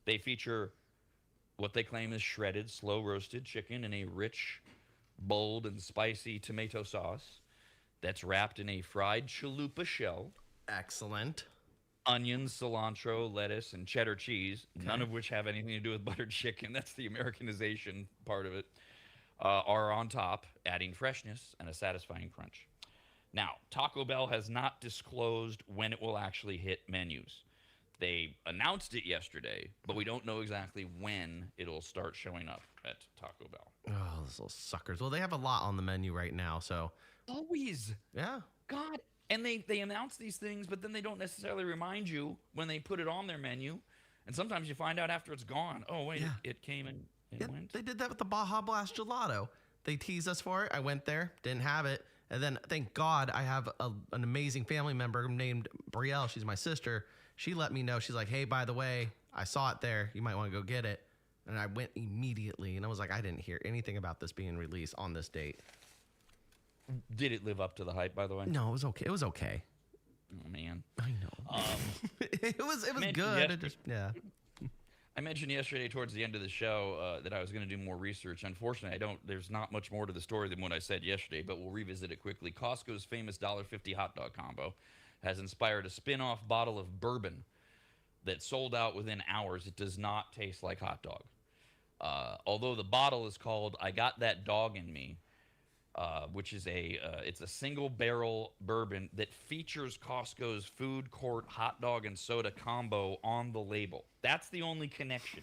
they feature what they claim is shredded, slow-roasted chicken in a rich, bold, and spicy tomato sauce that's wrapped in a fried chalupa shell. Excellent. Onions, cilantro, lettuce, and cheddar cheese, none of which have anything to do with buttered chicken. That's the Americanization part of it, are on top, adding freshness and a satisfying crunch. Now, Taco Bell has not disclosed when it will actually hit menus. They announced it yesterday, but we don't know exactly when it'll start showing up at Taco Bell. Oh, those little suckers. Well, they have a lot on the menu right now, so. Always. Yeah. God. And they announce these things, but then they don't necessarily remind you when they put it on their menu. And sometimes you find out after it's gone. Oh, wait, it came and it went. They did that with the Baja Blast Gelato. They teased us for it. I went there, didn't have it. And then, thank God, I have an amazing family member named Brielle. She's my sister. She let me know. She's like, hey, by the way, I saw it there. You might want to go get it. And I went immediately. And I was like, I didn't hear anything about this being released on this date. Did it live up to the hype, by the way? No, it was okay. It was okay. Oh, man. I know. It was good. It just, yeah. I mentioned yesterday towards the end of the show that I was going to do more research. Unfortunately, there's not much more to the story than what I said yesterday, but we'll revisit it quickly. Costco's famous $1.50 hot dog combo has inspired a spin-off bottle of bourbon that sold out within hours. It does not taste like hot dog. Although the bottle is called I Got That Dog in Me, which is it's a single barrel bourbon that features Costco's food court hot dog and soda combo on the label. That's the only connection.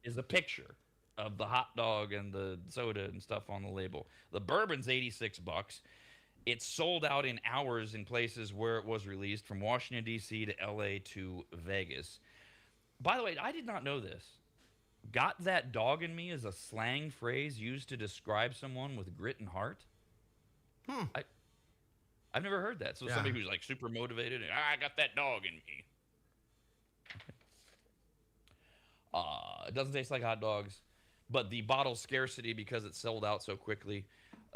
Is a picture of the hot dog and the soda and stuff on the label. The bourbon's $86. It's sold out in hours in places where it was released, from Washington, D.C. to L.A. to Vegas. By the way, I did not know this. Got that dog in me is a slang phrase used to describe someone with grit and heart. I've never heard that. So somebody who's like super motivated and I got that dog in me. It doesn't taste like hot dogs, but the bottle scarcity, because it sold out so quickly,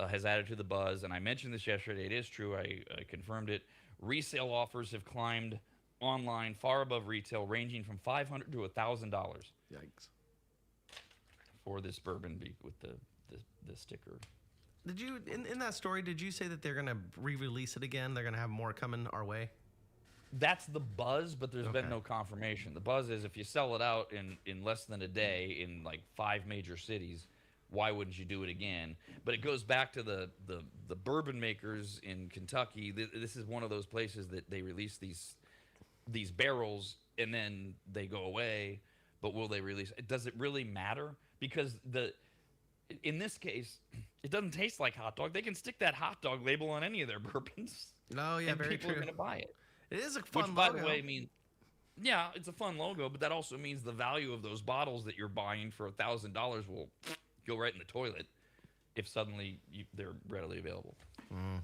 has added to the buzz. And I mentioned this yesterday. It is true. I confirmed it. Resale offers have climbed online far above retail, ranging from $500 to $1,000. Yikes. For this bourbon with the sticker. Did you, in that story, did you say that they're going to re-release it again? They're going to have more coming our way? That's the buzz, but there's been no confirmation. The buzz is if you sell it out in less than a day in like 5 major cities, why wouldn't you do it again? But it goes back to the bourbon makers in Kentucky. This is one of those places that they release these barrels and then they go away. But will they release it? Does it really matter? Because in this case, it doesn't taste like hot dog. They can stick that hot dog label on any of their bourbons. Oh, yeah, and very people true. are going to buy it. It is a fun Which, by logo. the way, means Yeah, it's a fun logo, but that also means the value of those bottles that you're buying for $1,000 will go right in the toilet if suddenly they're readily available.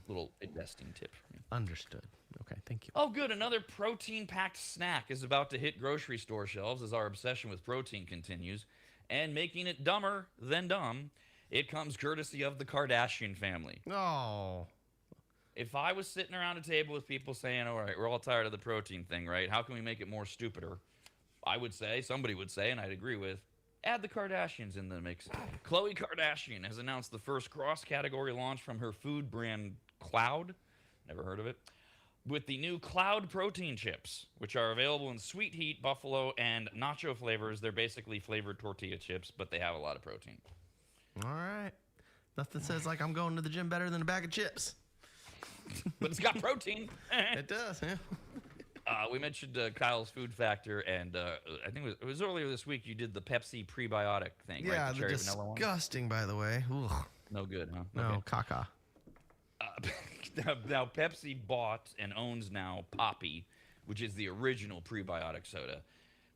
Little investing tip for me. Understood. Okay, thank you. Oh, good. Another protein-packed snack is about to hit grocery store shelves as our obsession with protein continues. And making it dumber than dumb, it comes courtesy of the Kardashian family. Oh. If I was sitting around a table with people saying, all right, we're all tired of the protein thing, right? How can we make it more stupider? I would say, somebody would say, and I'd agree with, add the Kardashians in the mix. Khloe Kardashian has announced the first cross-category launch from her food brand Cloud. Never heard of it. With the new Cloud protein chips, which are available in sweet heat, buffalo, and nacho flavors. They're basically flavored tortilla chips, but they have a lot of protein. All right. Nothing says like I'm going to the gym better than a bag of chips. But it's got protein. It does, yeah. We mentioned Kyle's Food Factor, and I think it was earlier this week you did the Pepsi prebiotic thing, Yeah, right? the cherry vanilla one? disgusting, by the way. Ugh. No good, huh? No, Okay. caca. Now, Pepsi bought and owns now Poppy, which is the original prebiotic soda,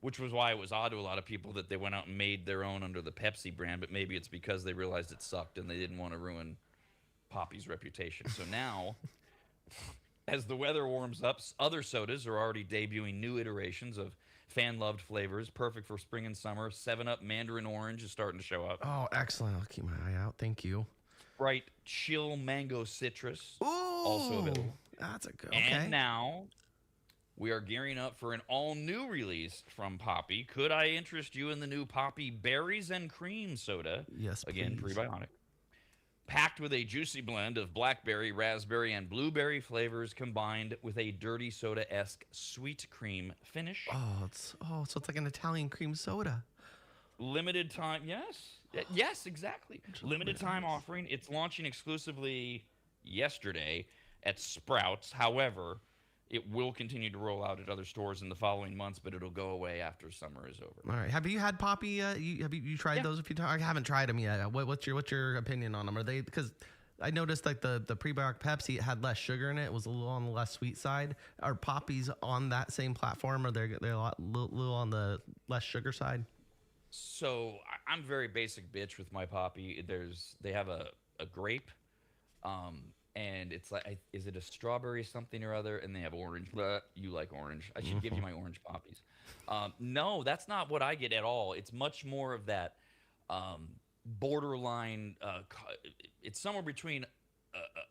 which was why it was odd to a lot of people that they went out and made their own under the Pepsi brand, but maybe it's because they realized it sucked and they didn't want to ruin Poppy's reputation. So now, as the weather warms up, other sodas are already debuting new iterations of fan-loved flavors, perfect for spring and summer. 7-Up Mandarin Orange is starting to show up. Oh, excellent. I'll keep my eye out. Thank you. Sprite Chill Mango Citrus, Ooh, also available. That's a good. Okay. And now, we are gearing up for an all-new release from Poppy. Could I interest you in the new Poppy Berries and Cream soda? Yes, Again, please. prebiotic. Packed with a juicy blend of blackberry, raspberry, and blueberry flavors combined with a dirty soda-esque sweet cream finish. So it's like an Italian cream soda. Limited time, yes. Yes, exactly. Limited time offering. It's launching exclusively yesterday at Sprouts. However, it will continue to roll out at other stores in the following months, but it'll go away after summer is over. All right. Have you had Poppy? Have you tried those a few times? I haven't tried them yet. What's your opinion on them? Are they, because I noticed like the prebiotic Pepsi, it had less sugar in it. It was a little on the less sweet side. Are Poppies on that same platform, or they're a little on the less sugar side? So I'm very basic bitch with my Poppy. They have a grape, and it's like, is it a strawberry something or other? And they have orange. Blah, you like orange. I should give you my orange Poppies. No, that's not what I get at all. It's much more of that borderline. It's somewhere between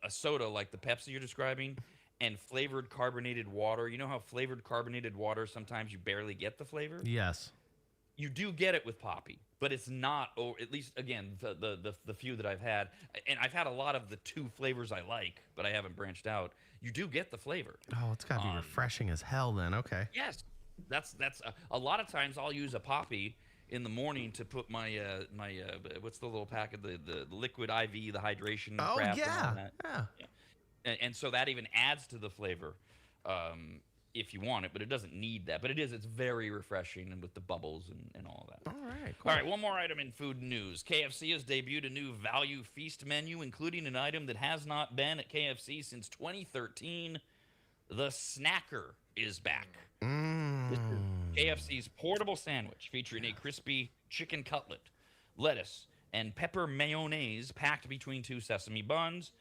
a soda like the Pepsi you're describing and flavored carbonated water. You know how flavored carbonated water, sometimes you barely get the flavor? Yes. You do get it with Poppy, but it's not, or at least, again, the few that I've had, and I've had a lot of the 2 flavors I like, but I haven't branched out. You do get the flavor. Oh, it's got to be refreshing as hell then. Okay. Yes. That's a lot of times I'll use a Poppy in the morning to put my what's the little packet, the liquid IV, the hydration Oh, craft and yeah. all that. Yeah. And so that even adds to the flavor. If you want it, but it doesn't need that. But it's very refreshing, and with the bubbles and all that. All right, cool. All right, one more item in food news. KFC has debuted a new value feast menu, including an item that has not been at KFC since 2013. The Snacker is back. This is KFC's portable sandwich featuring a crispy chicken cutlet, lettuce, and pepper mayonnaise packed between 2 sesame buns.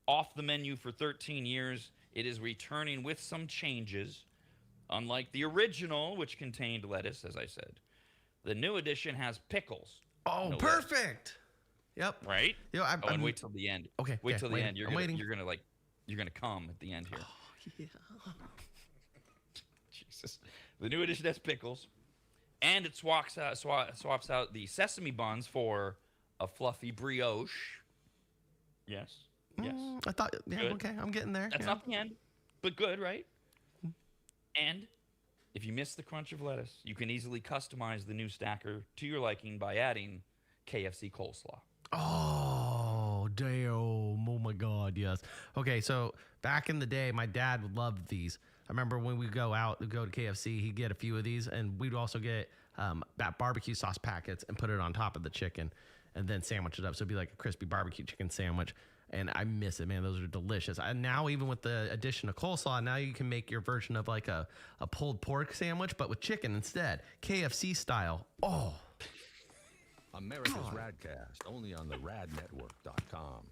Off the menu for 13 years. It is returning with some changes. Unlike the original, which contained lettuce, as I said, the new edition has pickles. Oh, No perfect. Yep. Right? Yo, And wait till the end. Okay, Wait okay, till the waiting. end. I'm waiting. You're gonna come at the end here. Yeah. Jesus. The new edition has pickles, and it swaps out the sesame buns for a fluffy brioche. Yes. Yes. I thought, yeah, Good. okay, I'm getting there. That's yeah. not the end, but good, right? And if you miss the crunch of lettuce, you can easily customize the new stacker to your liking by adding KFC coleslaw. Oh, damn. Oh, my God, yes. Okay, so back in the day, my dad would love these. I remember when we go to KFC, he'd get a few of these, and we'd also get that barbecue sauce packets and put it on top of the chicken and then sandwich it up. So it'd be like a crispy barbecue chicken sandwich. and I miss it, man. Those are delicious. And now even with the addition of coleslaw, now you can make your version of like a pulled pork sandwich, but with chicken instead, KFC style. Oh, America's Radcast, only on the radnetwork.com.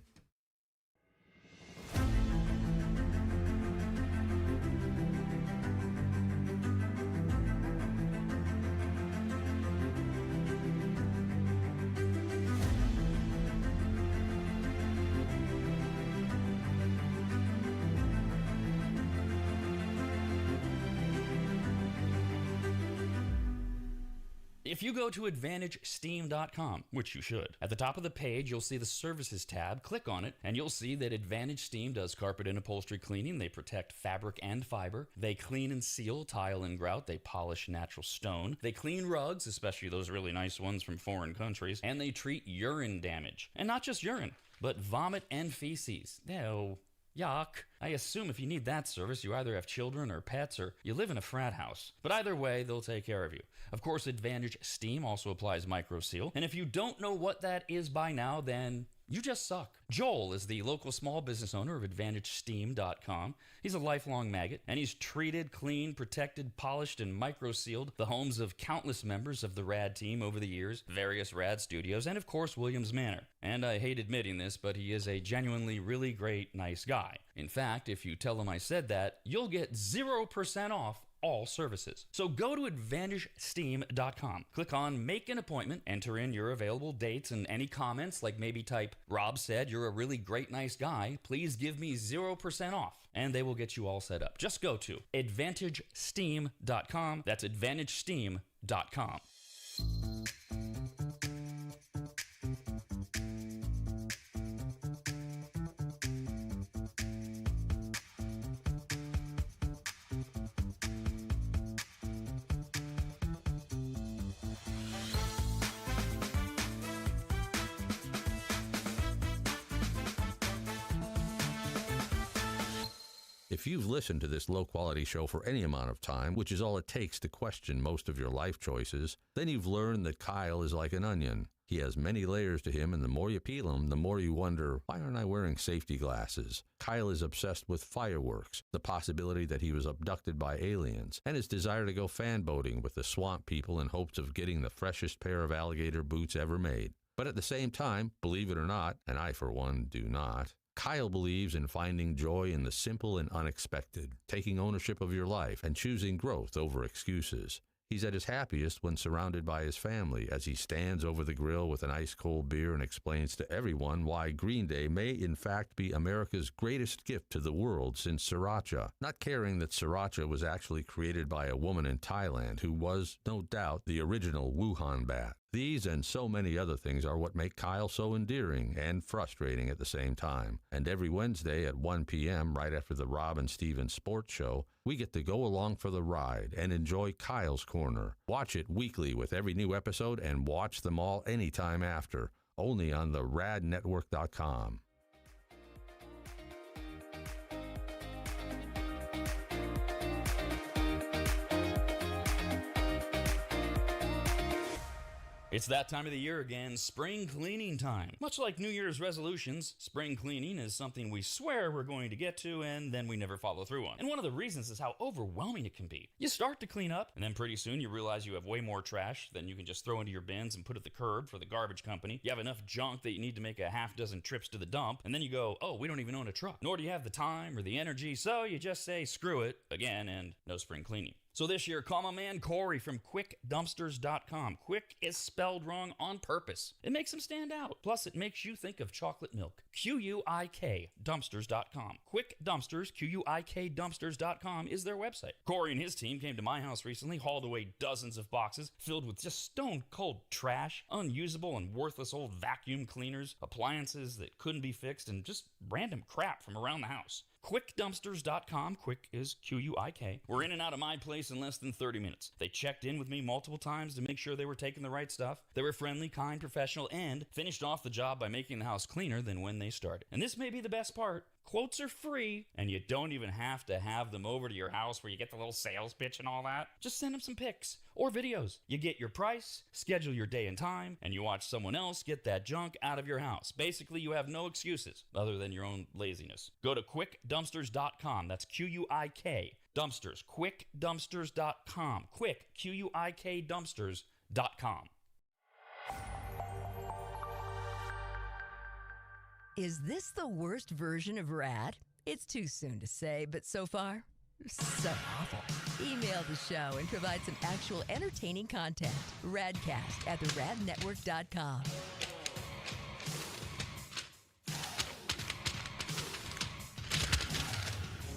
If you go to AdvantageSteam.com, which you should, at the top of the page, you'll see the Services tab. Click on it, and you'll see that Advantage Steam does carpet and upholstery cleaning. They protect fabric and fiber. They clean and seal tile and grout. They polish natural stone. They clean rugs, especially those really nice ones from foreign countries. And they treat urine damage. And not just urine, but vomit and feces. Ew. Yuck. I assume if you need that service, you either have children or pets or you live in a frat house. But either way, they'll take care of you. Of course, Advantage Steam also applies MicroSeal. And if you don't know what that is by now, then you just suck. Joel is the local small business owner of AdvantageSteam.com. He's a lifelong maggot, and he's treated, cleaned, protected, polished, and micro-sealed the homes of countless members of the RAD team over the years, various RAD studios, and of course, Williams Manor. And I hate admitting this, but he is a genuinely really great, nice guy. In fact, if you tell him I said that, you'll get 0% off all services. So go to AdvantageSteam.com. Click on Make an Appointment, enter in your available dates and any comments, like maybe type, Rob said you're a really great, nice guy. Please give me 0% off. And they will get you all set up. Just go to AdvantageSteam.com. That's AdvantageSteam.com. If you've listened to this low-quality show for any amount of time, which is all it takes to question most of your life choices, then you've learned that Kyle is like an onion. He has many layers to him, and the more you peel him, the more you wonder, why aren't I wearing safety glasses? Kyle is obsessed with fireworks, the possibility that he was abducted by aliens, and his desire to go fan boating with the swamp people in hopes of getting the freshest pair of alligator boots ever made. But at the same time, believe it or not, and I for one do not, Kyle believes in finding joy in the simple and unexpected, taking ownership of your life, and choosing growth over excuses. He's at his happiest when surrounded by his family as he stands over the grill with an ice-cold beer and explains to everyone why Green Day may in fact be America's greatest gift to the world since sriracha, not caring that sriracha was actually created by a woman in Thailand who was, no doubt, the original Wuhan bat. These and so many other things are what make Kyle so endearing and frustrating at the same time. And every Wednesday at 1 p.m., right after the Rob and Steven Sports Show, we get to go along for the ride and enjoy Kyle's Corner. Watch it weekly with every new episode and watch them all anytime after, only on the radnetwork.com. It's that time of the year again, spring cleaning time. Much like New Year's resolutions, spring cleaning is something we swear we're going to get to and then we never follow through on. And one of the reasons is how overwhelming it can be. You start to clean up and then pretty soon you realize you have way more trash than you can just throw into your bins and put at the curb for the garbage company. You have enough junk that you need to make a half dozen trips to the dump, and then you go, oh, we don't even own a truck. Nor do you have the time or the energy, so you just say screw it again and no spring cleaning. So this year, call my man Corey from QuickDumpsters.com. Quick is spelled wrong on purpose. It makes him stand out. Plus, it makes you think of chocolate milk. QUIK Dumpsters.com. Quick Dumpsters, QUIK Dumpsters.com is their website. Corey and his team came to my house recently, hauled away dozens of boxes filled with just stone-cold trash, unusable and worthless old vacuum cleaners, appliances that couldn't be fixed, and just random crap from around the house. QuickDumpsters.com. Quick is QUIK. We're in and out of my place in less than 30 minutes. They checked in with me multiple times to make sure they were taking the right stuff. They were friendly, kind, professional, and finished off the job by making the house cleaner than when they started. And this may be the best part. Quotes are free, and you don't even have to have them over to your house where you get the little sales pitch and all that. Just send them some pics or videos. You get your price, schedule your day and time, and you watch someone else get that junk out of your house. Basically, you have no excuses other than your own laziness. Go to quickdumpsters.com. That's Q-U-I-K, dumpsters, quickdumpsters.com. Quick, Q-U-I-K, dumpsters.com. Is this the worst version of RAD? It's too soon to say, but so far, so awful. Email the show and provide some actual entertaining content. RADcast at theradnetwork.com.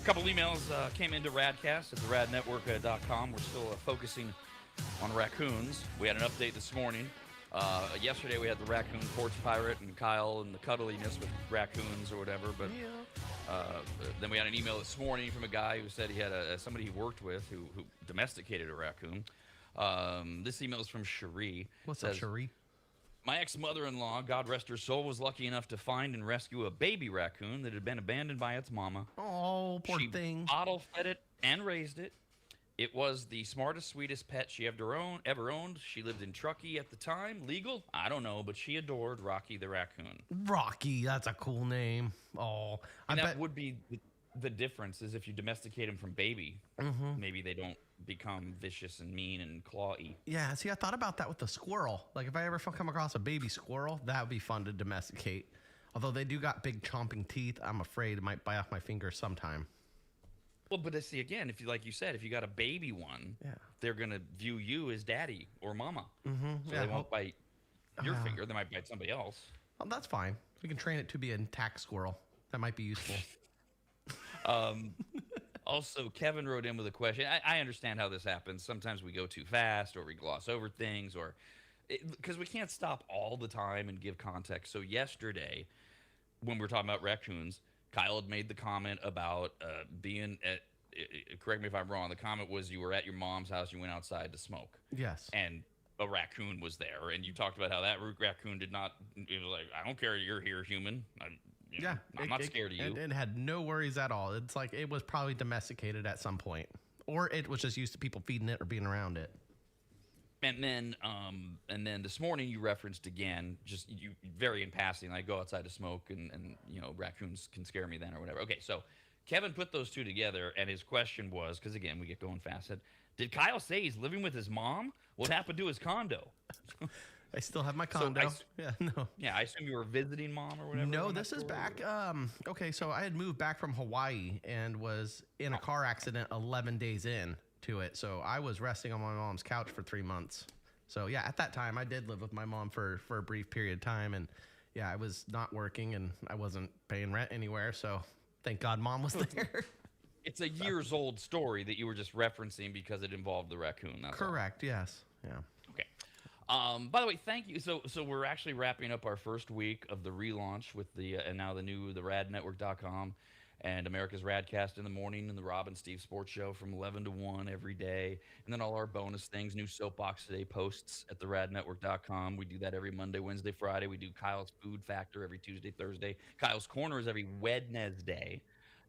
A couple emails came into RADcast at theradnetwork.com. We're still focusing on raccoons. We had an update this morning. Yesterday we had the raccoon porch pirate and Kyle and the cuddliness with raccoons or whatever. But then we had an email this morning from a guy who said he had somebody he worked with who domesticated a raccoon. This email is from Cherie. What's up, Cherie? My ex-mother-in-law, God rest her soul, was lucky enough to find and rescue a baby raccoon that had been abandoned by its mama. Oh, poor thing. She bottle-fed it and raised it. It was the smartest, sweetest pet she ever owned. She lived in Truckee at the time. Legal? I don't know, but she adored Rocky the raccoon. Rocky, that's a cool name. Oh, And that would be the difference is if you domesticate them from baby, maybe they don't become vicious and mean and clawy. Yeah, see, I thought about that with the squirrel. Like, if I ever come across a baby squirrel, that would be fun to domesticate. Although they do got big chomping teeth, I'm afraid it might bite off my fingers sometime. Well, but see, again, if you like you said, if you got a baby one, they're gonna view you as daddy or mama. So they won't bite your finger. They might bite somebody else. Well, that's fine. We can train it to be an intact squirrel. That might be useful. Also, Kevin wrote in with a question. I understand how this happens. Sometimes we go too fast, or we gloss over things, or because we can't stop all the time and give context. So yesterday, when we were talking about raccoons, Kyle had made the comment about being at, correct me if I'm wrong, the comment was you were at your mom's house, you went outside to smoke. Yes. And a raccoon was there, and you talked about how that raccoon did not, it was like, I don't care, you're here, human. I'm not scared of you. And had no worries at all. It's like it was probably domesticated at some point. Or it was just used to people feeding it or being around it. And then this morning you referenced again, just you very in passing, I go outside to smoke and you know, raccoons can scare me then or whatever. Okay, so Kevin put those two together, and his question was, because again, we get going fast, said, did Kyle say he's living with his mom? What happened to his condo? I still have my condo. I assume you were visiting mom or whatever. No, this is back. Okay, so I had moved back from Hawaii and was in a car accident 11 days in to it. So I was resting on my mom's couch for 3 months. So yeah, at that time I did live with my mom for a brief period of time, and yeah, I was not working and I wasn't paying rent anywhere. So thank God mom was there. It's a years old story that you were just referencing because it involved the raccoon. That's correct. All. Yes. Yeah. Okay. By the way, thank you. So we're actually wrapping up our first week of the relaunch with the and now the radnetwork.com and America's RAD Cast in the morning and the Rob and Steve Sports Show from 11 to 1 every day. And then all our bonus things, new Soapbox Today posts at the radnetwork.com. We do that every Monday, Wednesday, Friday. We do Kyle's Food Factor every Tuesday, Thursday. Kyle's Corner is every Wednesday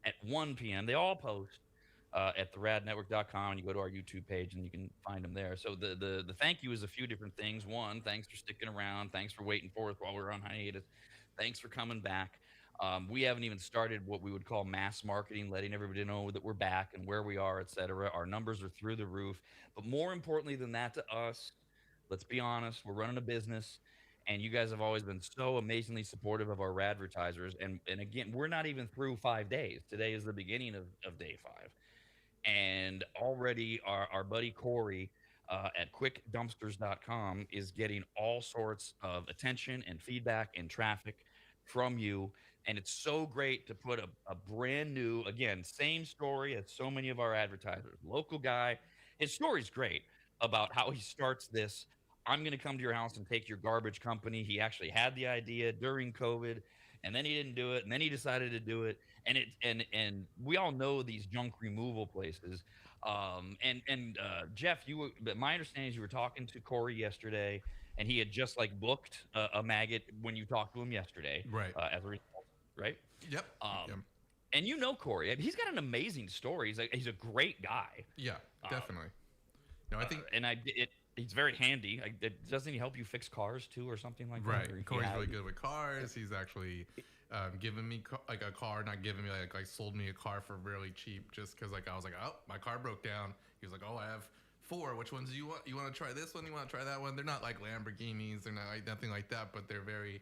at 1 p.m. They all post at the radnetwork.com, and you go to our YouTube page and you can find them there. So the thank you is a few different things. One, thanks for sticking around. Thanks for waiting for us while we were on hiatus. Thanks for coming back. We haven't even started what we would call mass marketing, letting everybody know that we're back and where we are, et cetera. Our numbers are through the roof. But more importantly than that to us, let's be honest, we're running a business, and you guys have always been so amazingly supportive of our advertisers. And again, we're not even through 5 days. Today is the beginning of day 5. And already our buddy Corey at quickdumpsters.com is getting all sorts of attention and feedback and traffic from you. And it's so great to put a brand new, again, same story as so many of our advertisers. Local guy, his story's great about how he starts this. I'm going to come to your house and take your garbage company. He actually had the idea during COVID, and then he didn't do it, and then he decided to do it. And we all know these junk removal places. Jeff, my understanding is you were talking to Corey yesterday, and he had just like booked a maggot when you talked to him yesterday. Right. As a result, right? Yep. And you know Corey, he's got an amazing story. He's a great guy. Yeah, definitely. No, I think he's very handy. Doesn't he help you fix cars too, or something like that? right. Corey's really good with cars. He's actually given me like a car, not giving me like sold me a car for really cheap, just because like I was like, oh, my car broke down. He was like, oh, I have 4. Which ones do you want? You want to try this one? You want to try that one? They're not like Lamborghinis. They're not like nothing like that, but they're very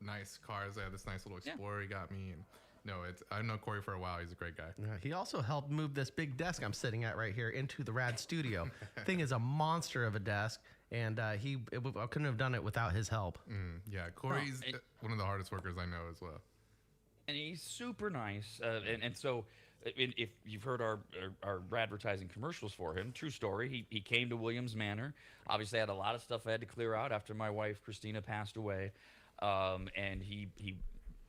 nice cars. They have this nice little Explorer he got me, and no, I've known Corey for a while. He's a great guy. He also helped move this big desk I'm sitting at right here into the RAD studio. Thing is a monster of a desk, and I couldn't have done it without his help. Yeah, Corey's one of the hardest workers I know as well. And he's super nice. And so if you've heard our advertising commercials for him, true story, he came to Williams Manor. Obviously, I had a lot of stuff I had to clear out after my wife, Christina, passed away. And he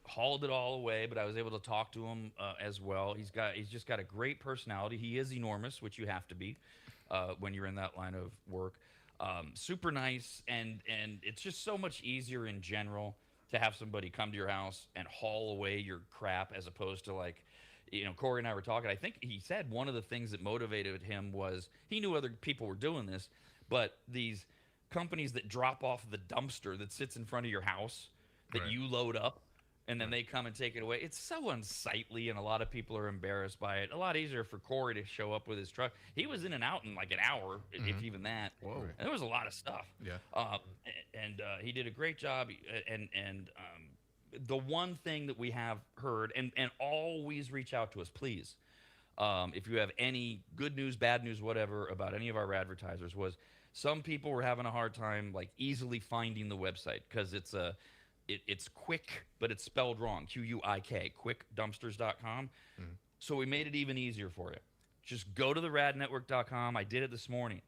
hauled it all away, but I was able to talk to him as well. He's just got a great personality. He is enormous, which you have to be when you're in that line of work. Super nice, and it's just so much easier in general to have somebody come to your house and haul away your crap, as opposed to like, Corey and I were talking. I think he said one of the things that motivated him was he knew other people were doing this, but these companies that drop off the dumpster that sits in front of your house that you load up, and then they come and take it away. It's so unsightly, and a lot of people are embarrassed by it. A lot easier for Corey to show up with his truck. He was in and out in like an hour, if even that. Whoa. And there was a lot of stuff. Yeah. And he did a great job. And the one thing that we have heard, and always reach out to us, please. If you have any good news, bad news, whatever, about any of our advertisers, was some people were having a hard time like easily finding the website because it's quick, but it's spelled wrong. QUIK, quickdumpsters.com. So we made it even easier for you. Just go to the radnetwork.com. I did it this morning.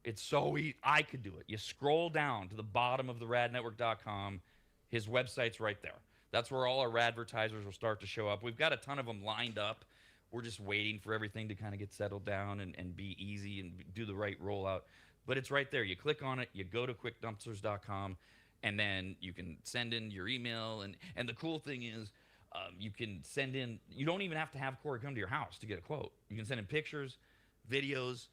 It's so easy. I could do it. You scroll down to the bottom of the radnetwork.com. His website's right there. That's where all our advertisers will start to show up. We've got a ton of them lined up. We're just waiting for everything to kind of get settled down and be easy and do the right rollout. But it's right there. You click on it. You go to quickdumpsters.com. And then you can send in your email. And the cool thing is you can send in – you don't even have to have Corey come to your house to get a quote. You can send in pictures, videos,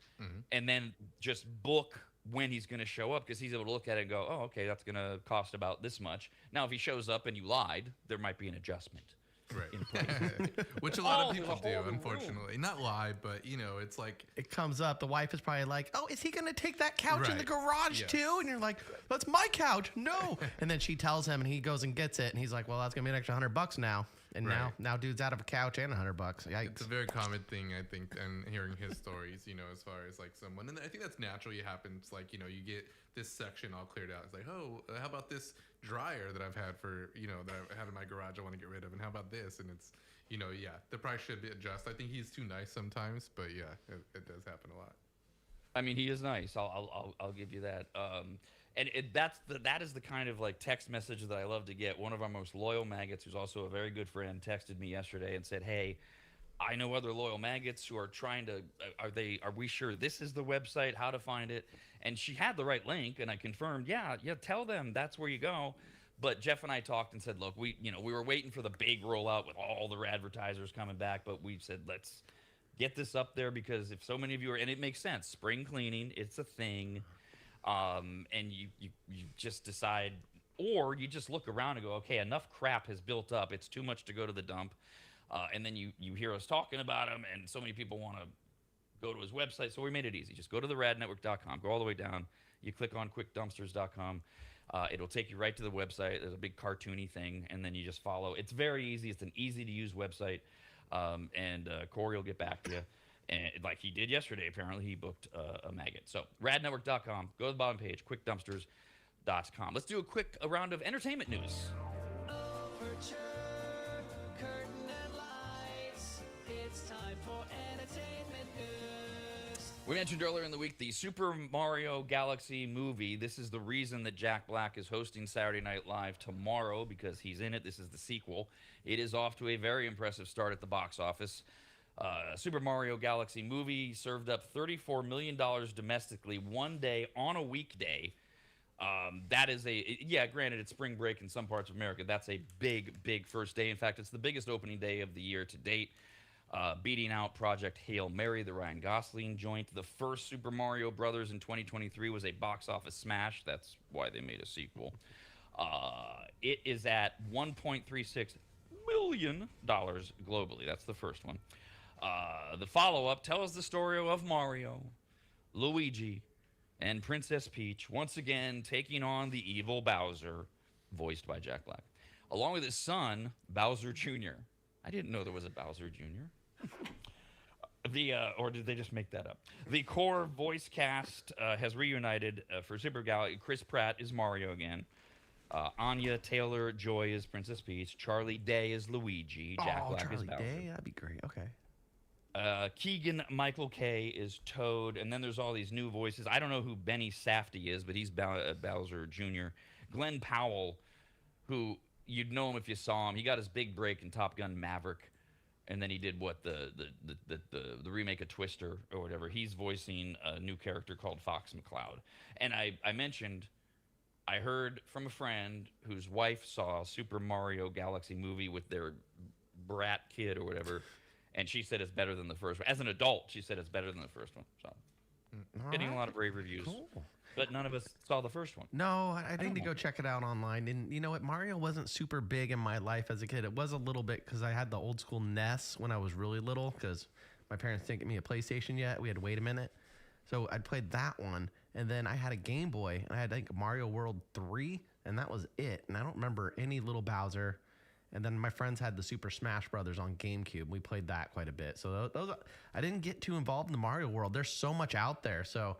and then just book when he's going to show up, because he's able to look at it and go, oh, okay, that's going to cost about this much. Now, if he shows up and you lied, there might be an adjustment. Right. Which a lot of people do, unfortunately. Not lie, but, it's like... It comes up. The wife is probably like, oh, is he going to take that couch in the garage too? And you're like, that's my couch. No. And then she tells him, and he goes and gets it. And he's like, well, that's going to be an extra $100 now. And now dude's out of a couch and $100. Yikes. It's a very common thing, I think, and hearing his stories, as far as like someone, and I think that's naturally happens. Like, you get this section all cleared out. It's like, oh, how about this dryer that I've had for, that I've had in my garage I want to get rid of, and how about this? And it's, there probably should be adjust. I think he's too nice sometimes, but yeah, it does happen a lot. I mean, he is nice. I'll give you that. And that is the kind of like text message that I love to get. One of our most loyal maggots, who's also a very good friend, texted me yesterday and said, hey, I know other loyal maggots who are trying to, are we sure this is the website, how to find it? And she had the right link, and I confirmed, yeah, tell them that's where you go. But Jeff and I talked and said, look, we were waiting for the big rollout with all the advertisers coming back, but we said, let's get this up there, because if so many of you are, and it makes sense, spring cleaning, it's a thing. And you just decide, or you just look around and go, okay, enough crap has built up. It's too much to go to the dump. And then you hear us talking about him, and so many people want to go to his website. So we made it easy. Just go to the radnetwork.com, go all the way down. You click on quickdumpsters.com. It'll take you right to the website. There's a big cartoony thing, and then you just follow. It's very easy. It's an easy-to-use website. And Corey will get back to you. And like he did yesterday, apparently he booked a maggot. So radnetwork.com, go to the bottom page, quickdumpsters.com. Let's do a quick round of entertainment news. Overture, curtain and lights. It's time for entertainment news. We mentioned earlier in the week the Super Mario Galaxy movie. This is the reason that Jack Black is hosting Saturday Night Live tomorrow, because he's in it. This is the sequel. It is off to a very impressive start at the box office. Super Mario Galaxy movie served up $34 million domestically one day on a weekday. That is granted, it's spring break in some parts of America. That's a big first day. In fact, it's the biggest opening day of the year to date. Beating out Project Hail Mary, the Ryan Gosling joint. The first Super Mario Brothers in 2023 was a box office smash. That's why they made a sequel. It is at $1.36 million globally. That's the first one. The follow-up tells the story of Mario, Luigi, and Princess Peach once again taking on the evil Bowser, voiced by Jack Black, along with his son, Bowser Jr. I didn't know there was a Bowser Jr. Or did they just make that up? The core voice cast has reunited for Super Galaxy. Chris Pratt is Mario again. Anya Taylor-Joy is Princess Peach. Charlie Day is Luigi. Jack Black Charlie is Bowser. Day? That'd be great. Okay. Keegan Michael Kay is Toad, and then there's all these new voices. I don't know who Benny Safdie is, but he's Bowser Jr. Glenn Powell, who you'd know him if you saw him. He got his big break in Top Gun Maverick, and then he did the remake of Twister or whatever. He's voicing a new character called Fox McCloud. And I mentioned I heard from a friend whose wife saw a Super Mario Galaxy movie with their brat kid or whatever. And she said it's better than the first one. As an adult, she said it's better than the first one. So, getting a lot of rave reviews. Cool. But none of us saw the first one. No, I need to go check it out online. And you know what? Mario wasn't super big in my life as a kid. It was a little bit because I had the old school NES when I was really little because my parents didn't get me a PlayStation yet. We had to wait a minute. So I'd played that one. And then I had a Game Boy. And I had, like, Mario World 3. And that was it. And I don't remember any little Bowser. And then my friends had the Super Smash Brothers on GameCube. We played that quite a bit. So those I didn't get too involved in the Mario world. There's so much out there. So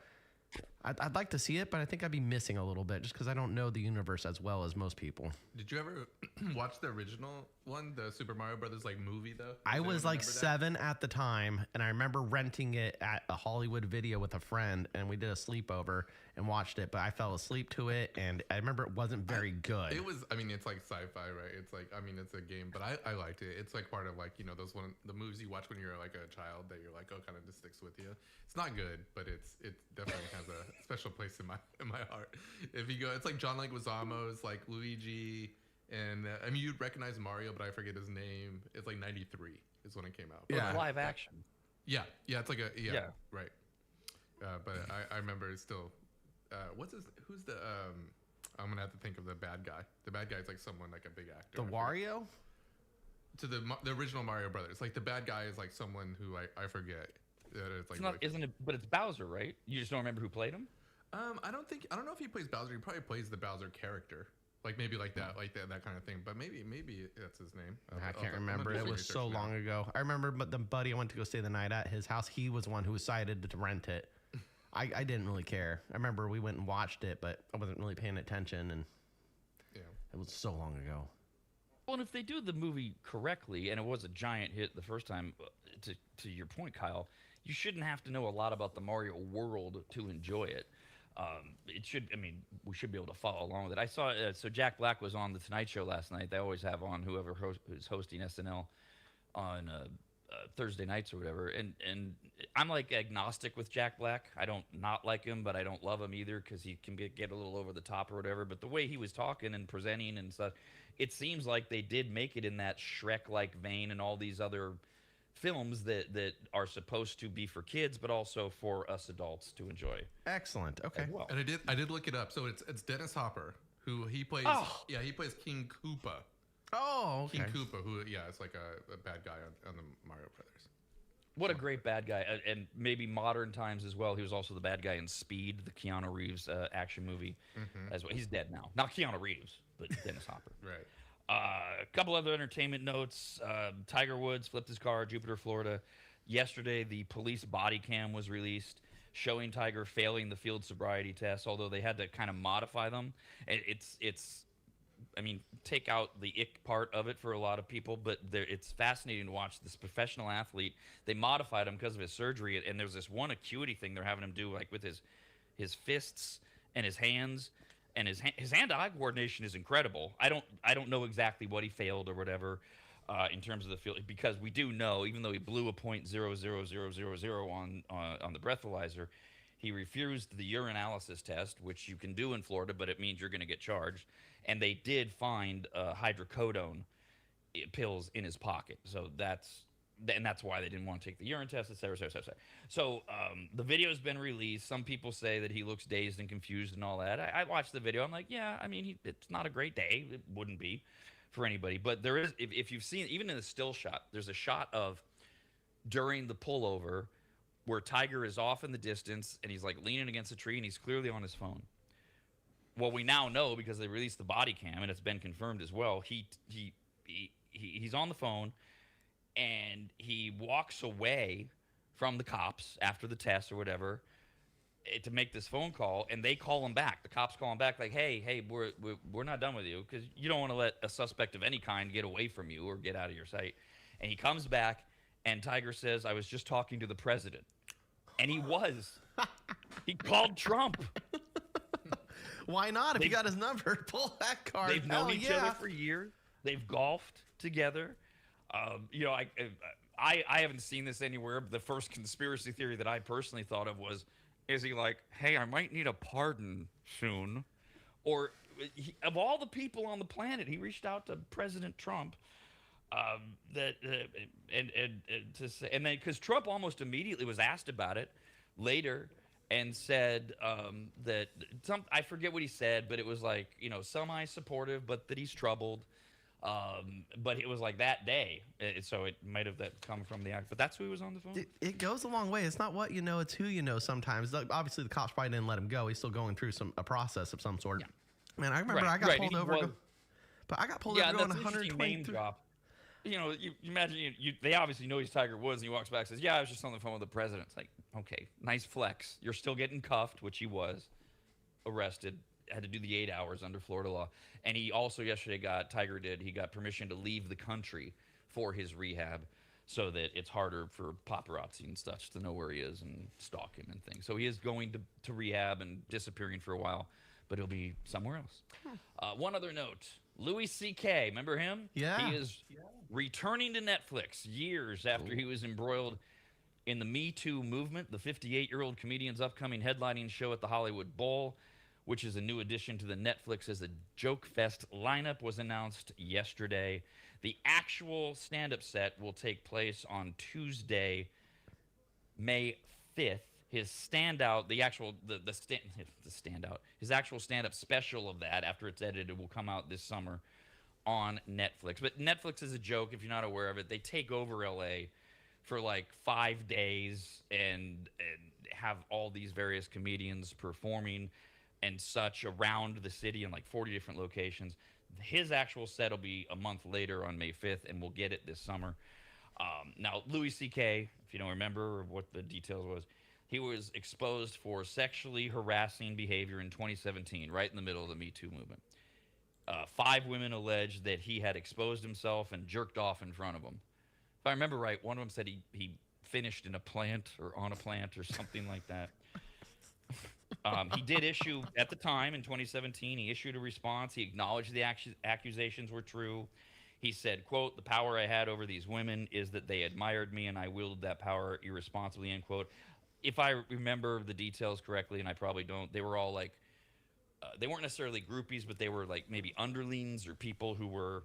I'd like to see it, but I think I'd be missing a little bit just because I don't know the universe as well as most people. Did you ever watch the original one, the Super Mario Brothers movie though? I was like 7 at the time, and I remember renting it at a Hollywood Video with a friend, and we did a sleepover and watched it. But I fell asleep to it, and I remember it wasn't very good. It was. I mean, it's like sci-fi, right? It's like, I mean, it's a game, but I liked it. It's like part of those the movies you watch when you're like a child that you're like, oh, kind of just sticks with you. It's not good, but it definitely has a special place in my heart. If you go, it's like John Leguizamo's like Luigi, and I mean you'd recognize Mario, but I forget his name. It's like '93 is when it came out. Yeah, live action. Yeah, it's like right. But I remember it's still. Who's the? I'm gonna have to think of the bad guy. The bad guy's like someone like a big actor. The Wario? To the original Mario Brothers, like the bad guy is like someone who I forget. It's not, isn't it? But it's Bowser, right? You just don't remember who played him? I don't know if he plays Bowser. He probably plays the Bowser character, like maybe like that kind of thing. But maybe that's his name. I can't remember. It was so long ago. I remember, but the buddy I went to go stay the night at his house, he was one who decided to rent it. I didn't really care. I remember we went and watched it, but I wasn't really paying attention, and it was so long ago. Well, and if they do the movie correctly, and it was a giant hit the first time, to your point, Kyle, you shouldn't have to know a lot about the Mario world to enjoy it. We should be able to follow along with it. I saw, so Jack Black was on The Tonight Show last night. They always have on whoever is hosting SNL on Thursday nights or whatever. And I'm like agnostic with Jack Black. I don't not like him, but I don't love him either because he can get a little over the top or whatever. But the way he was talking and presenting and stuff, it seems like they did make it in that Shrek-like vein and all these other films that are supposed to be for kids, but also for us adults to enjoy. Excellent. Okay. Well. And I did look it up. So it's Dennis Hopper who he plays. Oh. Yeah, he plays King Koopa. Oh, okay. King Koopa, who it's like a bad guy on the Mario Brothers. What a great bad guy, and maybe modern times as well. He was also the bad guy in Speed, the Keanu Reeves action movie, as well. He's dead now. Not Keanu Reeves, but Dennis Hopper. Right. A couple other entertainment notes. Tiger Woods flipped his car, Jupiter, Florida. Yesterday, the police body cam was released showing Tiger failing the field sobriety test, although they had to kind of modify them. I mean, take out the ick part of it for a lot of people, but it's fascinating to watch this professional athlete. They modified him because of his surgery, and there's this one acuity thing they're having him do, like with his fists and his hands. And his hand-eye coordination is incredible. I don't know exactly what he failed or whatever in terms of the field, because we do know, even though he blew a .00000 on the breathalyzer, He refused the urinalysis test, which you can do in Florida, but it means you're going to get charged. And they did find hydrocodone pills in his pocket. So that's why they didn't want to take the urine test, et cetera, et cetera, et cetera. So the video's been released. Some people say that he looks dazed and confused and all that. I watched the video. I'm like, yeah, I mean, it's not a great day. It wouldn't be for anybody. But there is, if you've seen, even in the still shot, there's a shot of during the pullover where Tiger is off in the distance and he's like leaning against a tree and he's clearly on his phone. Well, we now know because they released the body cam and it's been confirmed as well. He's on the phone and he walks away from the cops after the test or whatever to make this phone call, and they call him back. The cops call him back like, hey, we're not done with you because you don't want to let a suspect of any kind get away from you or get out of your sight. And he comes back, and Tiger says, I was just talking to the president. And he was. He called Trump. Why not? If you got his number, pull that card. They've known each other for years. They've golfed together. I haven't seen this anywhere. But the first conspiracy theory that I personally thought of was, is he like, hey, I might need a pardon soon? Or of all the people on the planet, he reached out to President Trump. And then because Trump almost immediately was asked about it later and said that I forget what he said, but it was like, semi-supportive, but that he's troubled. But it was like that day, so it might have come from the act. But that's who he was on the phone. It goes a long way. It's not what you know; it's who you know. Sometimes, obviously, the cops probably didn't let him go. He's still going through a process of some sort. Yeah. Man, I remember I got pulled over. But I got pulled over going 120. Name drop. You imagine they obviously know he's Tiger Woods, and he walks back and says, "Yeah, I was just on the phone with the president." It's like, okay, nice flex. You're still getting cuffed, which he was, arrested. Had to do the 8 hours under Florida law. And he also yesterday he got permission to leave the country for his rehab so that it's harder for paparazzi and such to know where he is and stalk him and things. So he is going to rehab and disappearing for a while, but he'll be somewhere else. One other note, Louis C.K., remember him? Yeah. He is returning to Netflix years after he was embroiled in the Me Too movement. The 58-year-old comedian's upcoming headlining show at the Hollywood Bowl, which is a new addition to the Netflix as a Joke Fest lineup, was announced yesterday. The actual stand-up set will take place on Tuesday, May 5th. His standout, his actual stand-up special of that, after it's edited, will come out this summer on Netflix. But Netflix is a joke, if you're not aware of it. They take over LA for like 5 days and have all these various comedians performing and such around the city in like 40 different locations. His actual set will be a month later on May 5th, and we'll get it this summer. Now, Louis C.K., if you don't remember what the details was, he was exposed for sexually harassing behavior in 2017, right in the middle of the Me Too movement. 5 women alleged that he had exposed himself and jerked off in front of them. If I remember right, one of them said he finished in a plant or on a plant or something like that. He did issue, at the time in 2017, he issued a response. He acknowledged the accusations were true. He said, quote, "The power I had over these women is that they admired me and I wielded that power irresponsibly," end quote. If I remember the details correctly, and I probably don't, they were all like, they weren't necessarily groupies, but they were like maybe underlings or people who were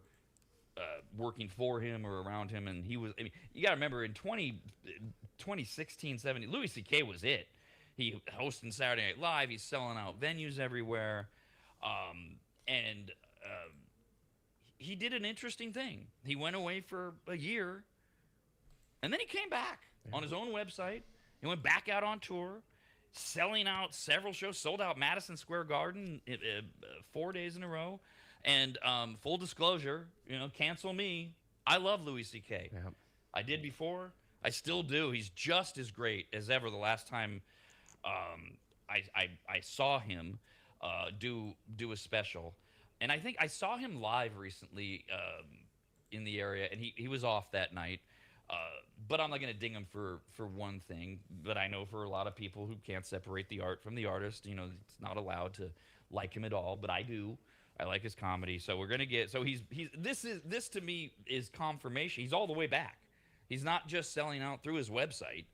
working for him or around him. And he was, I mean, you got to remember in 2016, 17, Louis C.K. was it. He hosting Saturday Night Live. He's selling out venues everywhere. He did an interesting thing. He went away for a year, and then he came back on his own website. He went back out on tour, selling out several shows, sold out Madison Square Garden 4 days in a row. And full disclosure, cancel me. I love Louis C.K. Yep. I did before. I still do. He's just as great as ever. The last time I saw him do a special, and I think I saw him live recently in the area, and he was off that night. But I'm not going to ding him for one thing. But I know for a lot of people who can't separate the art from the artist, it's not allowed to like him at all. But I do. I like his comedy. So we're gonna get. So this to me is confirmation. He's all the way back. He's not just selling out through his website.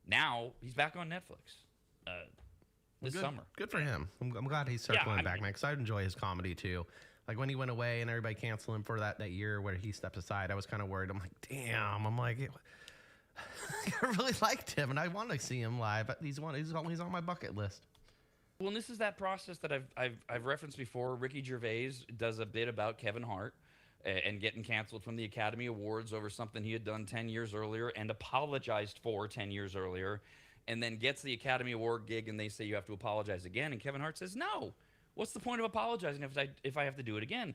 Now he's back on Netflix. this good, summer. Good for him. I'm glad he's circling back, man, because I enjoy his comedy too. Like when he went away and everybody canceled him for that year where he stepped aside, I was kind of worried. I'm like, damn. I'm like, I really liked him, and I want to see him live. But he's on my bucket list. Well, and this is that process that I've referenced before. Ricky Gervais does a bit about Kevin Hart and getting canceled from the Academy Awards over something he had done 10 years earlier and apologized for 10 years earlier, and then gets the Academy Award gig and they say you have to apologize again, and Kevin Hart says, no. What's the point of apologizing if I have to do it again?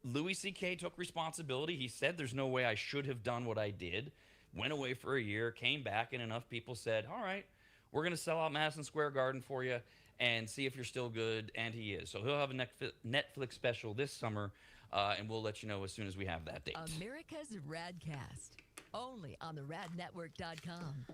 Louis C.K. took responsibility. He said there's no way I should have done what I did. Went away for a year, came back, and enough people said, all right, we're going to sell out Madison Square Garden for you and see if you're still good, and he is. So he'll have a Netflix special this summer, and we'll let you know as soon as we have that date. America's RAD Cast, only on the radnetwork.com.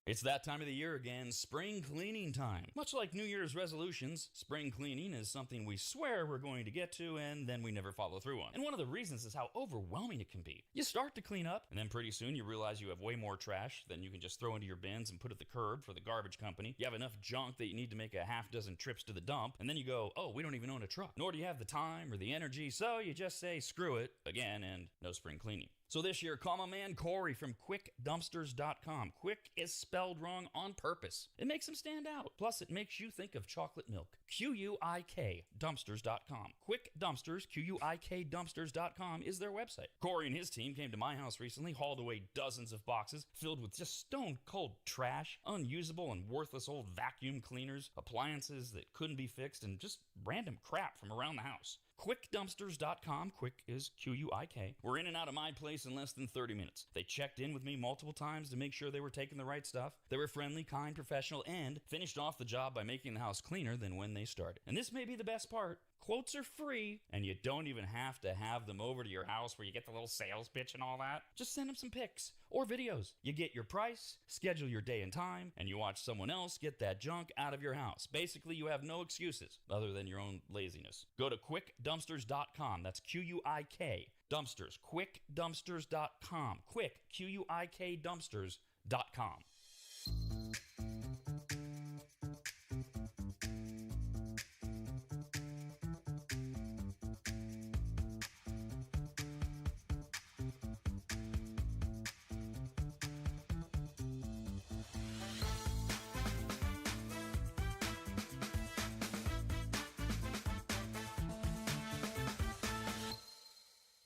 It's that time of the year again, spring cleaning time. Much like New Year's resolutions, spring cleaning is something we swear we're going to get to and then we never follow through on. And one of the reasons is how overwhelming it can be. You start to clean up, and then pretty soon you realize you have way more trash than you can just throw into your bins and put at the curb for the garbage company. You have enough junk that you need to make a half dozen trips to the dump, and then you go, oh, we don't even own a truck. Nor do you have the time or the energy, so you just say screw it again and no spring cleaning. So this year, call my man Corey from QuickDumpsters.com. Quick is spelled wrong on purpose. It makes him stand out. Plus, it makes you think of chocolate milk. QUIK Dumpsters.com. Quick Dumpsters, QUIK Dumpsters.com is their website. Corey and his team came to my house recently, hauled away dozens of boxes filled with just stone-cold trash, unusable and worthless old vacuum cleaners, appliances that couldn't be fixed, and just random crap from around the house. QuickDumpsters.com. Quick is QUIK. We're in and out of my place in less than 30 minutes. They checked in with me multiple times to make sure they were taking the right stuff. They were friendly, kind, professional, and finished off the job by making the house cleaner than when they started. And this may be the best part. Quotes are free, and you don't even have to have them over to your house where you get the little sales pitch and all that. Just send them some pics or videos. You get your price, schedule your day and time, and you watch someone else get that junk out of your house. Basically, you have no excuses other than your own laziness. Go to QuickDumpsters.com. That's QUIK Dumpsters. QuickDumpsters.com. Quick, QUIK Dumpsters.com.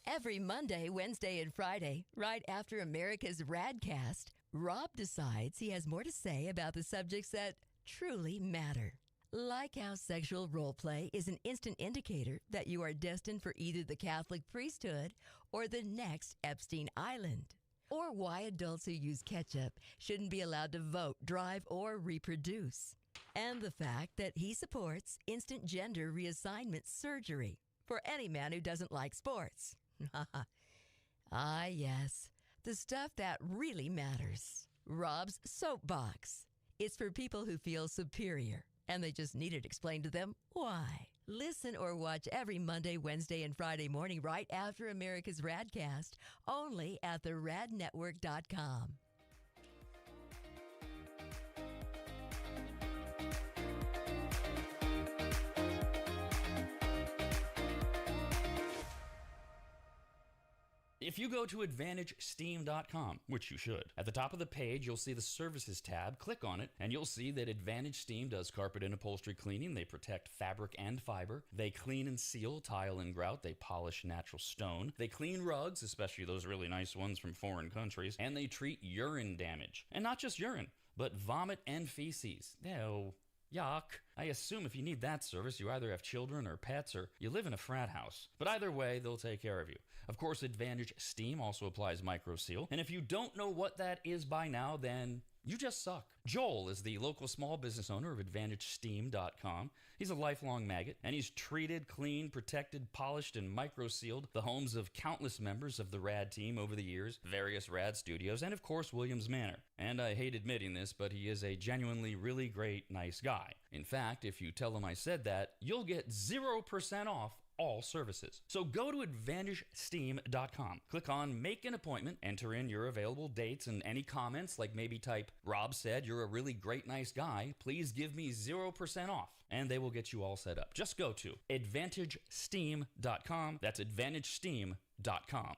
Every Monday, Wednesday, and Friday, right after America's RAD Cast, Rob decides he has more to say about the subjects that truly matter. Like how sexual role play is an instant indicator that you are destined for either the Catholic priesthood or the next Epstein Island. Or why adults who use ketchup shouldn't be allowed to vote, drive, or reproduce. And the fact that he supports instant gender reassignment surgery for any man who doesn't like sports. Ah, yes, the stuff that really matters. Rob's Soapbox. It's for people who feel superior, and they just need it explained to them why. Listen or watch every Monday, Wednesday, and Friday morning right after America's RAD Cast, only at the radnetwork.com. If you go to AdvantageSteam.com, which you should, at the top of the page, you'll see the Services tab. Click on it, and you'll see that Advantage Steam does carpet and upholstery cleaning. They protect fabric and fiber. They clean and seal tile and grout. They polish natural stone. They clean rugs, especially those really nice ones from foreign countries. And they treat urine damage. And not just urine, but vomit and feces. Ew. Yuck. I assume if you need that service, you either have children or pets or you live in a frat house. But either way, they'll take care of you. Of course, Advantage Steam also applies MicroSeal. And if you don't know what that is by now, then You just suck. Joel is the local small business owner of AdvantageSteam.com. He's a lifelong maggot, and he's treated, cleaned, protected, polished, and micro-sealed the homes of countless members of the RAD team over the years, various RAD studios, and of course Williams Manor. And I hate admitting this, but he is a genuinely really great, nice guy. In fact, if you tell him I said that, you'll get 0% off all services. So go to AdvantageSteam.com. Click on Make an Appointment, enter in your available dates and any comments, like maybe type, Rob said you're a really great, nice guy. Please give me 0% off. And they will get you all set up. Just go to AdvantageSteam.com. That's AdvantageSteam.com.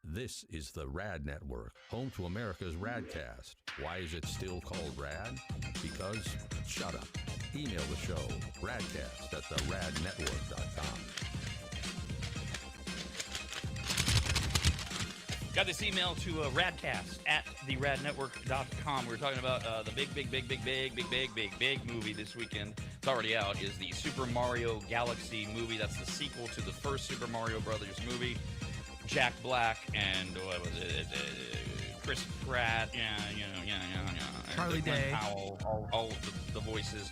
This is the RAD Network, home to America's RAD Cast. Why is it still called RAD? Because, shut up. Email the show, radcast@theradnetwork.com. Got this email to radcast@theradnetwork.com. We're talking about the big movie this weekend. It's already out, is the Super Mario Galaxy movie. That's the sequel to the first Super Mario Brothers movie. Jack Black and what was it? Chris Pratt, Charlie Glenn Day, Powell, all of the voices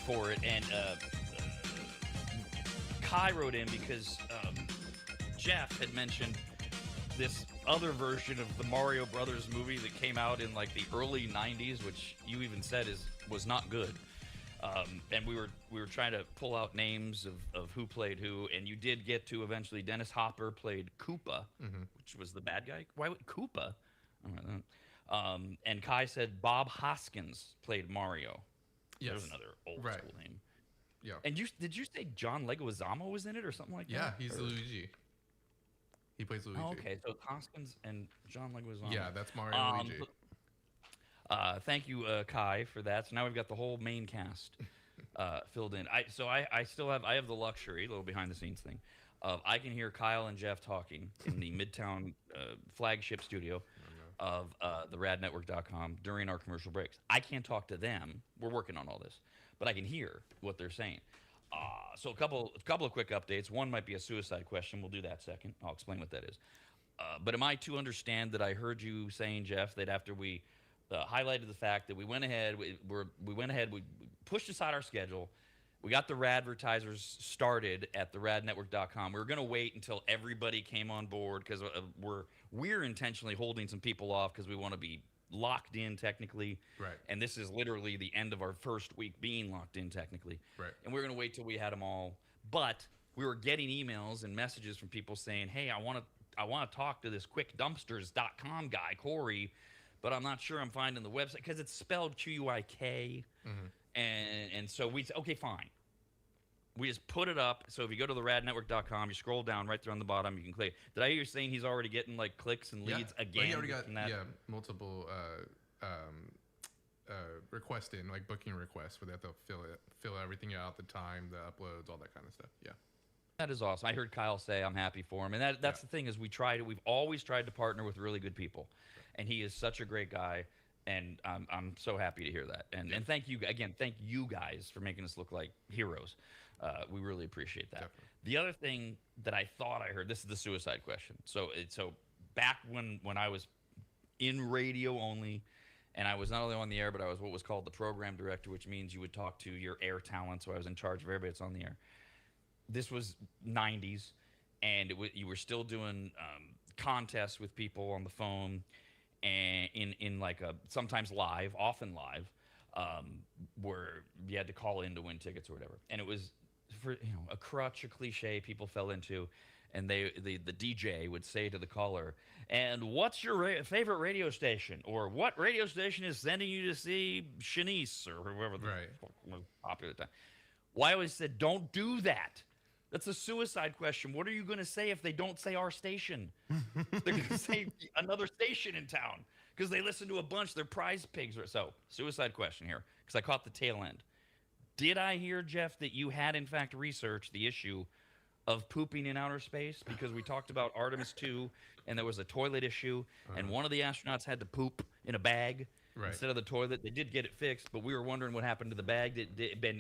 for it. And Kai wrote in because Jeff had mentioned this other version of the Mario Brothers movie that came out in like the early '90s, which you even said was not good. And we were trying to pull out names of who played who, and you did get to eventually Dennis Hopper played Koopa, which was the bad guy. Why would Koopa? I don't know that. And Kai said Bob Hoskins played Mario. Yes. There's another old school name. Yeah. And did you say John Leguizamo was in it or something like that? Yeah, he's Luigi. He plays Luigi. Oh, okay, so Hoskins and John Leguizamo. Yeah, that's Mario and Luigi. Thank you, Kai, for that. So now we've got the whole main cast filled in. I still have the luxury, a little behind the scenes thing, of I can hear Kyle and Jeff talking in the Midtown flagship studio of the radnetwork.com during our commercial breaks. I can't talk to them. We're working on all this, but I can hear what they're saying. So a couple of quick updates. One might be a suicide question. We'll do that second. I'll explain what that is. But am I to understand that I heard you saying, Jeff, that after we highlighted the fact that we went ahead, we pushed aside our schedule, we got the Radvertisers started at the radnetwork.com. We were going to wait until everybody came on board because we're intentionally holding some people off because we want to be locked in technically. Right. And this is literally the end of our first week being locked in technically. Right. And we were going to wait till we had them all. But we were getting emails and messages from people saying, hey, I want to talk to this quickdumpsters.com guy, Corey, but I'm not sure I'm finding the website because it's spelled Quik. And so we said, okay, fine. We just put it up. So if you go to the radnetwork.com, you scroll down right there on the bottom, you can click. Did I hear you saying he's already getting like clicks and leads again? He already got from that? multiple requests in, like booking requests where they have to fill everything out, the time, the uploads, all that kind of stuff. Yeah. That is awesome. I heard Kyle say I'm happy for him. And that's the thing is we've always tried to partner with really good people. And he is such a great guy. And I'm so happy to hear that. And thank you again. Thank you guys for making us look like heroes. We really appreciate that. Definitely. The other thing that I thought I heard, this is the suicide question. So back when I was in radio only, and I was not only on the air, but I was what was called the program director, which means you would talk to your air talent. So I was in charge of everybody that's on the air. This was 90s, and you were still doing contests with people on the phone, and in like sometimes live, often live, where you had to call in to win tickets or whatever. And it was for a crutch, a cliche people fell into, and the DJ would say to the caller, "And what's your favorite radio station?" or "What radio station is sending you to see Shanice?" or whoever the fuck was popular at the time. Well, I always said, don't do that. That's a suicide question. What are you going to say if they don't say our station? They're going to say another station in town because they listen to a bunch. They're prize pigs. So, suicide question here because I caught the tail end. Did I hear, Jeff, that you had, in fact, researched the issue of pooping in outer space? Because we talked about Artemis 2, and there was a toilet issue, and one of the astronauts had to poop in a bag instead of the toilet. They did get it fixed, but we were wondering what happened to the bag.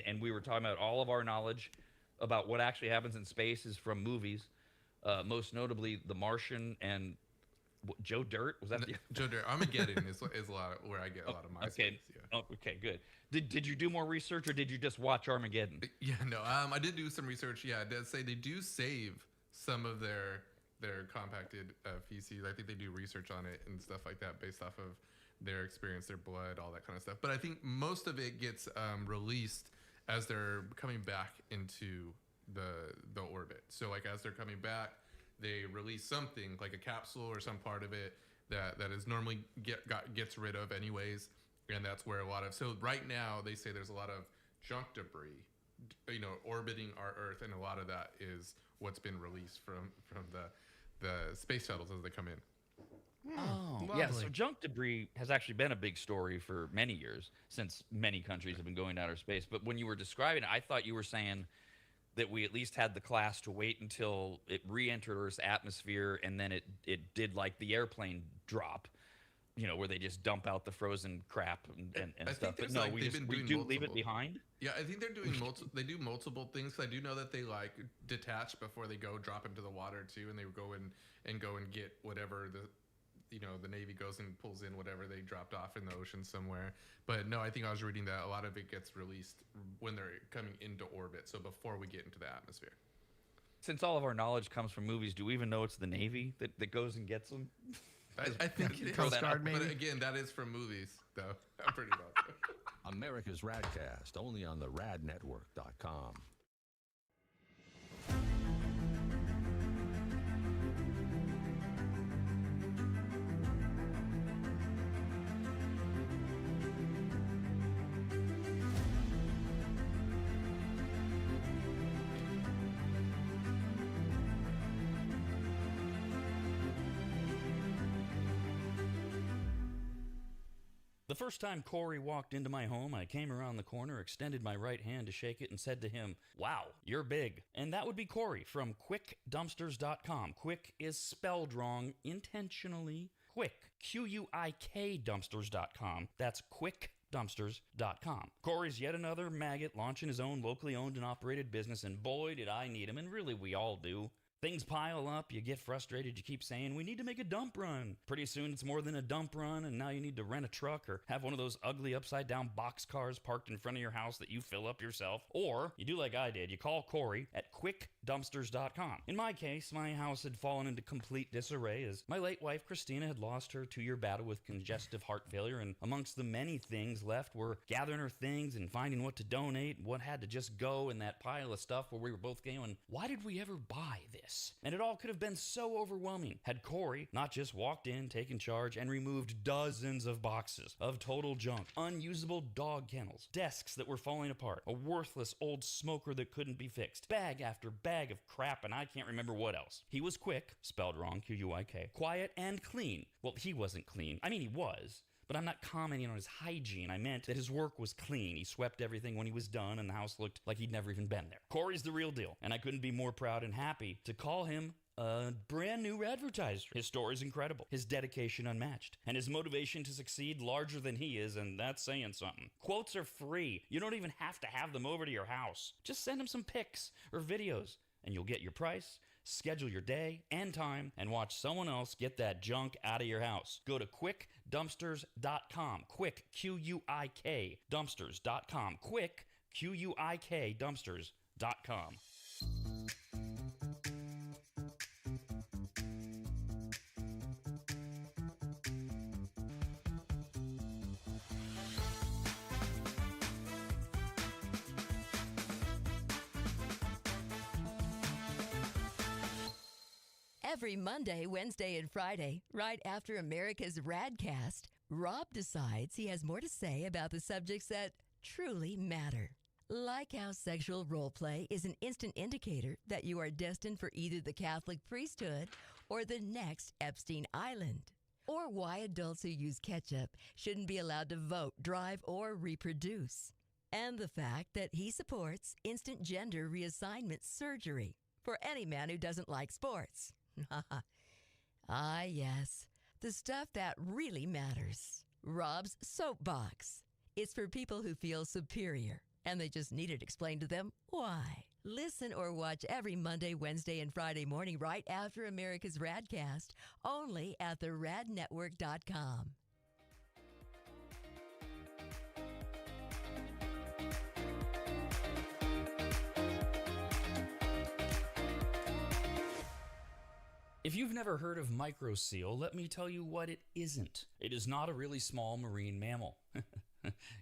And we were talking about all of our knowledge about what actually happens in space is from movies. most notably The Martian and Joe Dirt. Was that the Joe Dirt? Armageddon is a lot of, where I get a lot of my okay? space, yeah. Oh, okay, good. Did you do more research or did you just watch Armageddon? Yeah, no. I did do some research. Yeah, it does say they do save some of their compacted feces. I think they do research on it and stuff like that based off of their experience, their blood, all that kind of stuff. But I think most of it gets released as they're coming back into the orbit. So like as they're coming back, they release something like a capsule or some part of it that is normally gets rid of anyways, and that's where a lot of, so right now they say there's a lot of junk debris, orbiting our Earth, and a lot of that is what's been released from the space shuttles as they come in. Oh, yeah. So junk debris has actually been a big story for many years, since many countries have been going to outer space. But when you were describing it, I thought you were saying that we at least had the class to wait until it re-entered Earth's atmosphere, and then it did like the airplane drop, where they just dump out the frozen crap and stuff. But no, we do leave it behind. Yeah, I think they're doing they do multiple things. I do know that they like detach before they drop into the water too, and they go and get whatever the Navy goes and pulls in whatever they dropped off in the ocean somewhere. But no, I think I was reading that a lot of it gets released when they're coming into orbit, so before we get into the atmosphere. Since all of our knowledge comes from movies, do we even know it's the Navy that goes and gets them? I think it is. Coast Guard, maybe? But again, that is from movies, though. I'm pretty much. America's RAD Cast, only on the radnetwork.com. The first time Corey walked into my home, I came around the corner, extended my right hand to shake it, and said to him, "Wow, you're big." And that would be Corey from QuickDumpsters.com. Quick is spelled wrong intentionally. Quick, Q-U-I-K Dumpsters.com. That's QuickDumpsters.com. Corey's yet another maggot launching his own locally owned and operated business, and boy, did I need him, and really we all do. Things pile up, you get frustrated, you keep saying, "We need to make a dump run." Pretty soon it's more than a dump run, and now you need to rent a truck or have one of those ugly upside-down box cars parked in front of your house that you fill up yourself. Or, you do like I did, you call Corey at QuickDumpsters.com. In my case, my house had fallen into complete disarray as my late wife Christina had lost her 2-year battle with congestive heart failure, and amongst the many things left were gathering her things and finding what to donate, what had to just go in that pile of stuff where we were both going, why did we ever buy this? And it all could have been so overwhelming had Corey not just walked in, taken charge, and removed dozens of boxes of total junk, unusable dog kennels, desks that were falling apart, a worthless old smoker that couldn't be fixed, bag after bag of crap, and I can't remember what else. He was quick, spelled wrong, Q-U-I-K, quiet, and clean. Well, he wasn't clean. I mean, he was. But I'm not commenting on his hygiene. I meant that his work was clean. He swept everything when he was done, and the house looked like he'd never even been there. Corey's the real deal, and I couldn't be more proud and happy to call him a brand new advertiser. His story's incredible, his dedication unmatched, and his motivation to succeed larger than he is, and that's saying something. Quotes are free. You don't even have to have them over to your house. Just send him some pics or videos, and you'll get your price, schedule your day and time, and watch someone else get that junk out of your house. Go to QuickDumpsters.com. Quick, Q-U-I-K, Dumpsters.com. Quick, Q-U-I-K, Dumpsters.com. Every Monday, Wednesday, and Friday, right after America's RAD Cast, Rob decides he has more to say about the subjects that truly matter. Like how sexual role play is an instant indicator that you are destined for either the Catholic priesthood or the next Epstein Island. Or why adults who use ketchup shouldn't be allowed to vote, drive, or reproduce. And the fact that he supports instant gender reassignment surgery for any man who doesn't like sports. Ah, yes, the stuff that really matters. Rob's Soapbox. It's for people who feel superior, and they just need it explained to them why. Listen or watch every Monday, Wednesday, and Friday morning right after America's RADcast, only at theradnetwork.com. If you've never heard of microseal, let me tell you what it isn't. It is not a really small marine mammal.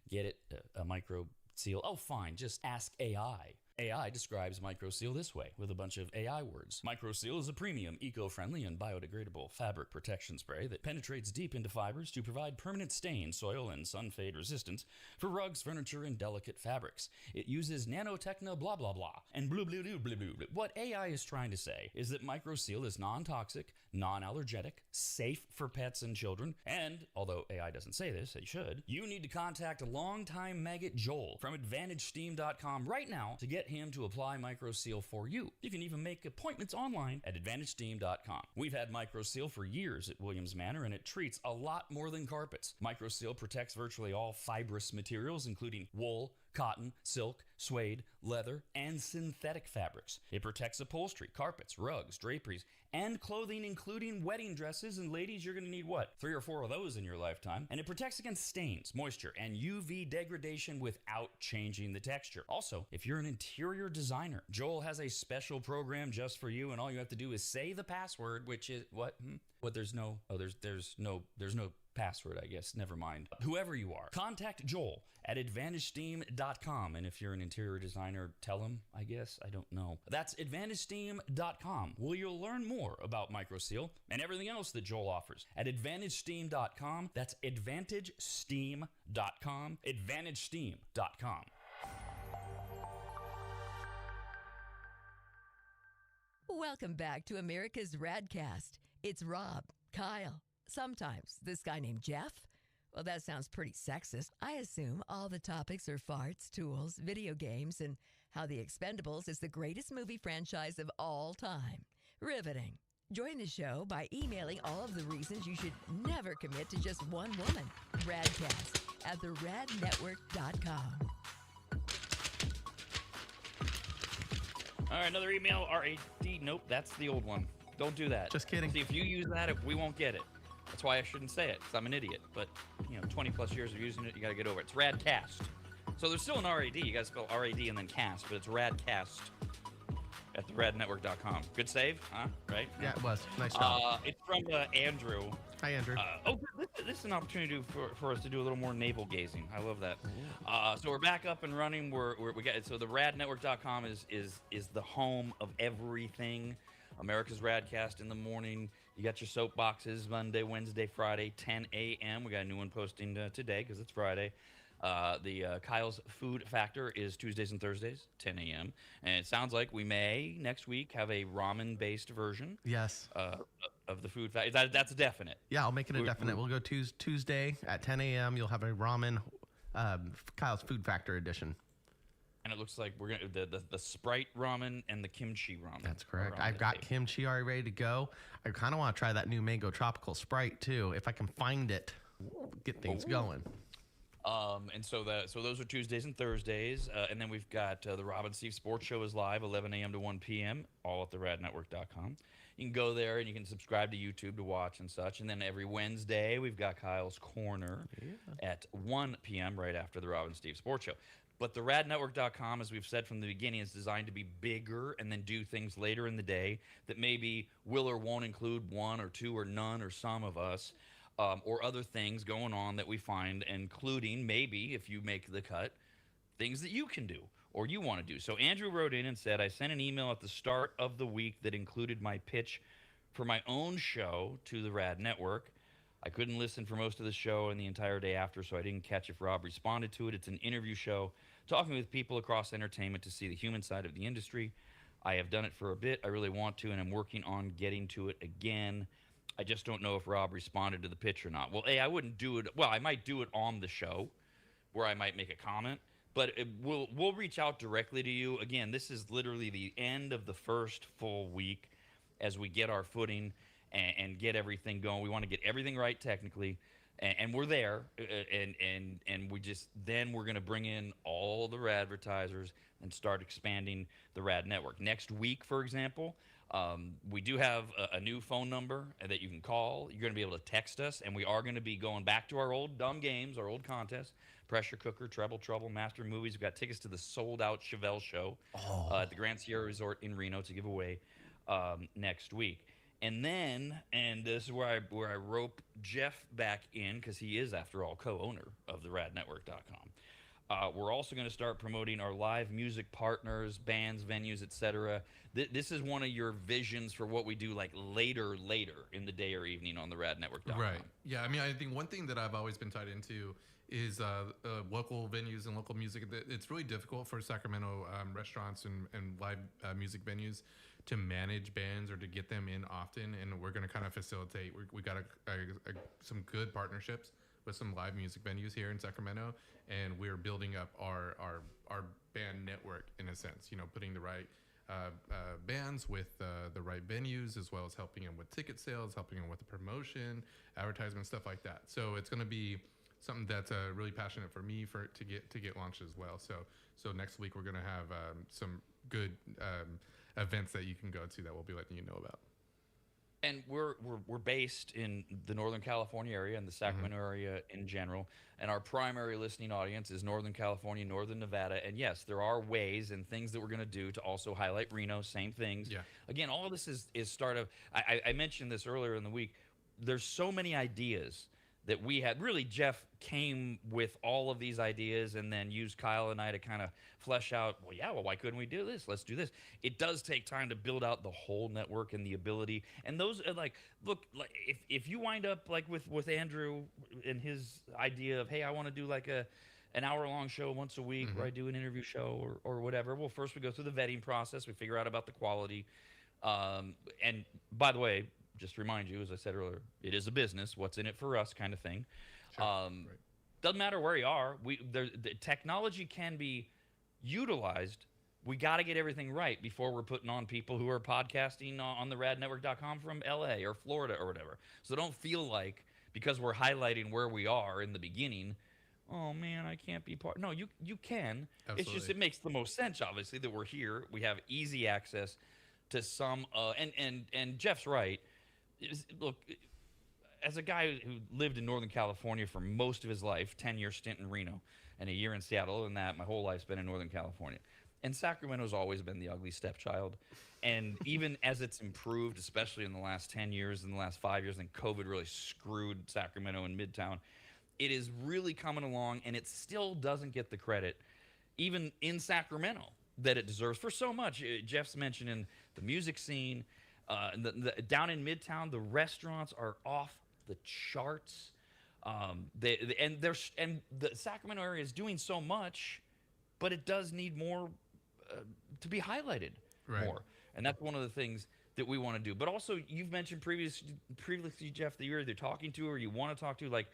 Get it? A microseal? Oh, fine. Just ask AI. AI describes microseal this way, with a bunch of AI words. Microseal is a premium, eco-friendly, and biodegradable fabric protection spray that penetrates deep into fibers to provide permanent stain, soil, and sun fade resistance for rugs, furniture, and delicate fabrics. It uses nanotechno blah blah blah, and blue blue blue blue blue. What AI is trying to say is that microseal is non-toxic, non-allergenic, safe for pets and children, and, although AI doesn't say this, it should, you need to contact longtime maggot Joel from AdvantageSteam.com right now to get him to apply microseal for you. You can even make appointments online at AdvantageSteam.com. We've had microseal for years at Williams Manor, and it treats a lot more than carpets. Microseal protects virtually all fibrous materials, including wool, cotton, silk, suede, leather, and synthetic fabrics. It protects upholstery, carpets, rugs, draperies, and clothing, including wedding dresses. And ladies, you're going to need what? 3 or 4 of those in your lifetime. And it protects against stains, moisture, and UV degradation without changing the texture. Also, if you're an interior designer, Joel has a special program just for you, and all you have to do is say the password, which is what? What? There's no password, I guess. Never mind. Whoever you are, contact Joel at AdvantageSteam.com. And if you're an interior designer, tell him, I guess. I don't know. That's AdvantageSteam.com, where you'll learn more about microseal and everything else that Joel offers. At AdvantageSteam.com, that's AdvantageSteam.com, AdvantageSteam.com. Welcome back to America's RADcast. It's Rob, Kyle, sometimes this guy named Jeff. Well, that sounds pretty sexist. I assume all the topics are farts, tools, video games, and how The Expendables is the greatest movie franchise of all time. Riveting. Join the show by emailing all of the reasons you should never commit to just one woman. RADcast at theradnetwork.com. All right, another email, RAD. Nope, that's the old one. Don't do that. Just kidding. See, if you use that, we won't get it. That's why I shouldn't say it, because I'm an idiot. But, 20 plus years of using it, you got to get over it. It's RAD Cast. So there's still an RAD. You guys spell RAD and then cast, but it's RAD Cast at theradnetwork.com. Good save, huh? Right? Yeah, it was. Nice job. It's from Andrew. Hi, Andrew. This is an opportunity for us to do a little more navel gazing. I love that. So we're back up and running. We got so the radnetwork.com is the home of everything. America's RADcast in the morning. You got your soapboxes Monday, Wednesday, Friday, 10 a.m. We got a new one posting today because it's Friday. The Kyle's Food Factor is Tuesdays and Thursdays, 10 a.m. And it sounds like we may next week have a ramen-based version. Yes. Of the Food Factor. That's definite. Yeah, I'll make it a definite. We'll go Tuesday at 10 a.m. You'll have a ramen, Kyle's Food Factor edition. And it looks like we're gonna the Sprite ramen and the kimchi ramen. That's correct. I've got kimchi already ready to go. I kind of want to try that new mango tropical Sprite too, if I can find it. Get things going. And so those are Tuesdays and Thursdays, and then we've got the Rob and Steve Sports Show is live 11 a.m. to 1 p.m. all at theradnetwork.com. You can go there and you can subscribe to YouTube to watch and such. And then every Wednesday we've got Kyle's Corner at 1 p.m. right after the Rob and Steve Sports Show. But the radnetwork.com, as we've said from the beginning, is designed to be bigger and then do things later in the day that maybe will or won't include one or two or none or some of us, or other things going on that we find, including maybe, if you make the cut, things that you can do or you want to do. So Andrew wrote in and said, I sent an email at the start of the week that included my pitch for my own show to the Rad Network. I couldn't listen for most of the show and the entire day after, so I didn't catch if Rob responded to it. It's an interview show talking with people across entertainment to see the human side of the industry. I have done it for a bit. I really want to, and I'm working on getting to it again. I just don't know if Rob responded to the pitch or not. Well, I wouldn't do it. Well, I might do it on the show where I might make a comment, but we'll reach out directly to you. Again, this is literally the end of the first full week as we get our footing and get everything going. We want to get everything right technically, and we're there, and we just then we're going to bring in all the advertisers and start expanding the Rad network. Next week, for example, we do have a new phone number that you can call. You're going to be able to text us, and we are going to be going back to our old dumb games, our old contests: Pressure Cooker, Treble Trouble, Master Movies. We've got tickets to the sold-out Chevelle show at the Grand Sierra Resort in Reno to give away next week. And then, and this is where I rope Jeff back in, because he is, after all, co-owner of the RADnetwork.com. We're also going to start promoting our live music partners, bands, venues, etc. This is one of your visions for what we do, like later in the day or evening on the RADnetwork.com. Right. Yeah. I mean, I think one thing that I've always been tied into is local venues and local music. It's really difficult for Sacramento restaurants and live music venues to manage bands or to get them in often, and we're going to kind of facilitate. We got some good partnerships with some live music venues here in Sacramento, and we're building up our band network in a sense. You know, putting the right bands with the right venues, as well as helping them with ticket sales, helping them with the promotion, advertisement, stuff like that. So it's going to be something that's really passionate for me to get launched as well. So next week we're going to have some good events that you can go to that we'll be letting you know about. And we're based in the Northern California area and the Sacramento area in general. And our primary listening audience is Northern California, Northern Nevada. And yes, there are ways and things that we're going to do to also highlight Reno, same things. Yeah. Again, all of this is startup. I mentioned this earlier in the week. There's so many ideas that we had. Really, Jeff came with all of these ideas and then used Kyle and I to kind of flesh out, well, why couldn't we do this? Let's do this. It does take time to build out the whole network and the ability. And those are like, look, like if you wind up like with Andrew and his idea of, hey, I want to do like an hour-long show once a week where I do an interview show or whatever. Well, first we go through the vetting process. We figure out about the quality. And by the way, just to remind you, as I said earlier, it is a business. What's in it for us, kind of thing. Sure. Right. Doesn't matter where you are. The technology can be utilized. We got to get everything right before we're putting on people who are podcasting on the RADnetwork.com from LA or Florida or whatever. So don't feel like because we're highlighting where we are in the beginning, oh man, I can't be part. No, you can. Absolutely. It's just it makes the most sense, obviously, that we're here. We have easy access to some. And Jeff's right. Look, as a guy who lived in Northern California for most of his life, 10-year stint in Reno and a year in Seattle, other than that, my whole life's been in Northern California. And Sacramento's always been the ugly stepchild. And even as it's improved, especially in the last 10 years, in the last 5 years, and COVID really screwed Sacramento and Midtown, it is really coming along, and it still doesn't get the credit, even in Sacramento, that it deserves for so much. Jeff's mentioning the music scene. Down in Midtown, the restaurants are off the charts. And the Sacramento area is doing so much, but it does need more to be highlighted more. And that's one of the things that we want to do. But also, you've mentioned previously, Jeff, that you're either talking to or you want to talk to, like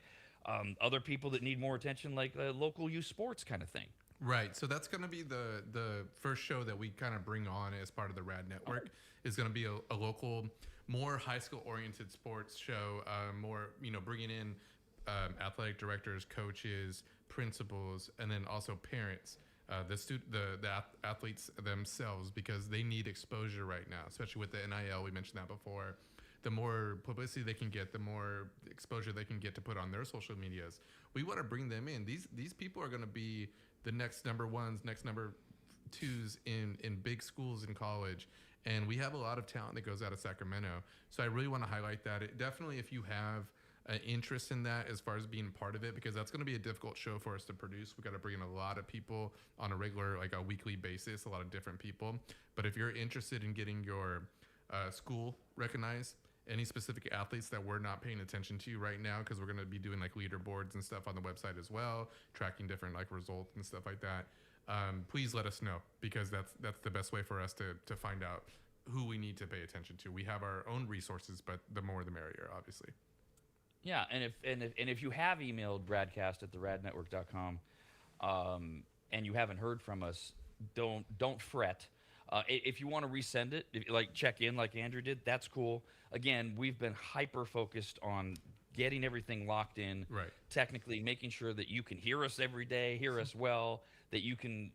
other people that need more attention, like local youth sports kind of thing. Right. So that's going to be the first show that we kind of bring on as part of the RAD network. Is going to be a local, more high school oriented sports show, more, bringing in athletic directors, coaches, principals, and then also parents, the athletes themselves, because they need exposure right now, especially with the NIL. We mentioned that before. The more publicity they can get, the more exposure they can get to put on their social medias. We want to bring them in. These people are going to be the next number ones, next number twos in big schools in college. And we have a lot of talent that goes out of Sacramento. So I really want to highlight that. Definitely, if you have an interest in that as far as being part of it, because that's going to be a difficult show for us to produce. We've got to bring in a lot of people on a regular, like a weekly basis, a lot of different people. But if you're interested in getting your school recognized, any specific athletes that we're not paying attention to right now, because we're going to be doing like leaderboards and stuff on the website as well, tracking different like results and stuff like that. Please let us know, because that's the best way for us to find out who we need to pay attention to. We have our own resources, but the more the merrier, obviously. Yeah, and if you have emailed broadcast at theradnetwork.com and you haven't heard from us, don't fret. If you want to resend it, check in like Andrew did, that's cool. Again, we've been hyper focused on getting everything locked in, Right. technically making sure that you can hear us every day, hear us well, that you can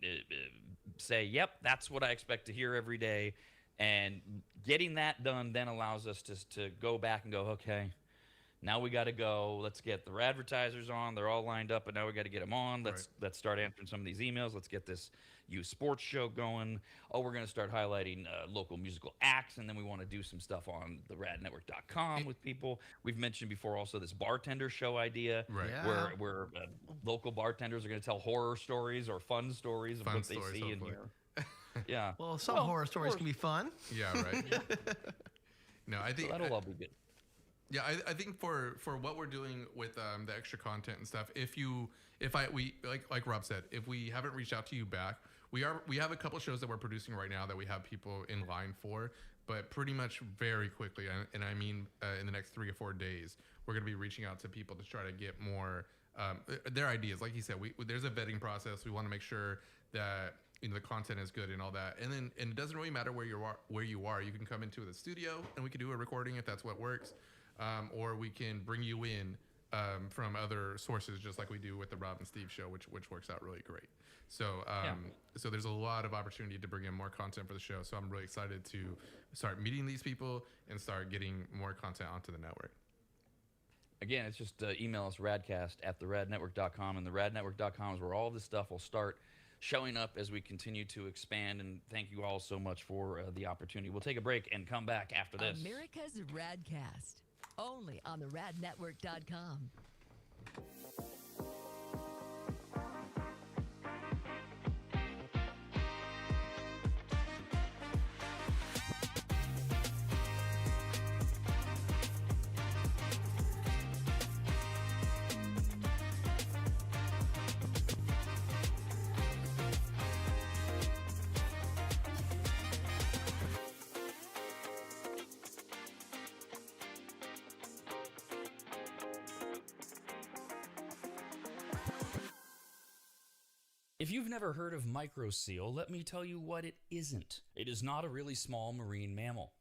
say, yep, that's what I expect to hear every day. And getting that done then allows us to go back and go, okay, now we got to go. Let's get the advertisers on. They're all lined up, but now we got to get them on. Let's start answering some of these emails. Let's get this youth sports show going. Oh, we're going to start highlighting local musical acts, and then we want to do some stuff on the radnetwork.com with people. We've mentioned before also this bartender show idea, Right. Yeah. where local bartenders are going to tell horror stories or fun stories of what they see and hopefully. hear. Yeah. Well, some horror stories can be fun. Yeah, right. No, I think So that'll all be good. Yeah, I think for what we're doing with the extra content and stuff, we like Rob said, if we haven't reached out to you back, we have a couple shows that we're producing right now that we have people in line for, but pretty much very quickly, and I mean in the next 3 or 4 days, we're going to be reaching out to people to try to get more their ideas. Like you said, there's a vetting process. We want to make sure that the content is good and all that, and it doesn't really matter where you are. You can come into the studio and we can do a recording if that's what works. Or we can bring you in from other sources, just like we do with the Rob and Steve show, which works out really great. So so there's a lot of opportunity to bring in more content for the show. So I'm really excited to start meeting these people and start getting more content onto the network. Again, it's just email us radcast@theradnetwork.com, and theradnetwork.com is where all this stuff will start showing up as we continue to expand. And thank you all so much for the opportunity. We'll take a break and come back after this. America's RAD Cast, only on the radnetwork.com. If you've never heard of microseal, let me tell you what it isn't. It is not a really small marine mammal.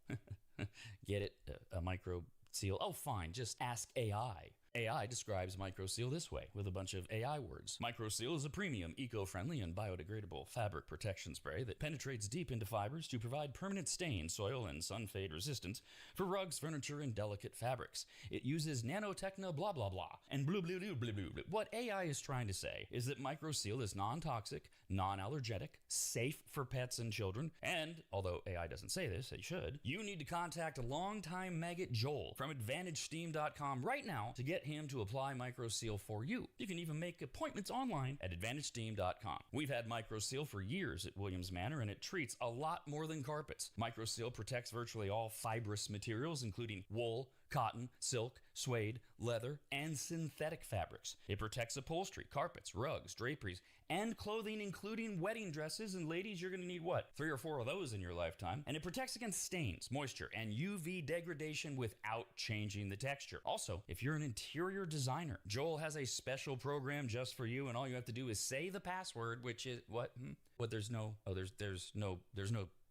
Get it? A microseal? Oh, fine. Just ask AI. AI describes microseal this way, with a bunch of AI words. Microseal is a premium, eco-friendly, and biodegradable fabric protection spray that penetrates deep into fibers to provide permanent stain, soil, and sun fade resistance for rugs, furniture, and delicate fabrics. It uses nanotechno blah blah blah, and blue blue blue blue blue. What AI is trying to say is that microseal is non-toxic, non-allergenic, safe for pets and children, and, although AI doesn't say this, it should, you need to contact a longtime maggot Joel from AdvantageSteam.com right now to get him to apply microseal for you. You can even make appointments online at AdvantageSteam.com. We've had microseal for years at Williams Manor, and it treats a lot more than carpets. Microseal protects virtually all fibrous materials, including wool, cotton, silk, suede, leather, and synthetic fabrics. It protects upholstery, carpets, rugs, draperies, and clothing, including wedding dresses. And ladies, you're going to need what? 3 or 4 of those in your lifetime. And it protects against stains, moisture, and UV degradation without changing the texture. Also, if you're an interior designer, Joel has a special program just for you, and all you have to do is say the password, which is what? What? There's no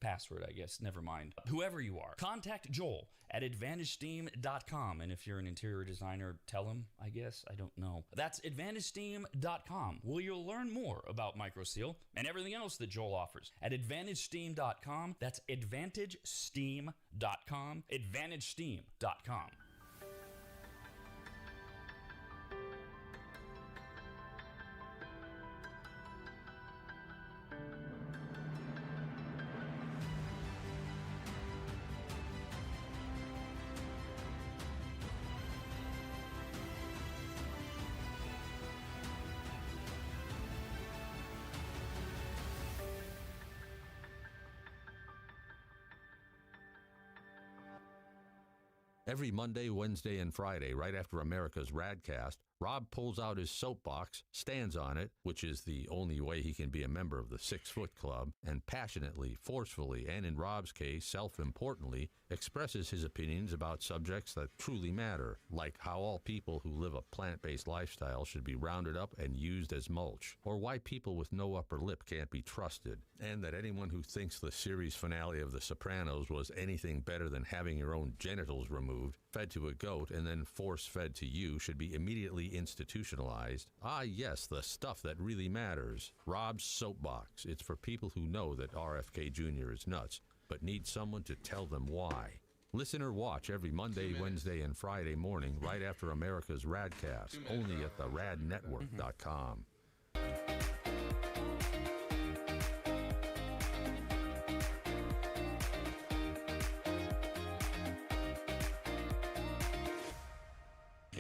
password, I guess. Never mind. Whoever you are, contact Joel at AdvantageSteam.com. And if you're an interior designer, tell him, I guess. I don't know. That's AdvantageSteam.com, where you'll learn more about microseal and everything else that Joel offers. At AdvantageSteam.com, that's AdvantageSteam.com, AdvantageSteam.com. Every Monday, Wednesday, and Friday, right after America's RAD Cast, Rob pulls out his soapbox, stands on it, which is the only way he can be a member of the 6 Foot Club, and passionately, forcefully, and in Rob's case, self-importantly, expresses his opinions about subjects that truly matter, like how all people who live a plant-based lifestyle should be rounded up and used as mulch, or why people with no upper lip can't be trusted, and that anyone who thinks the series finale of The Sopranos was anything better than having your own genitals removed fed to a goat, and then force-fed to you should be immediately institutionalized. Ah, yes, the stuff that really matters. Rob's Soapbox. It's for people who know that RFK Jr. is nuts, but need someone to tell them why. Listen or watch every Monday, Wednesday, and Friday morning right after America's RAD Cast, only at the radnetwork.com.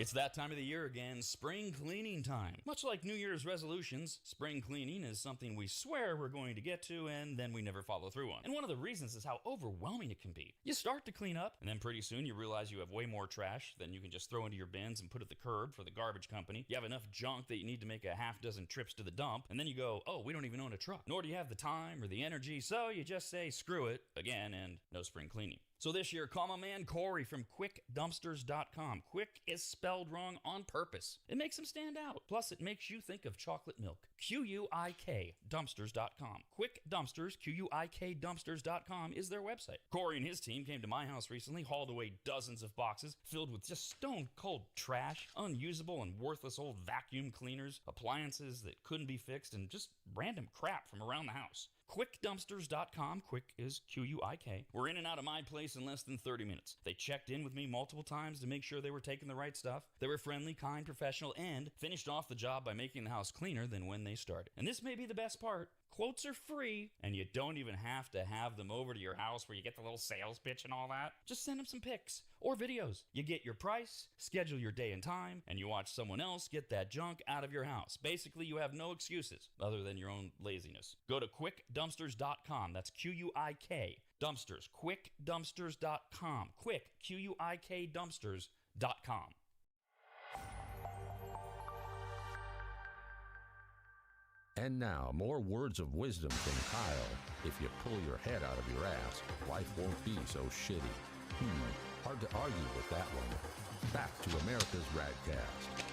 It's that time of the year again, spring cleaning time. Much like New Year's resolutions, spring cleaning is something we swear we're going to get to and then we never follow through on. And one of the reasons is how overwhelming it can be. You start to clean up, and then pretty soon you realize you have way more trash than you can just throw into your bins and put at the curb for the garbage company. You have enough junk that you need to make a half dozen trips to the dump, and then you go, oh, we don't even own a truck. Nor do you have the time or the energy, so you just say screw it again and no spring cleaning. So this year, call my man Corey from QuickDumpsters.com. Quick is spelled wrong on purpose. It makes him stand out. Plus, it makes you think of chocolate milk. QUIK Dumpsters.com. Quick Dumpsters, QUIK Dumpsters.com is their website. Corey and his team came to my house recently, hauled away dozens of boxes filled with just stone-cold trash, unusable and worthless old vacuum cleaners, appliances that couldn't be fixed, and just random crap from around the house. QuickDumpsters.com. Quick is QUIK. We're in and out of my place in less than 30 minutes. They checked in with me multiple times to make sure they were taking the right stuff. They were friendly, kind, professional, and finished off the job by making the house cleaner than when they started. And this may be the best part. Quotes are free, and you don't even have to have them over to your house where you get the little sales pitch and all that. Just send them some pics or videos. You get your price, schedule your day and time, and you watch someone else get that junk out of your house. Basically, you have no excuses other than your own laziness. Go to QuickDumpsters.com. That's QUIK Dumpsters. QuickDumpsters.com. Quick, QUIK Dumpsters.com. And now, more words of wisdom from Kyle. If you pull your head out of your ass, life won't be so shitty. Hard to argue with that one. Back to America's RAD Cast.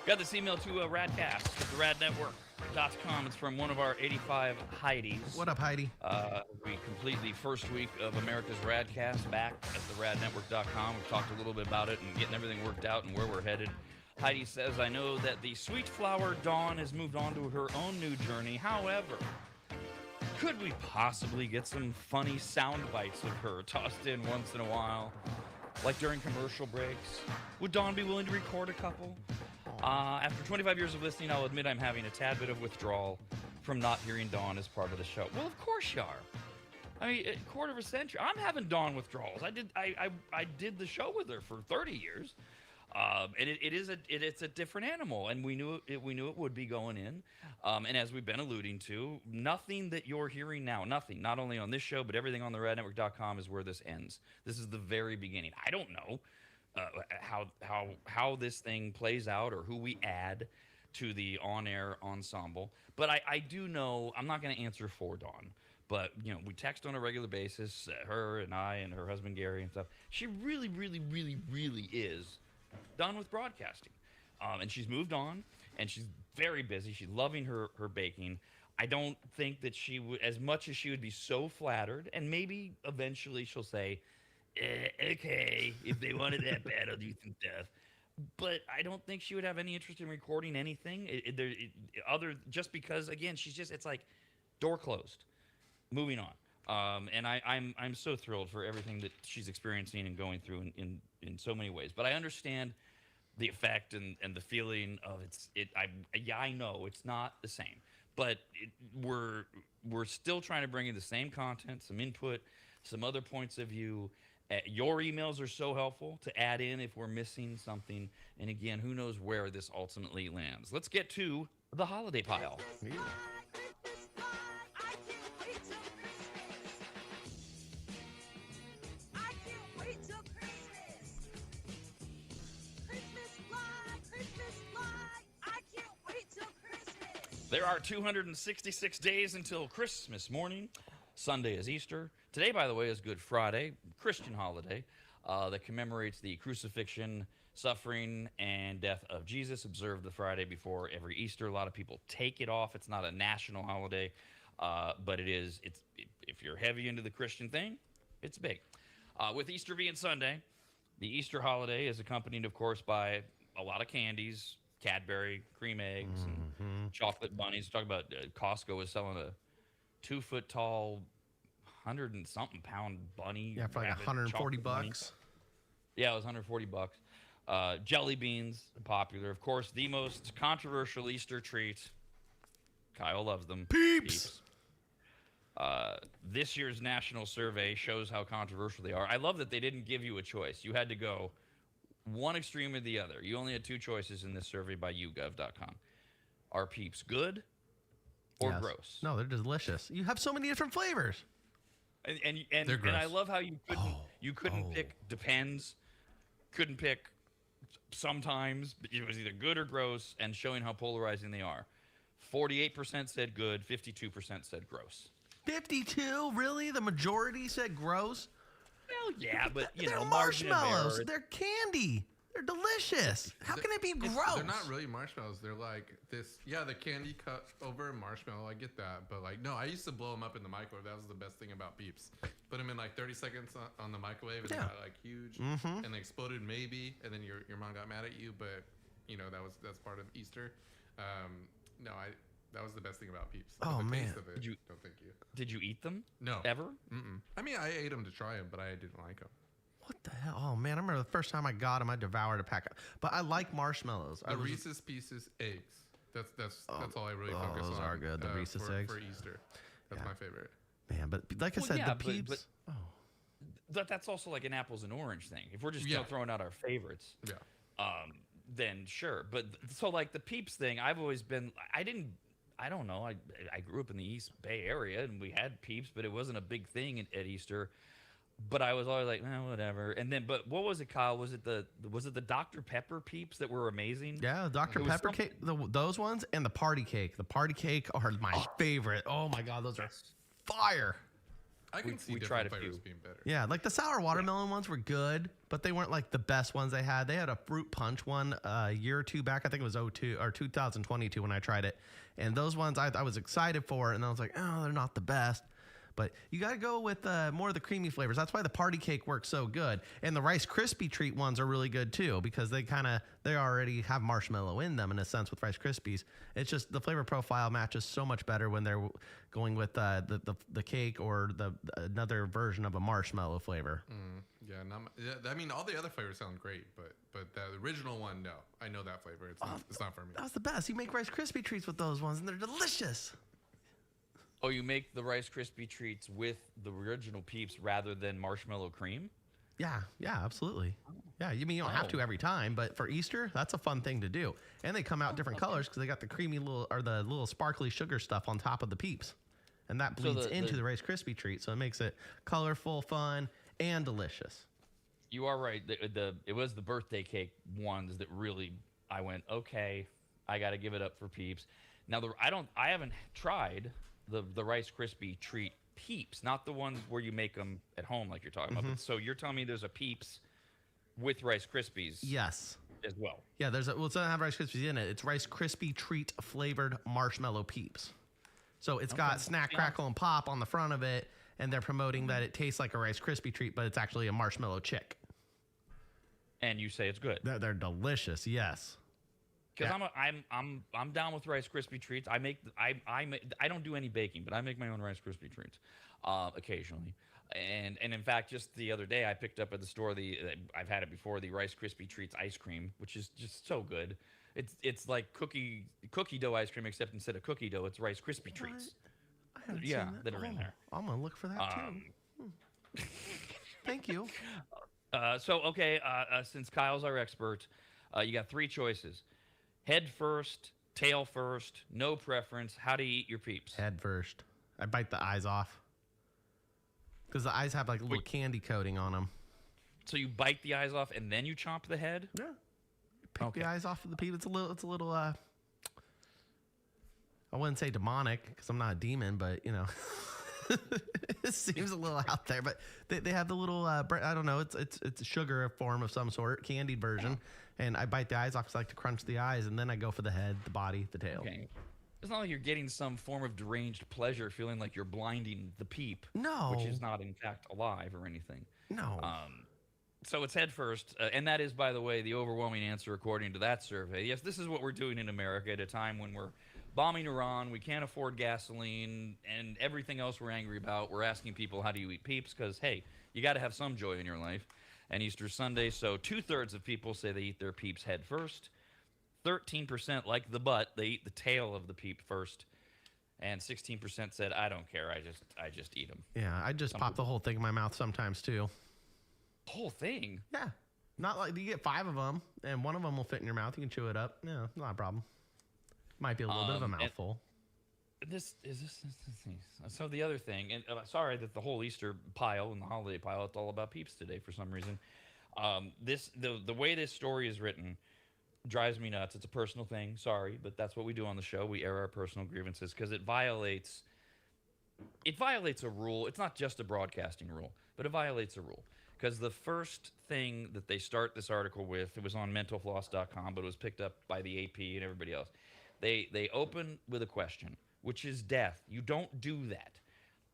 Got this email to RADcast at the radnetwork.com. It's from one of our 85 Heidis. What up, Heidi? We complete the first week of America's RADcast back at the radnetwork.com. We've talked a little bit about it and getting everything worked out and where we're headed. Heidi says, I know that the sweet flower Dawn has moved on to her own new journey. However, could we possibly get some funny sound bites of her tossed in once in a while? Like during commercial breaks? Would Dawn be willing to record a couple? After 25 years of listening, I'll admit I'm having a tad bit of withdrawal from not hearing Dawn as part of the show. Well, of course you are. I mean, a quarter of a century. I'm having Dawn withdrawals. I did the show with her for 30 years. And it's a different animal, and we knew it would be going in. And as we've been alluding to, nothing that you're hearing now, nothing, not only on this show, but everything on the radnetwork.com is where this ends. This is the very beginning. I don't know how this thing plays out or who we add to the on-air ensemble, but I do know I'm not going to answer for Dawn. But, you know, we text on a regular basis, her and I and her husband Gary and stuff. She really, really, really, really is done with broadcasting. And she's moved on, and she's very busy. She's loving her baking. I don't think that she would, as much as she would be so flattered, and maybe eventually she'll say, okay, if they wanted that bad, I'll do some stuff. But I don't think she would have any interest in recording anything just because, again, it's like door closed. Moving on. And I'm so thrilled for everything that she's experiencing and going through in so many ways. But I understand the effect and the feeling of I know it's not the same. But we're still trying to bring in the same content, some input, some other points of view. Your emails are so helpful to add in if we're missing something. And again, who knows where this ultimately lands. Let's get to the holiday pile. Yeah. There are 266 days until Christmas morning. Sunday is Easter. Today, by the way, is Good Friday, Christian holiday that commemorates the crucifixion, suffering, and death of Jesus, observed the Friday before every Easter. A lot of people take it off. It's not a national holiday. But if you're heavy into the Christian thing, it's big. With Easter being Sunday, the Easter holiday is accompanied, of course, by a lot of candies, Cadbury, cream eggs, and chocolate bunnies. Talk about Costco was selling a 2-foot tall, 100 and something pound bunny. Yeah, for like $140. Bunny. Yeah, it was $140. Jelly beans, popular. Of course, the most controversial Easter treat. Kyle loves them. Peeps. This year's national survey shows how controversial they are. I love that they didn't give you a choice. You had to go one extreme or the other. You only had 2 choices in this survey by YouGov.com. Are Peeps good or gross? No, they're delicious. You have so many different flavors. And They're gross. I love how you couldn't pick depends, couldn't pick sometimes, but it was either good or gross, and showing how polarizing they are. 48% said good, 52% said gross. 52? Really? The majority said gross? Well, yeah, but they're margin of marshmallows. error. They're candy. They're delicious. How can it be gross? They're not really marshmallows. They're like this. Yeah, the candy cut over marshmallow. I get that, but like, no, I used to blow them up in the microwave. That was the best thing about Peeps. Put them in like 30 seconds on the microwave, and they got like huge, and they exploded maybe, and then your mom got mad at you. But that's part of Easter. That was the best thing about Peeps. Oh, the man. Taste of it. No, thank you. Did you eat them? No. Ever? Mm-mm. I mean, I ate them to try them, but I didn't like them. What the hell? Oh, man. I remember the first time I got them, I devoured a pack. But I like marshmallows. The Reese's Pieces eggs. That's all I really focus on. Those are good. The Reese's eggs. For Easter. That's my favorite. Man, but like I said, the Peeps. But that's also like an apples and orange thing. If we're just throwing out our favorites, then sure. But so like the Peeps thing, I've always been. I don't know. I grew up in the East Bay area, and we had Peeps, but it wasn't a big thing at Easter. But I was always like, whatever. And then, but what was it, Kyle? Was it the Dr. Pepper Peeps that were amazing? Yeah, Dr. Pepper cake, those ones, and the party cake. The party cake are my favorite. Oh my God, those are fire. I can see different flavors being better. Yeah, like the sour watermelon ones were good, but they weren't like the best ones they had. They had a fruit punch one a year or two back. I think it was 2022 when I tried it. And those ones I was excited for, and I was like, oh, they're not the best. But you got to go with more of the creamy flavors. That's why the party cake works so good. And the Rice Krispie treat ones are really good too, because they already have marshmallow in them in a sense with Rice Krispies. It's just the flavor profile matches so much better when they're going with the cake or another version of a marshmallow flavor. I mean, all the other flavors sound great, but the original one, no. I know that flavor. It's not for me. That was the best. You make Rice Krispie treats with those ones, and they're delicious. Oh, you make the Rice Krispie treats with the original Peeps rather than marshmallow cream? Yeah, absolutely. Yeah, you don't have to every time, but for Easter, that's a fun thing to do. And they come out different colors because they got the creamy the little sparkly sugar stuff on top of the Peeps. And that bleeds into the Rice Krispie treat, so it makes it colorful, fun, and delicious. You are right. It was the birthday cake ones that really I went, okay, I got to give it up for Peeps. Now I haven't tried the Rice Krispie treat Peeps, not the ones where you make them at home like you're talking about. But, so you're telling me there's a Peeps with Rice Krispies? Yes. As well. Yeah, it doesn't have Rice Krispies in it. It's Rice Krispie treat flavored marshmallow Peeps. So it's got snack, crackle, and pop on the front of it, and they're promoting that it tastes like a Rice Krispie treat, but it's actually a marshmallow chick. And you say it's good. They're delicious. Yes. Because I'm down with Rice Krispie treats. I don't do any baking, but I make my own Rice Krispie treats occasionally. And in fact, just the other day, I picked up at the store I've had it before, the Rice Krispie treats ice cream, which is just so good. It's like cookie dough ice cream, except instead of cookie dough, it's Rice Krispie treats. I haven't seen that are in there. I'm gonna look for that too. Thank you. Since Kyle's our expert, you got 3 choices. Head first, tail first, no preference. How do you eat your Peeps? Head first. I bite the eyes off. Because the eyes have like a little candy coating on them. So you bite the eyes off and then you chomp the head? Yeah. Pick the eyes off of the Peep. It's a little I wouldn't say demonic because I'm not a demon, but it seems a little out there. But they have the little I don't know. It's a sugar form of some sort, candied version. And I bite the eyes off because I like to crunch the eyes, and then I go for the head, the body, the tail. Okay. It's not like you're getting some form of deranged pleasure, feeling like you're blinding the peep. No. Which is not, in fact, alive or anything. No. So it's head first, and that is, by the way, the overwhelming answer according to that survey. Yes, this is what we're doing in America at a time when we're bombing Iran, we can't afford gasoline, and everything else we're angry about. We're asking people, how do you eat peeps? Because, hey, you got to have some joy in your life. And Easter Sunday, so 2/3 of people say they eat their peeps head first. 13% like the butt, they eat the tail of the peep first. And 16% said, I don't care, I just eat them. Yeah, I just pop the whole thing in my mouth sometimes too. Whole thing? Yeah. Not like you get 5 of them, and one of them will fit in your mouth. You can chew it up. Yeah, not a problem. Might be a little bit of a mouthful. So the other thing, and sorry that the whole Easter pile and the holiday pile, it's all about peeps today for some reason. The way this story is written drives me nuts. It's a personal thing, sorry, but that's what we do on the show. We air our personal grievances because it violates a rule. It's not just a broadcasting rule, but it violates a rule. Because the first thing that they start this article with, it was on mentalfloss.com, but it was picked up by the AP and everybody else. They open with a question, which is death. You don't do that.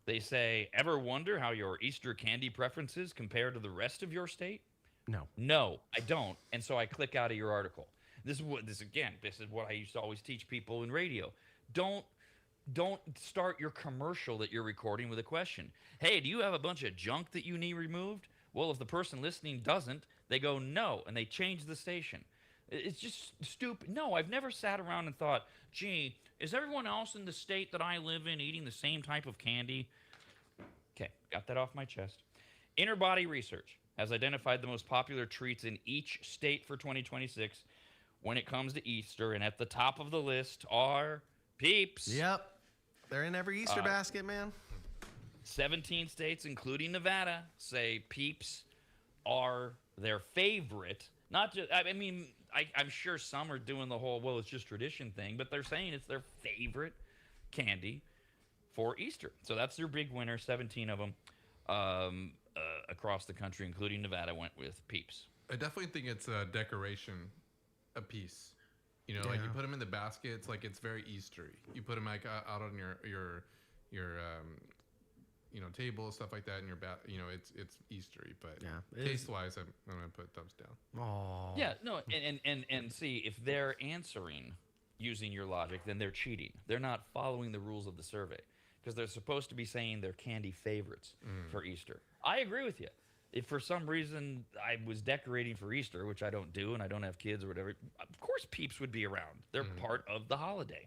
They say, ever wonder how your Easter candy preferences compare to the rest of your state? No. No, I don't. And so I click out of your article. This is what I used to always teach people in radio. Don't start your commercial that you're recording with a question. Hey, do you have a bunch of junk that you need removed? Well, if the person listening doesn't, they go no, and they change the station. It's just stupid. No, I've never sat around and thought, gee, is everyone else in the state that I live in eating the same type of candy? Okay, got that off my chest. Inner Body Research has identified the most popular treats in each state for 2026 when it comes to Easter, and at the top of the list are Peeps. Yep. They're in every Easter basket, man. 17 states, including Nevada, say Peeps are their favorite. Not just, I mean, I'm sure some are doing the whole, well, it's just tradition thing, but they're saying it's their favorite candy for Easter. So that's their big winner. 17 of them across the country, including Nevada, went with Peeps. I definitely think it's a decoration, a piece. You know, like you put them in the basket. It's like it's very Eastery. You put them like out on your table, stuff like that, and it's Eastery. But taste wise, I'm gonna put thumbs down. Oh. Yeah, no, and see, if they're answering using your logic, then they're cheating. They're not following the rules of the survey because they're supposed to be saying their candy favorites for Easter. I agree with you. If for some reason I was decorating for Easter, which I don't do, and I don't have kids or whatever, of course Peeps would be around. They're part of the holiday.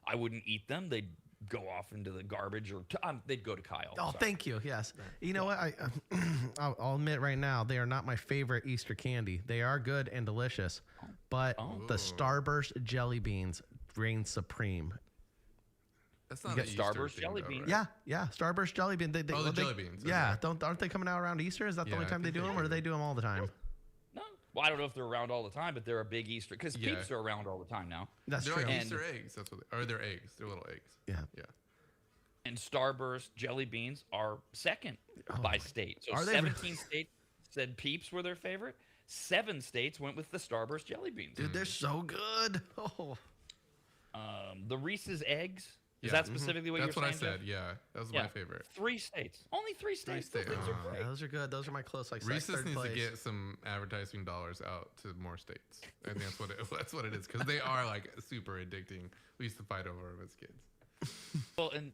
I wouldn't eat them. They'd go off into the garbage, or they'd go to Kyle. Oh, thank you. Yes. You know what? I'll admit right now, they are not my favorite Easter candy. They are good and delicious, but the Starburst jelly beans reign supreme. That's not the Starburst jelly beans. Right? Yeah. Starburst jelly bean. The jelly beans. Yeah. Aren't they coming out around Easter? Is that the only time they do them, or do they do them all the time? No. Well, I don't know if they're around all the time, but they're a big Easter because Peeps are around all the time now. That's they're true. Like Easter eggs. That's what they're eggs. They're little eggs. Yeah. And Starburst jelly beans are second by state. So Are they 17 states said Peeps were their favorite. 7 states went with the Starburst jelly beans. Dude, they're so good. Oh. The Reese's eggs. Is that specifically what you're saying? That's what I said. Jeff? Yeah, that was my favorite. 3 states. Only 3 states. Those things are great. Yeah, those are good. Those are my close. Like Reese's third needs place. to get some advertising dollars out to more states. I think that's what it is because they are like super addicting. We used to fight over them as kids. Well, and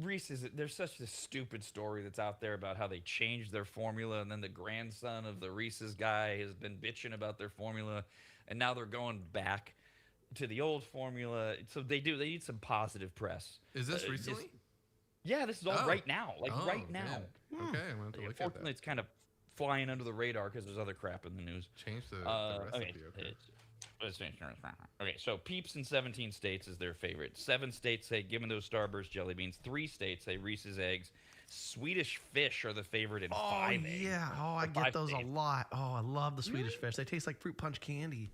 Reese's, there's such a stupid story that's out there about how they changed their formula, and then the grandson of the Reese's guy has been bitching about their formula, and now they're going back to the old formula. So they need some positive press. Is this recently? This is all right now. Right now. Man. Okay, I'm going to look at Unfortunately, that. it's kind of flying under the radar because there's other crap in the news. Change the recipe. Okay, so Peeps in 17 states is their favorite. 7 states say, given those Starburst jelly beans. 3 states say Reese's eggs. Swedish Fish are the favorite in 5 eggs. Yeah. Oh, I get those a lot. Oh, I love the Swedish Fish. They taste like fruit punch candy.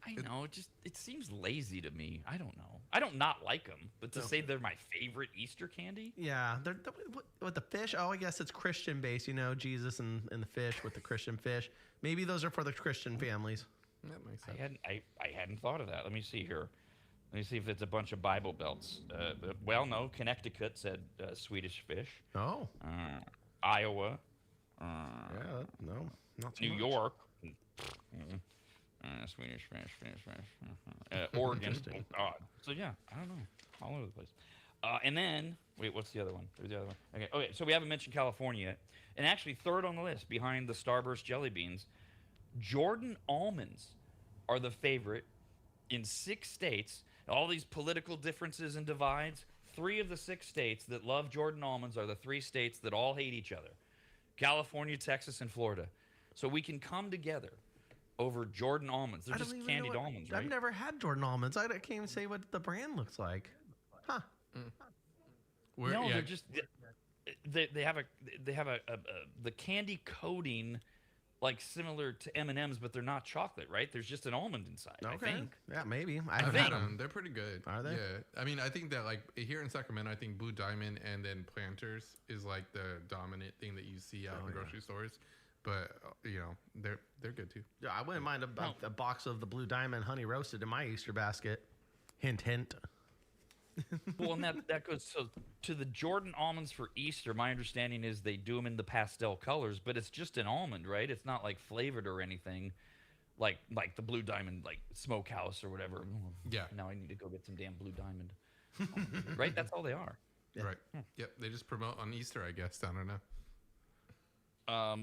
I know. It seems lazy to me. I don't know. I don't not like them, but to say they're my favorite Easter candy? Yeah. With the fish, I guess it's Christian based, Jesus and the fish with the Christian fish. Maybe those are for the Christian families. That makes sense. I hadn't thought of that. Let me see here. Let me see if it's a bunch of Bible belts. Well, no. Connecticut said Swedish fish. Oh. Iowa. Yeah, no, not so New much. York. Swedish fish. Oregon. Oh, God. So, yeah, I don't know. All over the place. And then, wait, what's the other one? There's the other one. Okay, so we haven't mentioned California yet. And actually, third on the list, behind the Starburst jelly beans, Jordan almonds are the favorite in 6 states. All these political differences and divides, 3 of the 6 states that love Jordan almonds are the 3 states that all hate each other. California, Texas, and Florida. So we can come together over Jordan almonds. They're just candied almonds, right? I've never had Jordan almonds. I can't even say what the brand looks like. Huh. No, they're just they have the candy coating like similar to M&Ms, but they're not chocolate, right? There's just an almond inside. Okay. I think. Yeah, maybe. I've had them. They're pretty good. Are they? Yeah. I mean, I think that like here in Sacramento, I think Blue Diamond and then Planters is like the dominant thing that you see out in grocery stores. But you know, they're good too. Yeah, I wouldn't mind a box of the Blue Diamond honey roasted in my Easter basket. Hint, hint. Well, and that goes to the Jordan almonds for Easter. My understanding is they do them in the pastel colors, but it's just an almond, right? It's not like flavored or anything, like the Blue Diamond, like Smokehouse or whatever. Yeah. Now I need to go get some damn Blue Diamond. Right? That's all they are. Yeah. Right. Yep. They just promote on Easter, I guess. I don't know.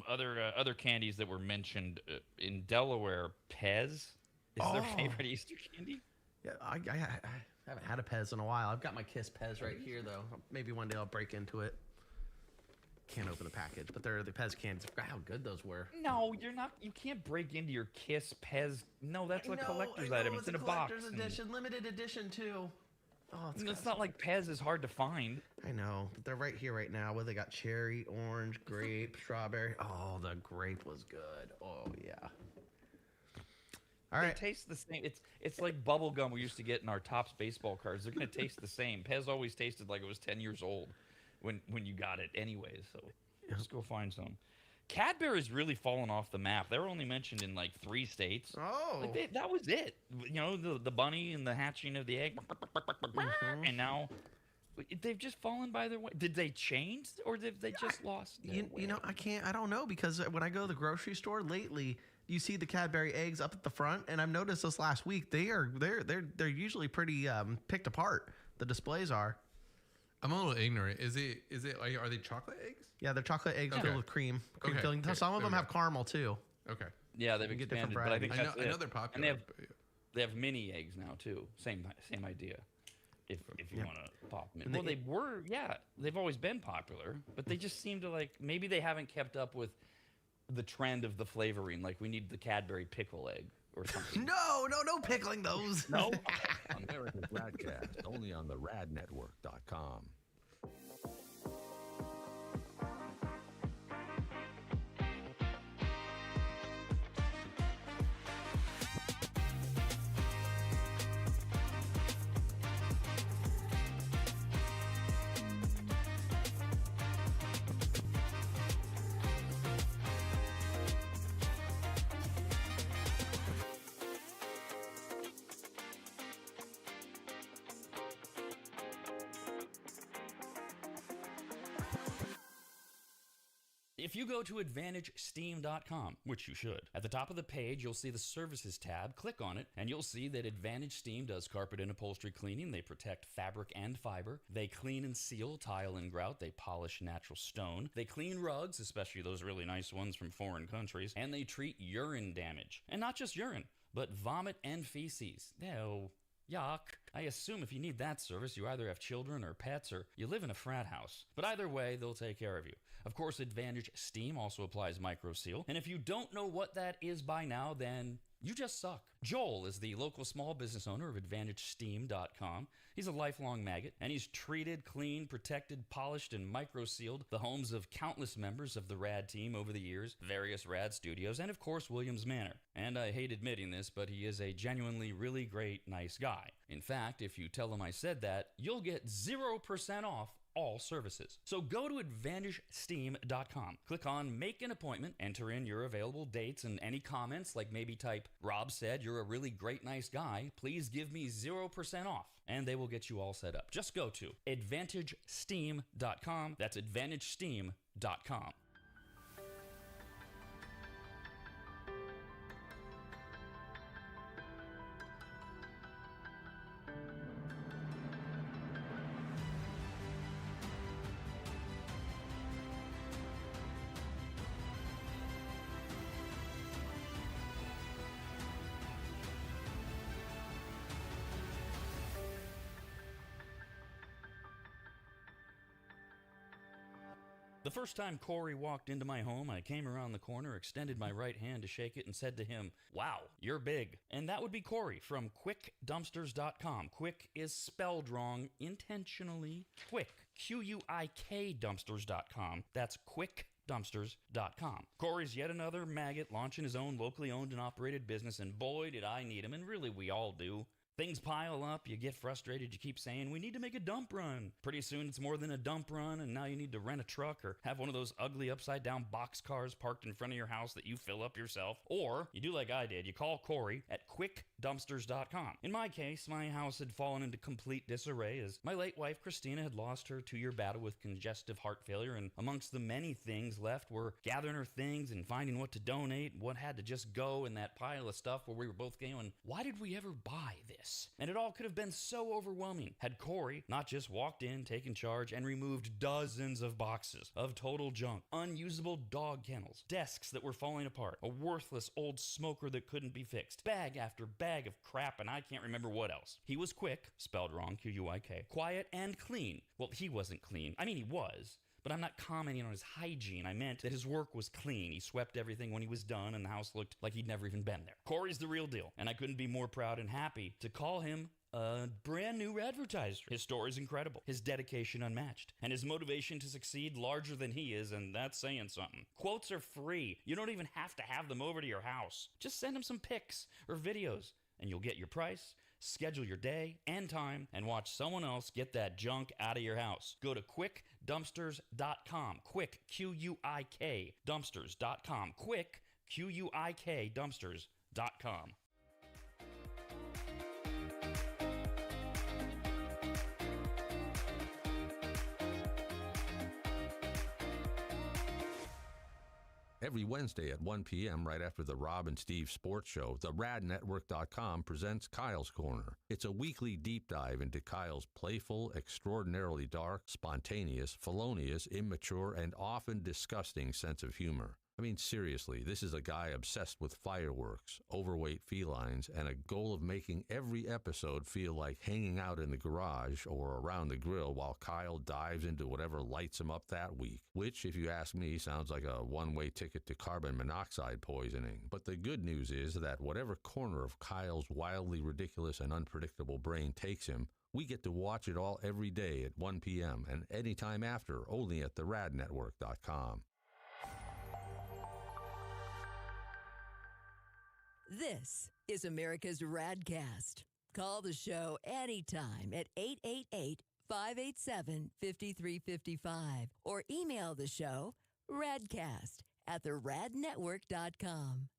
Other candies that were mentioned in Delaware, Pez is their favorite Easter candy. Yeah, I haven't had a Pez in a while. I've got my Kiss Pez right here, though. Maybe one day I'll break into it. Can't open the package, but they're the Pez candies. I forgot how good those were. No, you're not. You can't break into your Kiss Pez. No, that's a collector's item. It's in a box. Collector's edition, limited edition too. Oh, It's not like Pez is hard to find. I know, but they're right here right now. Where they got cherry, orange, grape, strawberry. Oh, the grape was good. Oh yeah. All right. They taste the same. It's like bubble gum we used to get in our Topps baseball cards. They're gonna taste the same. Pez always tasted like it was 10 years old when you got it anyways. So let's go find some. Cadbury's really fallen off the map. They were only mentioned in like 3 states. Oh. Like that was it. You know, the bunny and the hatching of the egg. And now they've just fallen by their way. Did they change or did they just lost their way? You know, I don't know, because when I go to the grocery store lately, you see the Cadbury eggs up at the front, and I've noticed this last week they're usually pretty picked apart. The displays are. I'm a little ignorant. Is it like, are they chocolate eggs? Yeah, they're chocolate eggs filled with cream Okay, filling. okay, Some of there them we have caramel too. Okay. Yeah, they've You get different expanded, but I think varieties. that's I know it. they're popular. And but- they have mini eggs now too. Same idea. If you want to pop them in. And Well, they've always been popular, but they just seem to maybe they haven't kept up with the trend of the flavoring. Like we need the Cadbury pickle egg or something. No pickling those. No. America's RAD Cast, only on the radnetwork.com. If you go to AdvantageSteam.com, which you should, at the top of the page, you'll see the Services tab. Click on it, and you'll see that Advantage Steam does carpet and upholstery cleaning. They protect fabric and fiber. They clean and seal tile and grout. They polish natural stone. They clean rugs, especially those really nice ones from foreign countries. And they treat urine damage. And not just urine, but vomit and feces. No. Yuck. I assume if you need that service, you either have children or pets or you live in a frat house. But either way, they'll take care of you. Of course, Advantage Steam also applies MicroSeal. And if you don't know what that is by now, then you just suck. Joel is the local small business owner of AdvantageSteam.com. He's a lifelong maggot, and he's treated, cleaned, protected, polished, and microsealed the homes of countless members of the RAD team over the years, various RAD studios, and of course, Williams Manor. And I hate admitting this, but he is a genuinely really great, nice guy. In fact, if you tell him I said that, you'll get 0% off all services. So go to AdvantageSteam.com. Click on Make an Appointment, enter in your available dates and any comments, like maybe type, "Rob said you're a really great, nice guy. Please give me 0% off." And they will get you all set up. Just go to AdvantageSteam.com. That's AdvantageSteam.com. The first time Corey walked into my home, I came around the corner, extended my right hand to shake it, and said to him, "Wow, you're big." And that would be Corey from QuickDumpsters.com. Quick is spelled wrong intentionally. Quick, Q-U-I-K Dumpsters.com. That's QuickDumpsters.com. Corey's yet another maggot launching his own locally owned and operated business, and boy, did I need him, and really we all do. Things pile up, you get frustrated, you keep saying, "We need to make a dump run." Pretty soon it's more than a dump run, and now you need to rent a truck or have one of those ugly upside-down box cars parked in front of your house that you fill up yourself. Or, you do like I did, you call Corey at QuickDumpsters.com. In my case, my house had fallen into complete disarray as my late wife Christina had lost her 2-year battle with congestive heart failure, and amongst the many things left were gathering her things and finding what to donate, what had to just go in that pile of stuff where we were both going, why did we ever buy this? And it all could have been so overwhelming had Corey not just walked in, taken charge, and removed dozens of boxes of total junk, unusable dog kennels, desks that were falling apart, a worthless old smoker that couldn't be fixed, bag after bag of crap, and I can't remember what else. He was quick, spelled wrong, Q-U-I-K, quiet and clean. Well, he wasn't clean. I mean, he was. But I'm not commenting on his hygiene. I meant that his work was clean. He swept everything when he was done, and the house looked like he'd never even been there. Corey's the real deal, and I couldn't be more proud and happy to call him a brand new advertiser. His story is incredible, his dedication unmatched, and his motivation to succeed larger than he is, and that's saying something. Quotes are free. You don't even have to have them over to your house. Just send him some pics or videos, and you'll get your price, schedule your day and time, and watch someone else get that junk out of your house. Go to QuickDumpsters.com. Quick, Q-U-I-K, Dumpsters.com. Quick, Q-U-I-K, Dumpsters.com. Every Wednesday at 1 p.m. right after the Rob and Steve Sports Show, the RADnetwork.com presents Kyle's Corner. It's a weekly deep dive into Kyle's playful, extraordinarily dark, spontaneous, felonious, immature, and often disgusting sense of humor. I mean, seriously, this is a guy obsessed with fireworks, overweight felines, and a goal of making every episode feel like hanging out in the garage or around the grill while Kyle dives into whatever lights him up that week, which, if you ask me, sounds like a one-way ticket to carbon monoxide poisoning. But the good news is that whatever corner of Kyle's wildly ridiculous and unpredictable brain takes him, we get to watch it all every day at 1 p.m. and anytime after, only at theradnetwork.com. This is America's RAD Cast. Call the show anytime at 888-587-5355 or email the show radcast@theradnetwork.com.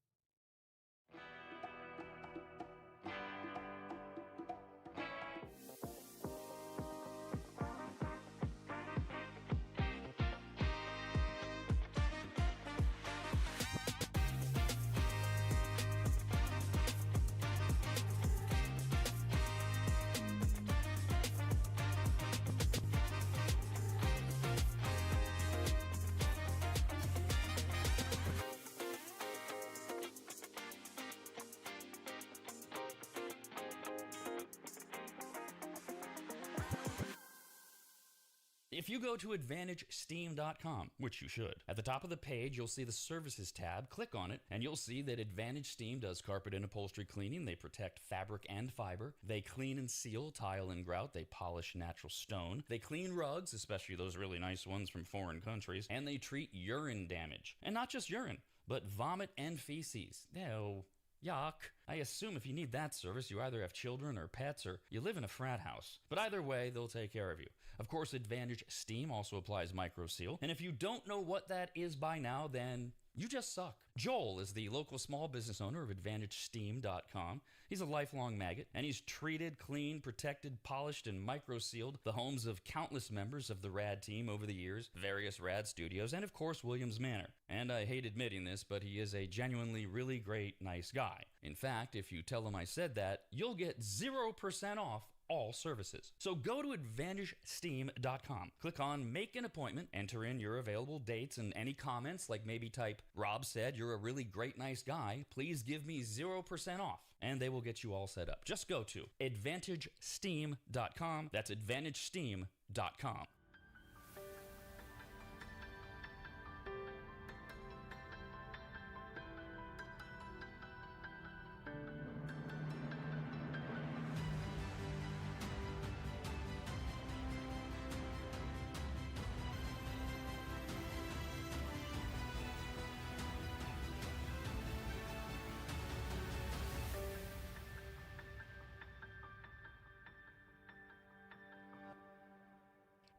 If you go to AdvantageSteam.com, which you should, at the top of the page, you'll see the Services tab. Click on it, and you'll see that Advantage Steam does carpet and upholstery cleaning. They protect fabric and fiber. They clean and seal tile and grout. They polish natural stone. They clean rugs, especially those really nice ones from foreign countries. And they treat urine damage. And not just urine, but vomit and feces. No, Yuck. I assume if you need that service, you either have children or pets or you live in a frat house. But either way, they'll take care of you. Of course, Advantage Steam also applies microseal. And if you don't know what that is by now, then you just suck. Joel is the local small business owner of AdvantageSteam.com. He's a lifelong maggot, and he's treated, cleaned, protected, polished, and microsealed the homes of countless members of the RAD team over the years, various RAD studios, and of course, Williams Manor. And I hate admitting this, but he is a genuinely really great, nice guy. In fact, if you tell him I said that, you'll get 0% off all services. So go to AdvantageSteam.com. Click on Make an Appointment, enter in your available dates and any comments, like maybe type, Rob said you're a really great, nice guy. Please give me 0% off. And they will get you all set up. Just go to AdvantageSteam.com. That's AdvantageSteam.com.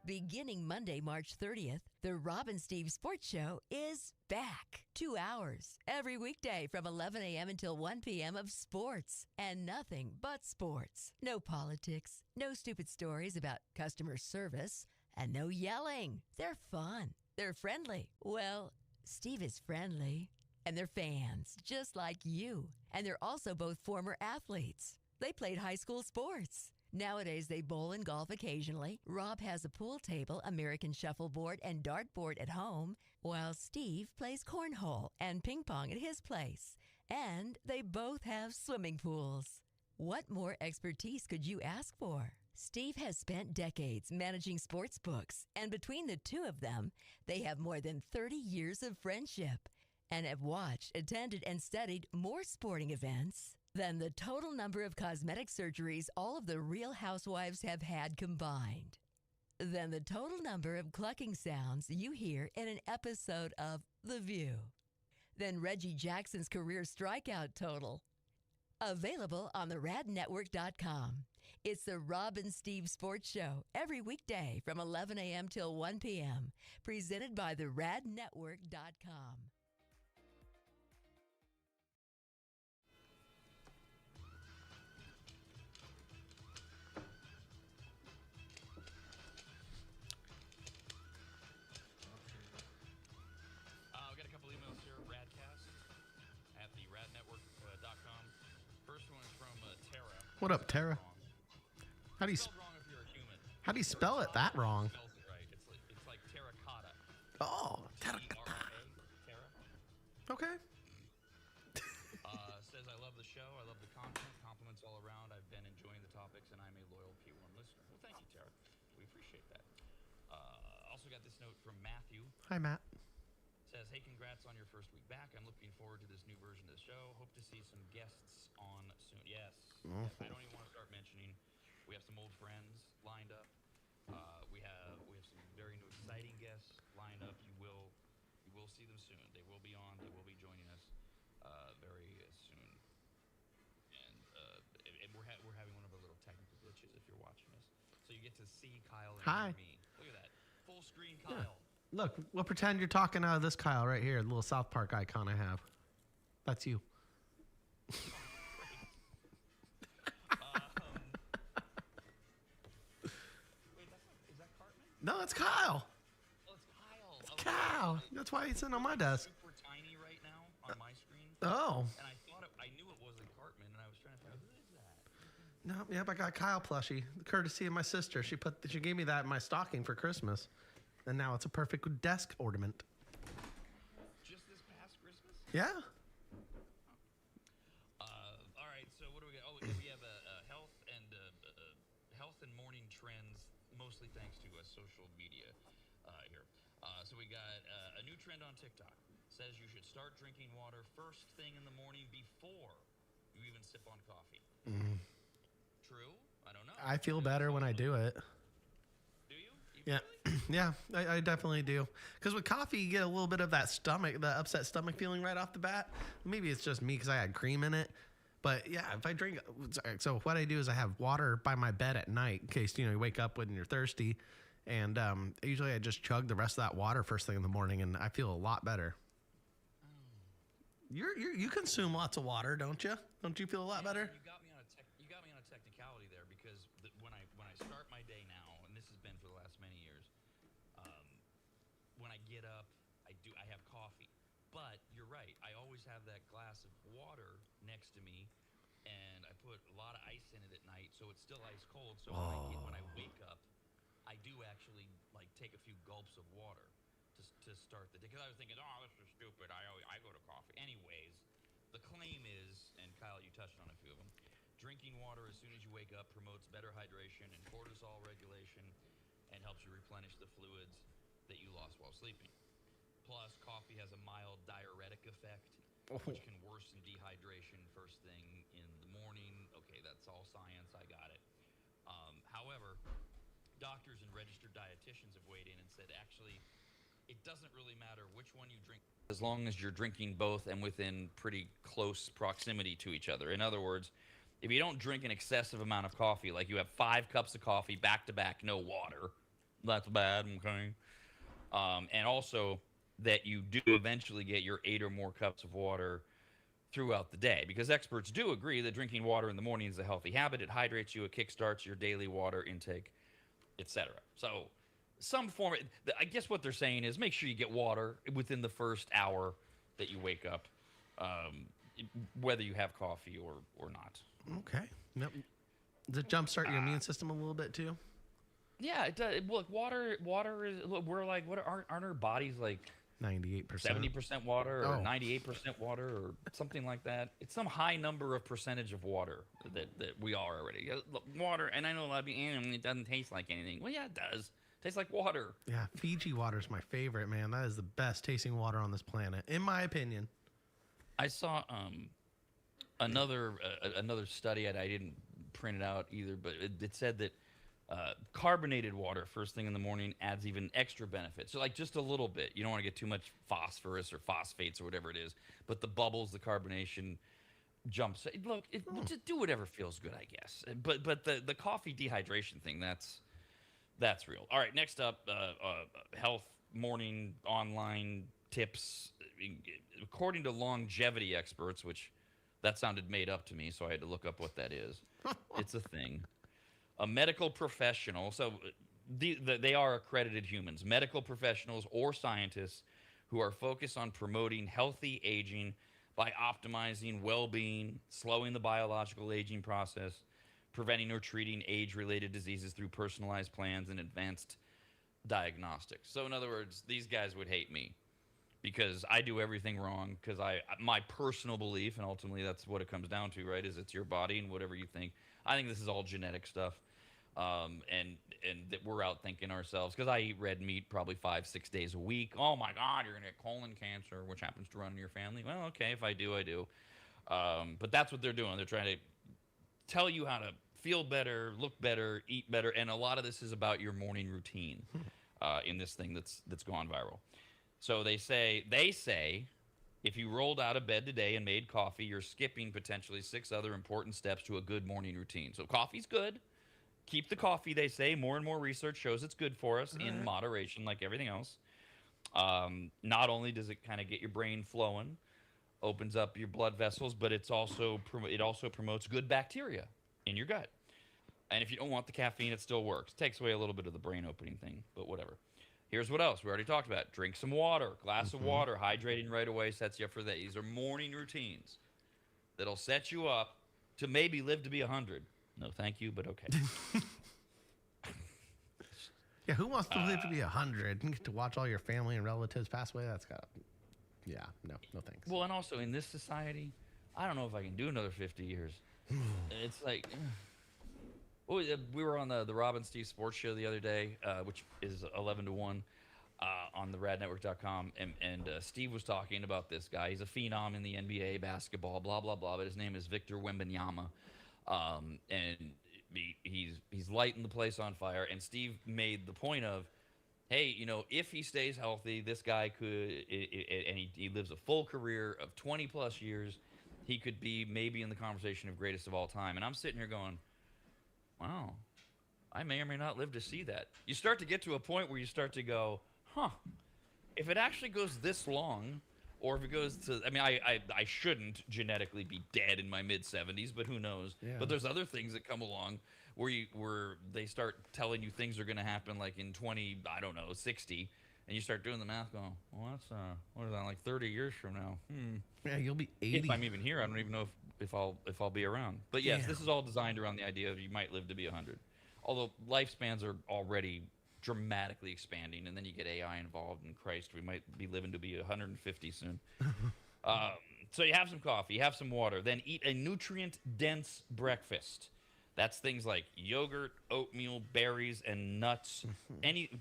Beginning Monday, March 30th, the Rob and Steve Sports Show is back. 2 hours every weekday from 11 a.m. until 1 p.m. of sports and nothing but sports. No politics, no stupid stories about customer service, and no yelling. They're fun. They're friendly. Well, Steve is friendly. And they're fans, just like you. And they're also both former athletes. They played high school sports. Nowadays, they bowl and golf occasionally. Rob has a pool table, American shuffleboard, and dartboard at home, while Steve plays cornhole and ping pong at his place. And they both have swimming pools. What more expertise could you ask for? Steve has spent decades managing sports books, and between the two of them, they have more than 30 years of friendship and have watched, attended, and studied more sporting events than the total number of cosmetic surgeries all of the Real Housewives have had combined, than the total number of clucking sounds you hear in an episode of The View, than Reggie Jackson's career strikeout total. Available on the radnetwork.com. It's the Rob and Steve Sports Show every weekday from 11 a.m. till 1 p.m. Presented by the radnetwork.com. We got a couple emails here. RAD Cast at the radnetwork.com. First one is from Tara. What up, Tara? How do you Spelled wrong if you're a human. how do you spell it that wrong? Spells it right. It's like terracotta. Oh, T-E-R-A, Tara. Okay. Says, I love the show. I love the content. Compliments all around. I've been enjoying the topics, and I'm a loyal P1 listener. Well, thank you, Tara. We appreciate that. Also got this note from Matthew. Hi, Matt. Says, hey, congrats on your first week back. I'm looking forward to this new version of the show. Hope to see some guests on soon. Yes. Yes. I don't even want to start mentioning. We have some old friends lined up. We have some very new exciting guests lined up. You will see them soon. They will be on. They will be joining us very soon. And we're having one of our little technical glitches if you're watching us. So you get to see Kyle and Hi. me. Look at that. Full screen Kyle. Look, we'll pretend you're talking out of this Kyle right here, the little South Park icon I have. That's you. Wait, is that Cartman? No, it's Kyle. Oh, it's Kyle. It's Kyle. That's why he's sitting on my desk. Super tiny right now on my screen. Oh. And I knew it wasn't Cartman, and I was trying to figure out who is that. No, yep, I got Kyle plushie, courtesy of my sister. She gave me that in my stocking for Christmas, and now it's a perfect desk ornament. Just this past Christmas? Yeah. All right. So what do we got? Oh, we have health and morning trends, mostly thanks to social media here. So we got a new trend on TikTok. Says you should start drinking water first thing in the morning before you even sip on coffee. True? I don't know. I feel better when I do it. Do you? Yeah, yeah, I definitely do. Because with coffee, you get a little bit of that the upset stomach feeling right off the bat. Maybe it's just me because I had cream in it. But yeah, if I drink, so what I do is I have water by my bed at night in case you wake up when you're thirsty, and usually I just chug the rest of that water first thing in the morning, and I feel a lot better. You consume lots of water, don't you? Don't you feel a lot better? You got me on a technicality there because when I start my day now, and this has been for the last many years, when I get up, I have coffee. But you're right. I always have that glass of water next to me, and I put a lot of ice in it at night, so it's still ice cold. So when I wake up, I do actually take a few gulps of water to start the day. Because I was thinking, oh, this is stupid. I go to coffee. Anyways, the claim is, and Kyle, you touched on a few of them, drinking water as soon as you wake up promotes better hydration and cortisol regulation and helps you replenish the fluids that you lost while sleeping. Plus, coffee has a mild diuretic effect, which can worsen dehydration first thing in the morning. Okay, that's all science. I got it. However, doctors and registered dietitians have weighed in and said, actually, it doesn't really matter which one you drink as long as you're drinking both and within pretty close proximity to each other. In other words, if you don't drink an excessive amount of coffee, like you have 5 cups of coffee back to back, no water, that's bad, okay? And also that you do eventually get your 8 or more cups of water throughout the day, because experts do agree that drinking water in the morning is a healthy habit. It hydrates you, it kickstarts your daily water intake, etc. So some form, I guess what they're saying is make sure you get water within the first hour that you wake up, whether you have coffee or not. Okay. Yep. Does it jumpstart your immune system a little bit too? Yeah, it does. Look, water is. Look, we're like, aren't our bodies like 98%, 70% water or 98% water or something like that? It's some high number of percentage of water that we are already. Look, water, and I know a lot of people, it doesn't taste like anything. Well, yeah, it does. It tastes like water. Yeah, Fiji water is my favorite, man. That is the best tasting water on this planet, in my opinion. I saw another study, and I didn't print it out either, but it said that carbonated water first thing in the morning adds even extra benefits. So like just a little bit. You don't want to get too much phosphorus or phosphates or whatever it is, but the bubbles, the carbonation jumps. Look, just do whatever feels good, I guess. But the coffee dehydration thing, that's real. All right, next up, health morning online tips. According to longevity experts, which that sounded made up to me, so I had to look up what that is. It's a thing. A medical professional, so they are accredited humans, medical professionals or scientists who are focused on promoting healthy aging by optimizing well-being, slowing the biological aging process, preventing or treating age-related diseases through personalized plans and advanced diagnostics. So in other words, these guys would hate me because I do everything wrong, because my personal belief, and ultimately that's what it comes down to, right, is it's your body and whatever you think. I think this is all genetic stuff, and that we're out thinking ourselves, because I eat red meat probably 5-6 days a week. Oh my God, you're going to get colon cancer, which happens to run in your family. Well, okay, if I do, I do. But that's what they're doing. They're trying to tell you how to feel better, look better, eat better, and a lot of this is about your morning routine in this thing that's gone viral. So they say if you rolled out of bed today and made coffee, you're skipping potentially 6 other important steps to a good morning routine. So coffee's good. Keep the coffee, they say. More and more research shows it's good for us in moderation, like everything else. Not only does it kind of get your brain flowing, opens up your blood vessels, but it also promotes good bacteria in your gut. And if you don't want the caffeine, it still works. Takes away a little bit of the brain opening thing, but whatever. Here's what else we already talked about. Drink some water. Glass of water. Hydrating right away sets you up for that. These are morning routines that'll set you up to maybe live to be 100. No, thank you, but okay. Yeah, who wants to live to be 100 and get to watch all your family and relatives pass away? That's got, yeah, no thanks. Well, and also in this society, I don't know if I can do another 50 years. It's like, we were on the Rob and Steve Sports Show the other day, which is 11 to 1 on the radnetwork.com, and Steve was talking about this guy. He's a phenom in the NBA basketball, blah, blah, blah, but his name is Victor Wembanyama. And he's lighting the place on fire. And Steve made the point of, hey, if he stays healthy, this guy could, and he lives a full career of 20 plus years, he could be maybe in the conversation of greatest of all time. And I'm sitting here going, wow, I may or may not live to see that. You start to get to a point where you start to go, if it actually goes this long, or if it goes to, I shouldn't genetically be dead in my mid-70s, but who knows? Yeah. But there's other things that come along where they start telling you things are going to happen like in 60, and you start doing the math going, well, that's, what is that, like 30 years from now? Yeah, you'll be 80. If I'm even here, I don't even know if I'll be around. But yes, Damn. this is all designed around the idea of you might live to be 100. Although lifespans are already dramatically expanding, and then you get AI involved, and Christ, we might be living to be 150 soon. So you have some coffee, you have some water, then eat a nutrient-dense breakfast. That's things like yogurt, oatmeal, berries, and nuts.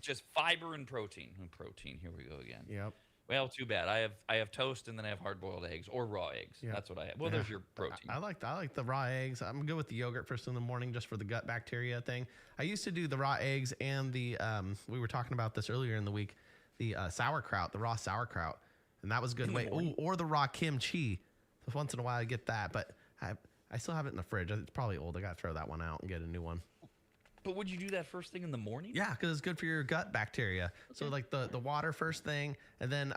Just fiber and protein. Protein, here we go again. Yep. Well, too bad. I have toast, and then I have hard-boiled eggs or raw eggs. Yep. That's what I have. Well, there's your protein. I like the raw eggs. I'm good with the yogurt first in the morning just for the gut bacteria thing. I used to do the raw eggs and the we were talking about this earlier in the week, the sauerkraut, the raw sauerkraut, and that was good. Or the raw kimchi. So once in a while I get that, but I still have it in the fridge. It's probably old. I got to throw that one out and get a new one. But would you do that first thing in the morning? Yeah, because it's good for your gut bacteria. Okay. So like the water first thing, and then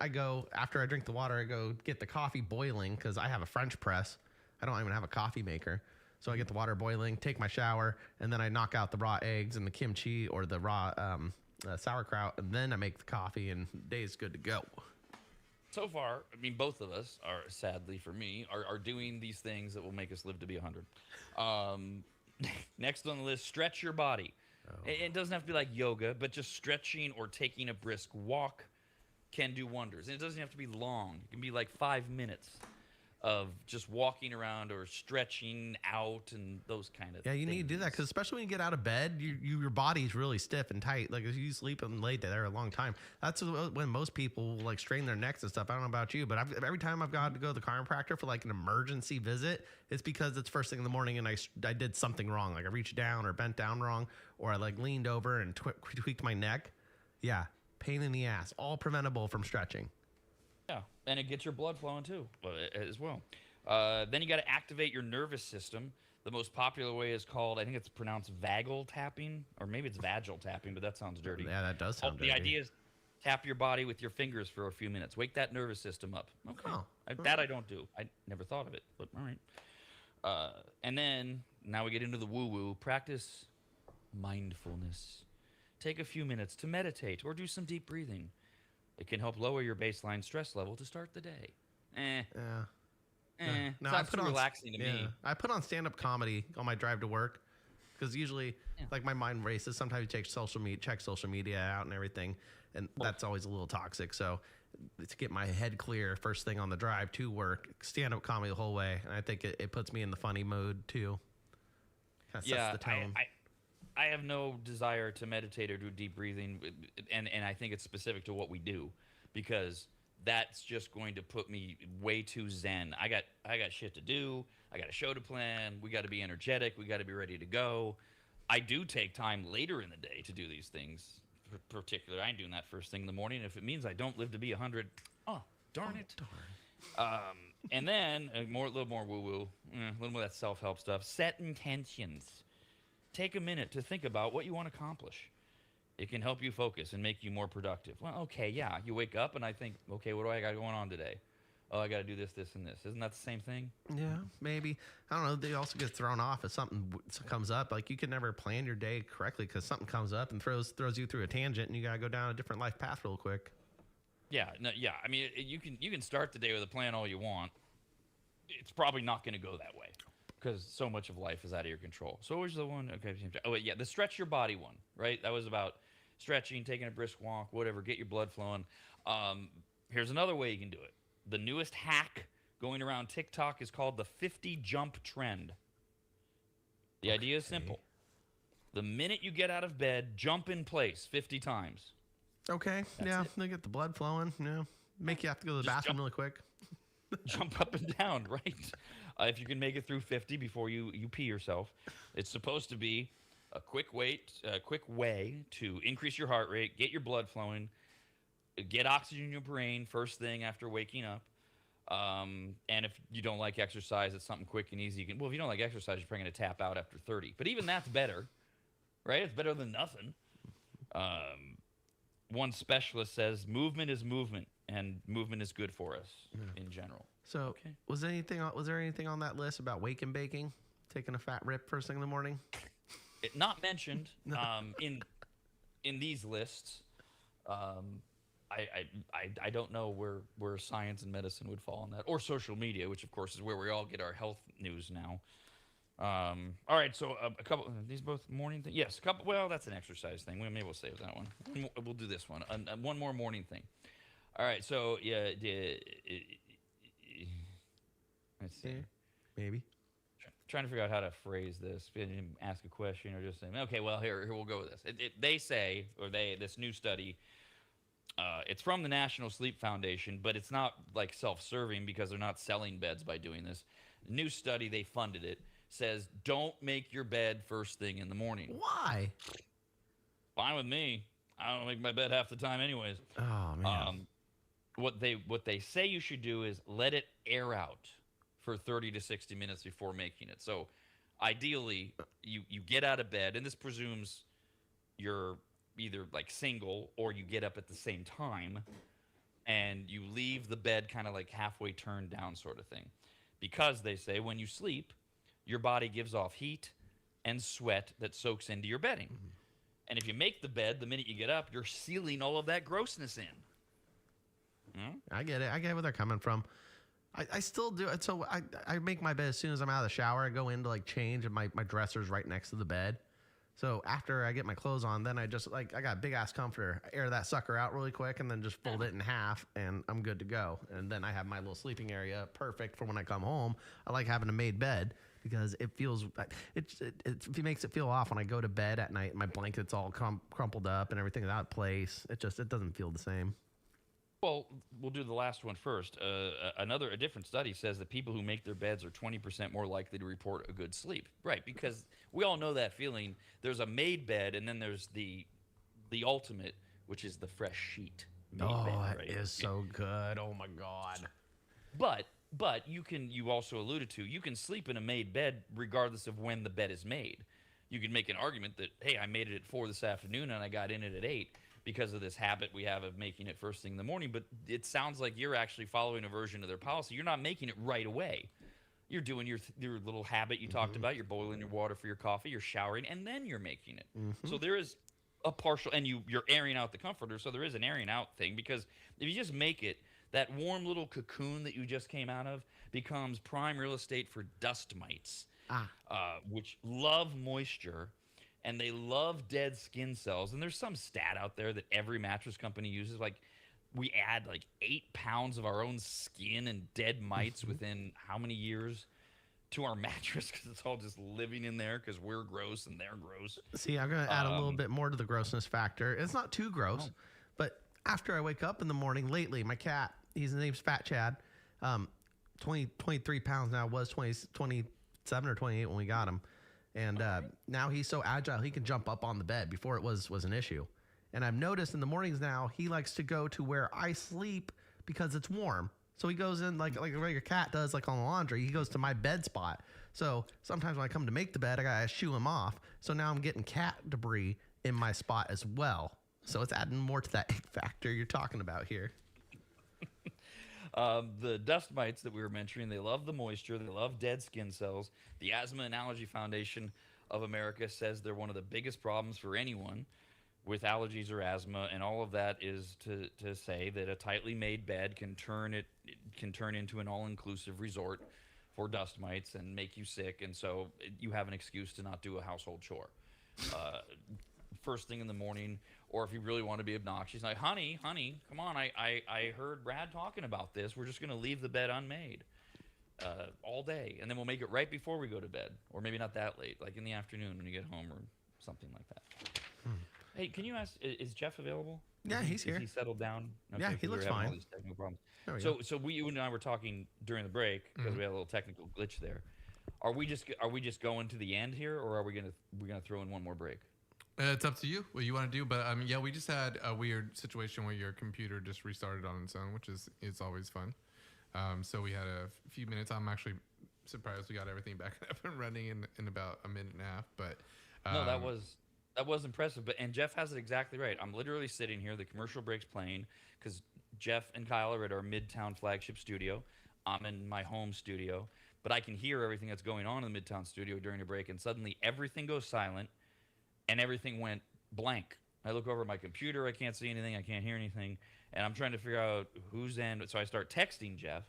after I drink the water, I go get the coffee boiling because I have a French press. I don't even have a coffee maker. So I get the water boiling, take my shower, and then I knock out the raw eggs and the kimchi or the raw sauerkraut, and then I make the coffee, and the day's good to go. So far, both of us are, sadly for me, are doing these things that will make us live to be 100. Next on the list, stretch your body. It doesn't have to be like yoga, but just stretching or taking a brisk walk can do wonders. And it doesn't have to be long. It can be like 5 minutes of just walking around or stretching out and those kind of things. Yeah, you need to do that because especially when you get out of bed, your body's really stiff and tight. Like if you sleep and lay there a long time, that's when most people like strain their necks and stuff. I don't know about you, but every time I've got to go to the chiropractor for like an emergency visit, it's because it's first thing in the morning and I did something wrong. Like I reached down or bent down wrong, or I like leaned over and tweaked my neck. Yeah, pain in the ass. All preventable from stretching. Yeah, and it gets your blood flowing too, as well. Then you got to activate your nervous system. The most popular way is called, I think it's pronounced vagal tapping, or maybe it's vagal tapping, but that sounds dirty. Yeah, that does sound dirty. The idea is tap your body with your fingers for a few minutes. Wake that nervous system up. Okay, that I don't do. I never thought of it, but all right. And then, now we get into the woo-woo. Practice mindfulness. Take a few minutes to meditate or do some deep breathing. It can help lower your baseline stress level to start the day. No, sounds too relaxing to me. I put on stand-up comedy on my drive to work because usually, like my mind races. Sometimes you check social media out and everything, and that's always a little toxic. So to get my head clear first thing on the drive to work, stand-up comedy the whole way, and I think it puts me in the funny mood too. Kind of sets the tone. I have no desire to meditate or do deep breathing, and I think it's specific to what we do, because that's just going to put me way too zen. I got shit to do. I got a show to plan. We got to be energetic. We got to be ready to go. I do take time later in the day to do these things. Particularly, I ain't doing that first thing in the morning. If it means I don't live to be 100, darn it. And then a little more woo-woo, a little more of that self-help stuff. Set intentions. Take a minute to think about what you want to accomplish. It can help you focus and make you more productive. Well, okay, yeah. You wake up and I think, okay, what do I got going on today? Oh, I got to do this, this, and this. Isn't that the same thing? Yeah, maybe. I don't know. They also get thrown off if something comes up. Like you can never plan your day correctly because something comes up and throws you through a tangent, and you got to go down a different life path real quick. Yeah, I mean, you can start the day with a plan all you want. It's probably not going to go that way, because so much of life is out of your control. So what was the one? Okay. Oh, wait, yeah, the stretch your body one, right? That was about stretching, taking a brisk walk, whatever, get your blood flowing. Here's another way you can do it. The newest hack going around TikTok is called the 50 jump trend. The idea is simple. The minute you get out of bed, jump in place 50 times. Okay, they get the blood flowing. Yeah, make you have to go to the bathroom really quick. Jump up and down, right? If you can make it through 50 before you pee yourself, it's supposed to be a quick way to increase your heart rate, get your blood flowing, get oxygen in your brain first thing after waking up. And if you don't like exercise, it's something quick and easy. If you don't like exercise, you're probably going to tap out after 30. But even that's better, right? It's better than nothing. One specialist says movement is movement, and movement is good for us in general. So, was there anything on that list about wake and baking, taking a fat rip first thing in the morning? Not mentioned in these lists. I don't know where science and medicine would fall on that, or social media, which of course is where we all get our health news now. All right, so a couple. These both morning things. Yes, a couple. Well, that's an exercise thing. Maybe we'll save that one. We'll do this one. One more morning thing. All right, so yeah, let's see. Maybe. Trying to figure out how to phrase this. Ask a question or just say, okay, well here we'll go with this. They say, this new study. It's from the National Sleep Foundation, but it's not like self-serving because they're not selling beds by doing this. New study, they funded it, says don't make your bed first thing in the morning. Why? Fine with me. I don't make my bed half the time anyways. Oh man. What they say you should do is let it air out for 30 to 60 minutes before making it. So ideally, you get out of bed, and this presumes you're either like single or you get up at the same time, and you leave the bed kind of like halfway turned down sort of thing. Because they say when you sleep, your body gives off heat and sweat that soaks into your bedding. Mm-hmm. And if you make the bed the minute you get up, you're sealing all of that grossness in. I get it. I get where they're coming from. I still do it. So I make my bed as soon as I'm out of the shower. I go in to like change, and my dresser's right next to the bed. So after I get my clothes on, then I just I got a big ass comforter. I air that sucker out really quick and then just fold it in half, and I'm good to go. And then I have my little sleeping area perfect for when I come home. I like having a made bed because it feels it makes it feel off when I go to bed at night. My blanket's all crumpled up and everything's out of place. It doesn't feel the same. Well, we'll do the last one first. A different study says that people who make their beds are 20% more likely to report a good sleep. Right, because we all know that feeling. There's a made bed, and then there's the ultimate, which is the fresh sheet. Bed, that right? is so good. Oh my God. But you also alluded to, you can sleep in a made bed regardless of when the bed is made. You can make an argument that, hey, I made it at 4 this afternoon and I got in it at 8. Because of this habit we have of making it first thing in the morning. But it sounds like you're actually following a version of their policy. You're not making it right away. You're doing your little habit you talked about. You're boiling your water for your coffee. You're showering, and then you're making it. So there is a partial, and you're airing out the comforter, so there is an airing out thing. Because if you just make it, that warm little cocoon that you just came out of becomes prime real estate for dust mites, which love moisture. And they love dead skin cells. And there's some stat out there that every mattress company uses. Like, we add like 8 pounds of our own skin and dead mites within how many years to our mattress? Because it's all just living in there because we're gross and they're gross. See, I'm going to add a little bit more to the grossness factor. It's not too gross. But after I wake up in the morning, lately, my cat, his name's Fat Chad, 23 pounds now, was 27 or 28 when we got him. And now he's so agile, he can jump up on the bed. Before it was an issue. And I've noticed in the mornings now, he likes to go to where I sleep because it's warm. So he goes in like a regular cat does, like on the laundry. He goes to my bed spot. So sometimes when I come to make the bed, I got to shoo him off. So now I'm getting cat debris in my spot as well. So it's adding more to that egg factor you're talking about here. The dust mites that we were mentioning, they love the moisture. They love dead skin cells. The Asthma and Allergy Foundation of America says they're one of the biggest problems for anyone with allergies or asthma, and all of that is to say that a tightly made bed can turn into an all-inclusive resort for dust mites and make you sick, and so you have an excuse to not do a household chore. First thing in the morning, or if you really want to be obnoxious, like, honey, come on, I heard Brad talking about this. We're just going to leave the bed unmade all day, and then we'll make it right before we go to bed, or maybe not that late, like in the afternoon when you get home or something like that. Hey, can you ask, is Jeff available? Yeah, he's here. Is he settled down? Yeah, he 'cause we were looks having all fine. these technical problems. There we So, go. you and I were talking during the break because we had a little technical glitch there. Are we just going to the end here, or are we gonna throw in one more break? It's up to you what you want to do, but yeah, we just had a weird situation where your computer just restarted on its own, which is always fun. So we had a few minutes. I'm actually surprised we got everything back up and running in about a minute and a half. But No, that was impressive. But Jeff has it exactly right. I'm literally sitting here. The commercial break's playing because Jeff and Kyle are at our Midtown flagship studio. I'm in my home studio, but I can hear everything that's going on in the Midtown studio during the break, and suddenly everything goes silent, and everything went blank. I look over at my computer. I can't see anything. I can't hear anything, and I'm trying to figure out whose end. So I start texting Jeff.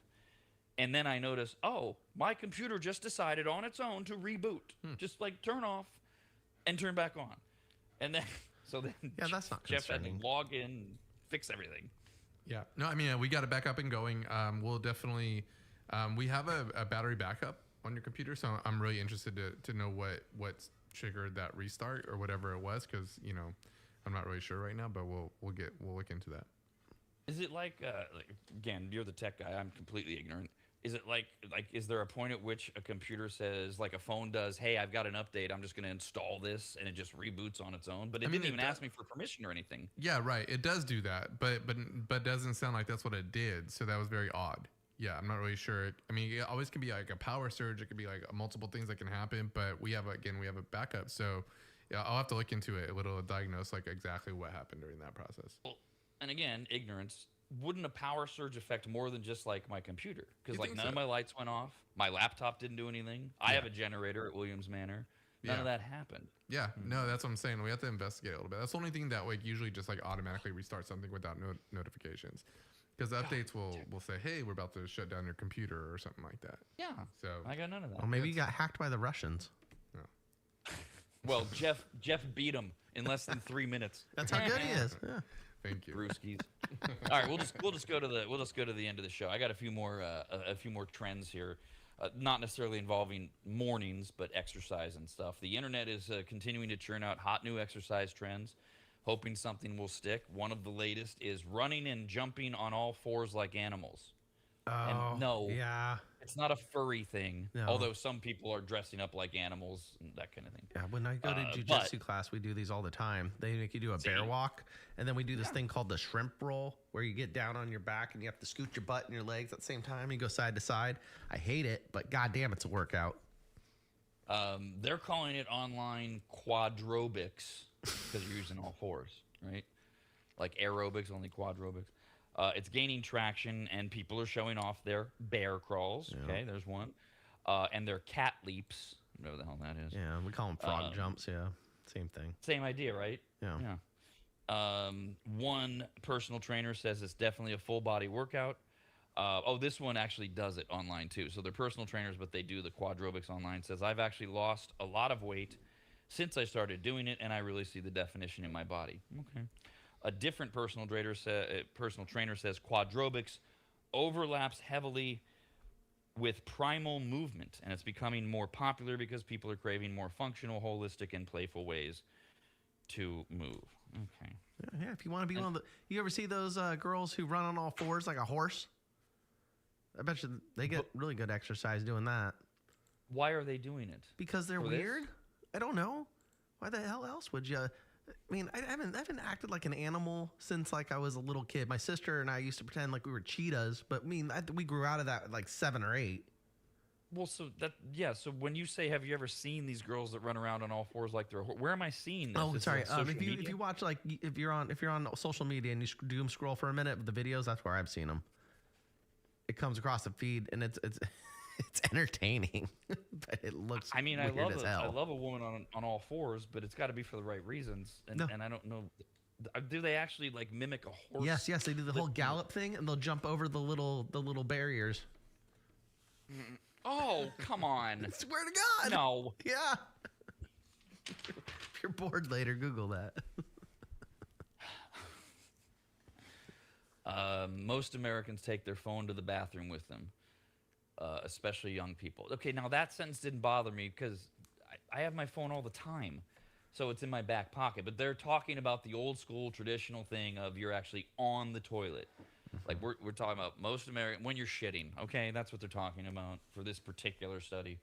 And then I notice, oh, my computer just decided on its own to reboot. Just like turn off and turn back on. And then, Yeah, that's not Jeff had to concerning. log in, fix everything. yeah, no, I mean we got it back up and going. We'll definitely we have a battery backup on your computer, so I'm really interested to know what's triggered that restart or whatever it was, because I'm not really sure right now, but we'll look into that. Is it like again, you're the tech guy. I'm completely ignorant. Is it like is there a point at which a computer says, like a phone does, hey, I've got an update, I'm just going to install this, and it just reboots on its own? But it didn't even ask me for permission or anything. Yeah, right. It does do that, but it doesn't sound like that's what it did. So that was very odd. Yeah, I'm not really sure. I mean, it always can be like a power surge. It could be like multiple things that can happen. But we have a backup. So yeah, I'll have to look into it a little, diagnose like exactly what happened during that process. Well, and again, ignorance. Wouldn't a power surge affect more than just like my computer? Because You like think none so? of my lights went off. My laptop didn't do anything. I have a generator at Williams Manor. None of Yeah. that happened. Yeah, no, that's what I'm saying. We have to investigate a little bit. That's the only thing that like usually just like automatically restarts something without notifications. Because the updates will say, hey, we're about to shut down your computer or something like that. Yeah. So I got none of that. Well, maybe you got hacked by the Russians. Well, Jeff beat him in less than 3 minutes. That's how good he is. Yeah. thank you. Brewskis. All right, we'll just go to the end of the show. I got a few more trends here, not necessarily involving mornings, but exercise and stuff. The internet is continuing to churn out hot new exercise trends, hoping something will stick. One of the latest is running and jumping on all fours like animals. Oh, no. Yeah. It's not a furry thing, No. although some people are dressing up like animals and that kind of thing. Yeah, when I go to jujitsu class, we do these all the time. They make you do a bear walk, and then we do this thing called the shrimp roll, where you get down on your back and you have to scoot your butt and your legs at the same time. You go side to side. I hate it, but goddamn, it's a workout. They're calling it online quadrobics because you're using all fours, right? Like aerobics, only quadrobics. It's gaining traction, and people are showing off their bear crawls. Yeah. Okay, there's one. And their cat leaps, whatever the hell that is. Yeah, we call them frog jumps. Yeah, same thing. Same idea, right? Yeah. Yeah. One personal trainer says it's definitely a full body workout. This one actually does it online too. So they're personal trainers, but they do the quadrobics online. Says, I've actually lost a lot of weight since I started doing it, and I really see the definition in my body. Okay. A different personal trainer says quadrobics overlaps heavily with primal movement, and it's becoming more popular because people are craving more functional, holistic, and playful ways to move. Okay. Yeah, if you want to be one of the, you ever see those girls who run on all fours like a horse? I bet you they get really good exercise doing that. Why are they doing it? Because they're For this? weird. I don't know. Why the hell else would you? I mean, I haven't acted like an animal since like I was a little kid. My sister and I used to pretend like we were cheetahs, but I mean, we grew out of that at like 7 or 8. Well, so when you say, have you ever seen these girls that run around on all fours like they're where am I seeing this? Oh, Is sorry. this on social If you media? watch like if you're on social media and you doom scroll for a minute with the videos, that's where I've seen them. It comes across the feed and it's it's entertaining, but it looks. I mean, weird as hell. I love a woman on all fours, but it's got to be for the right reasons. And, No. and I don't know, do they actually like mimic a horse? Yes, they do the whole gallop thing, and they'll jump over the little barriers. Oh, come on. Swear to God. No. Yeah. If you're bored later, Google that. Most Americans take their phone to the bathroom with them, especially young people. Okay, now that sentence didn't bother me because I have my phone all the time. so it's in my back pocket. But they're talking about the old school traditional thing of you're actually on the toilet. Like we're talking about most American when you're shitting. Okay, that's what they're talking about for this particular study.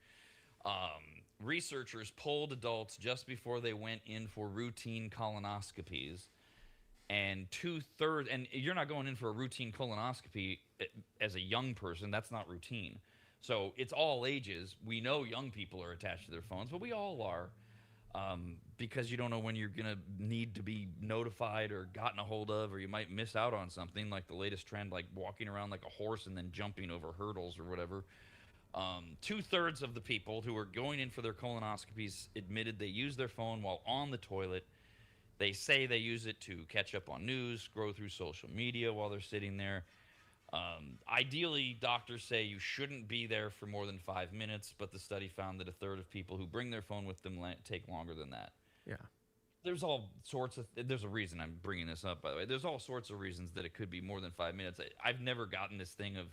Researchers polled adults just before they went in for routine colonoscopies, and 2/3. And you're not going in for a routine colonoscopy as a young person. That's not routine. So it's all ages. We know young people are attached to their phones, but we all are. Because you don't know when you're going to need to be notified or gotten a hold of, or you might miss out on something like the latest trend, like walking around like a horse and then jumping over hurdles or whatever. 2/3 of the people who are going in for their colonoscopies admitted they use their phone while on the toilet. They say they use it to catch up on news, scroll through social media while they're sitting there. Ideally, doctors say you shouldn't be there for more than 5 minutes, but the study found that 1/3 of people who bring their phone with them take longer than that. Yeah. There's all sorts of there's a reason I'm bringing this up, by the way. There's all sorts of reasons that it could be more than 5 minutes. I've never gotten this thing of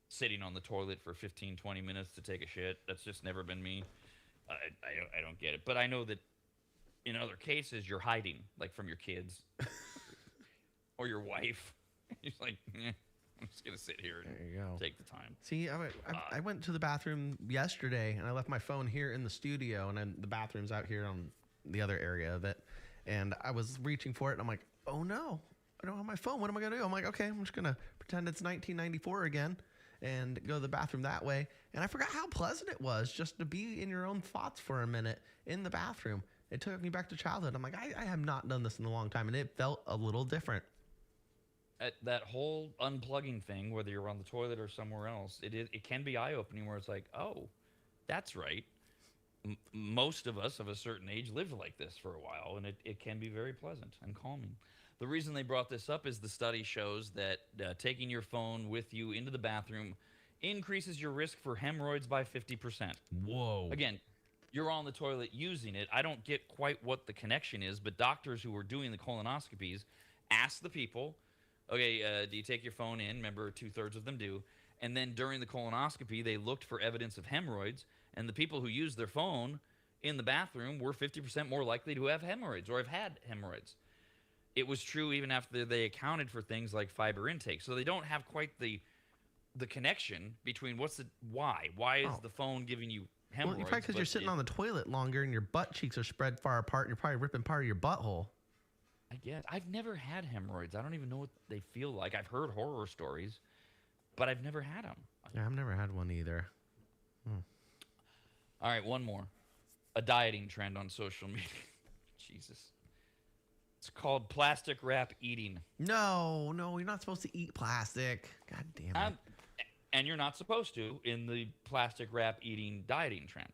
sitting on the toilet for 15, 20 minutes to take a shit. That's just never been me. I don't get it. But I know that in other cases, you're hiding, like from your kids or your wife. You're like, I'm just going to sit here There you and go. take the time. See, I went to the bathroom yesterday, and I left my phone here in the studio, and then the bathroom's out here on the other area of it. And I was reaching for it, and I'm like, oh no, I don't have my phone. What am I going to do? I'm like, okay, I'm just going to pretend it's 1994 again and go to the bathroom that way. And I forgot how pleasant it was just to be in your own thoughts for a minute in the bathroom. It took me back to childhood. I'm like, I have not done this in a long time, and it felt a little different. That whole unplugging thing, whether you're on the toilet or somewhere else, it can be eye-opening where it's like, oh, that's right. Most of us of a certain age lived like this for a while, and it can be very pleasant and calming. The reason they brought this up is the study shows that taking your phone with you into the bathroom increases your risk for hemorrhoids by 50%. Whoa. Again, you're on the toilet using it. I don't get quite what the connection is, but doctors who are doing the colonoscopies ask the people, okay, do you take your phone in? Remember, 2/3 of them do. And then during the colonoscopy, they looked for evidence of hemorrhoids, and the people who used their phone in the bathroom were 50% more likely to have hemorrhoids or have had hemorrhoids. It was true even after they accounted for things like fiber intake. So they don't have quite the connection between why. Why is the phone giving you hemorrhoids? Well, probably because you're sitting on the toilet longer and your butt cheeks are spread far apart, and you're probably ripping part of your butthole. I guess. I've never had hemorrhoids. I don't even know what they feel like. I've heard horror stories, but I've never had them. Yeah, I've never had one either. All right, one more. A dieting trend on social media. Jesus. It's called plastic wrap eating. No, you're not supposed to eat plastic. God damn it. And you're not supposed to in the plastic wrap eating dieting trend.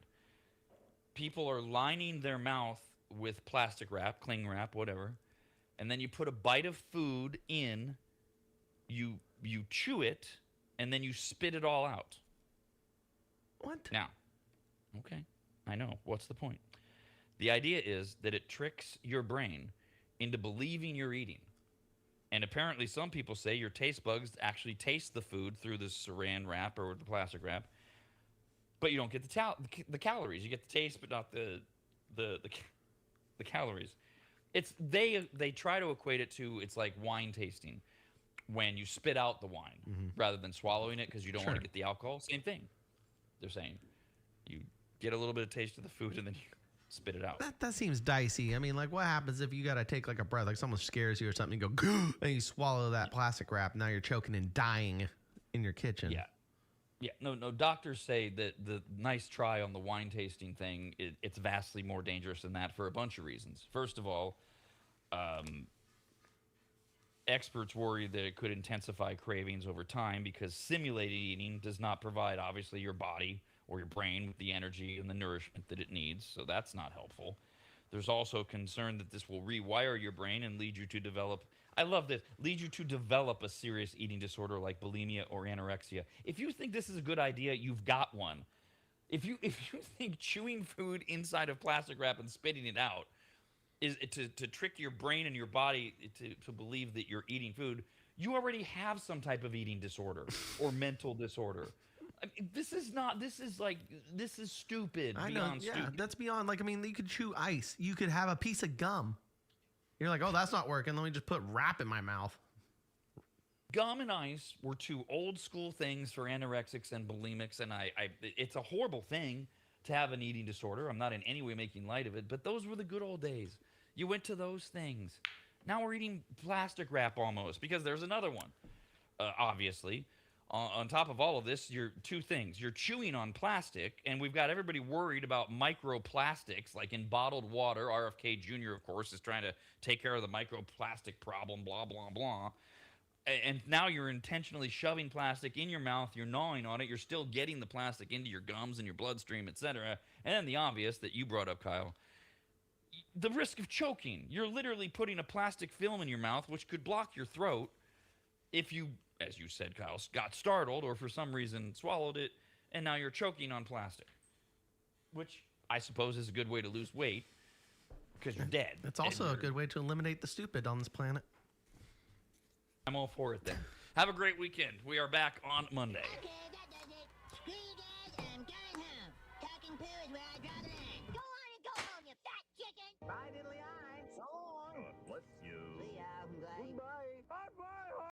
People are lining their mouth with plastic wrap, cling wrap, whatever, and then you put a bite of food in, you chew it, and then you spit it all out. What? Now, okay, I know. What's the point? The idea is that it tricks your brain into believing you're eating. And apparently some people say your taste buds actually taste the food through the saran wrap or the plastic wrap, but you don't get the calories. You get the taste, but not the calories. It's they try to equate it to, it's like wine tasting when you spit out the wine rather than swallowing it because you don't want to get the alcohol. Same thing. They're saying you get a little bit of taste of the food and then you spit it out. That seems dicey. I mean, like, what happens if you got to take like a breath, like someone scares you or something, you go, and you swallow that plastic wrap. Now you're choking and dying in your kitchen. Yeah. No. Doctors say that the nice try on the wine tasting thing, it's vastly more dangerous than that for a bunch of reasons. First of all, experts worry that it could intensify cravings over time because simulated eating does not provide, obviously, your body or your brain with the energy and the nourishment that it needs, so that's not helpful. There's also concern that this will rewire your brain and lead you to develop, I love this, lead you to develop a serious eating disorder like bulimia or anorexia. If you think this is a good idea, you've got one. If you think chewing food inside of plastic wrap and spitting it out is to trick your brain and your body to believe that you're eating food, you already have some type of eating disorder or mental disorder. I mean, this is not. This is stupid. I know. Beyond Yeah, stupid. that's beyond. Like, I mean, you could chew ice. You could have a piece of gum. You're like, oh, that's not working. Let me just put wrap in my mouth. Gum and ice were two old school things for anorexics and bulimics, and it's a horrible thing to have an eating disorder. I'm not in any way making light of it, but those were the good old days. You went to those things. Now we're eating plastic wrap almost, because there's another one, obviously. On top of all of this, you're two things. You're chewing on plastic, and we've got everybody worried about microplastics, like in bottled water. RFK Jr., of course, is trying to take care of the microplastic problem, blah, blah, blah. And now you're intentionally shoving plastic in your mouth. You're gnawing on it. You're still getting the plastic into your gums and your bloodstream, etc. And then the obvious that you brought up, Kyle, the risk of choking. You're literally putting a plastic film in your mouth, which could block your throat if you, as you said, Kyle, got startled or for some reason swallowed it, and now you're choking on plastic, which I suppose is a good way to lose weight because you're dead. It's also a good way to eliminate the stupid on this planet. I'm all for it then. Have a great weekend. We are back on Monday.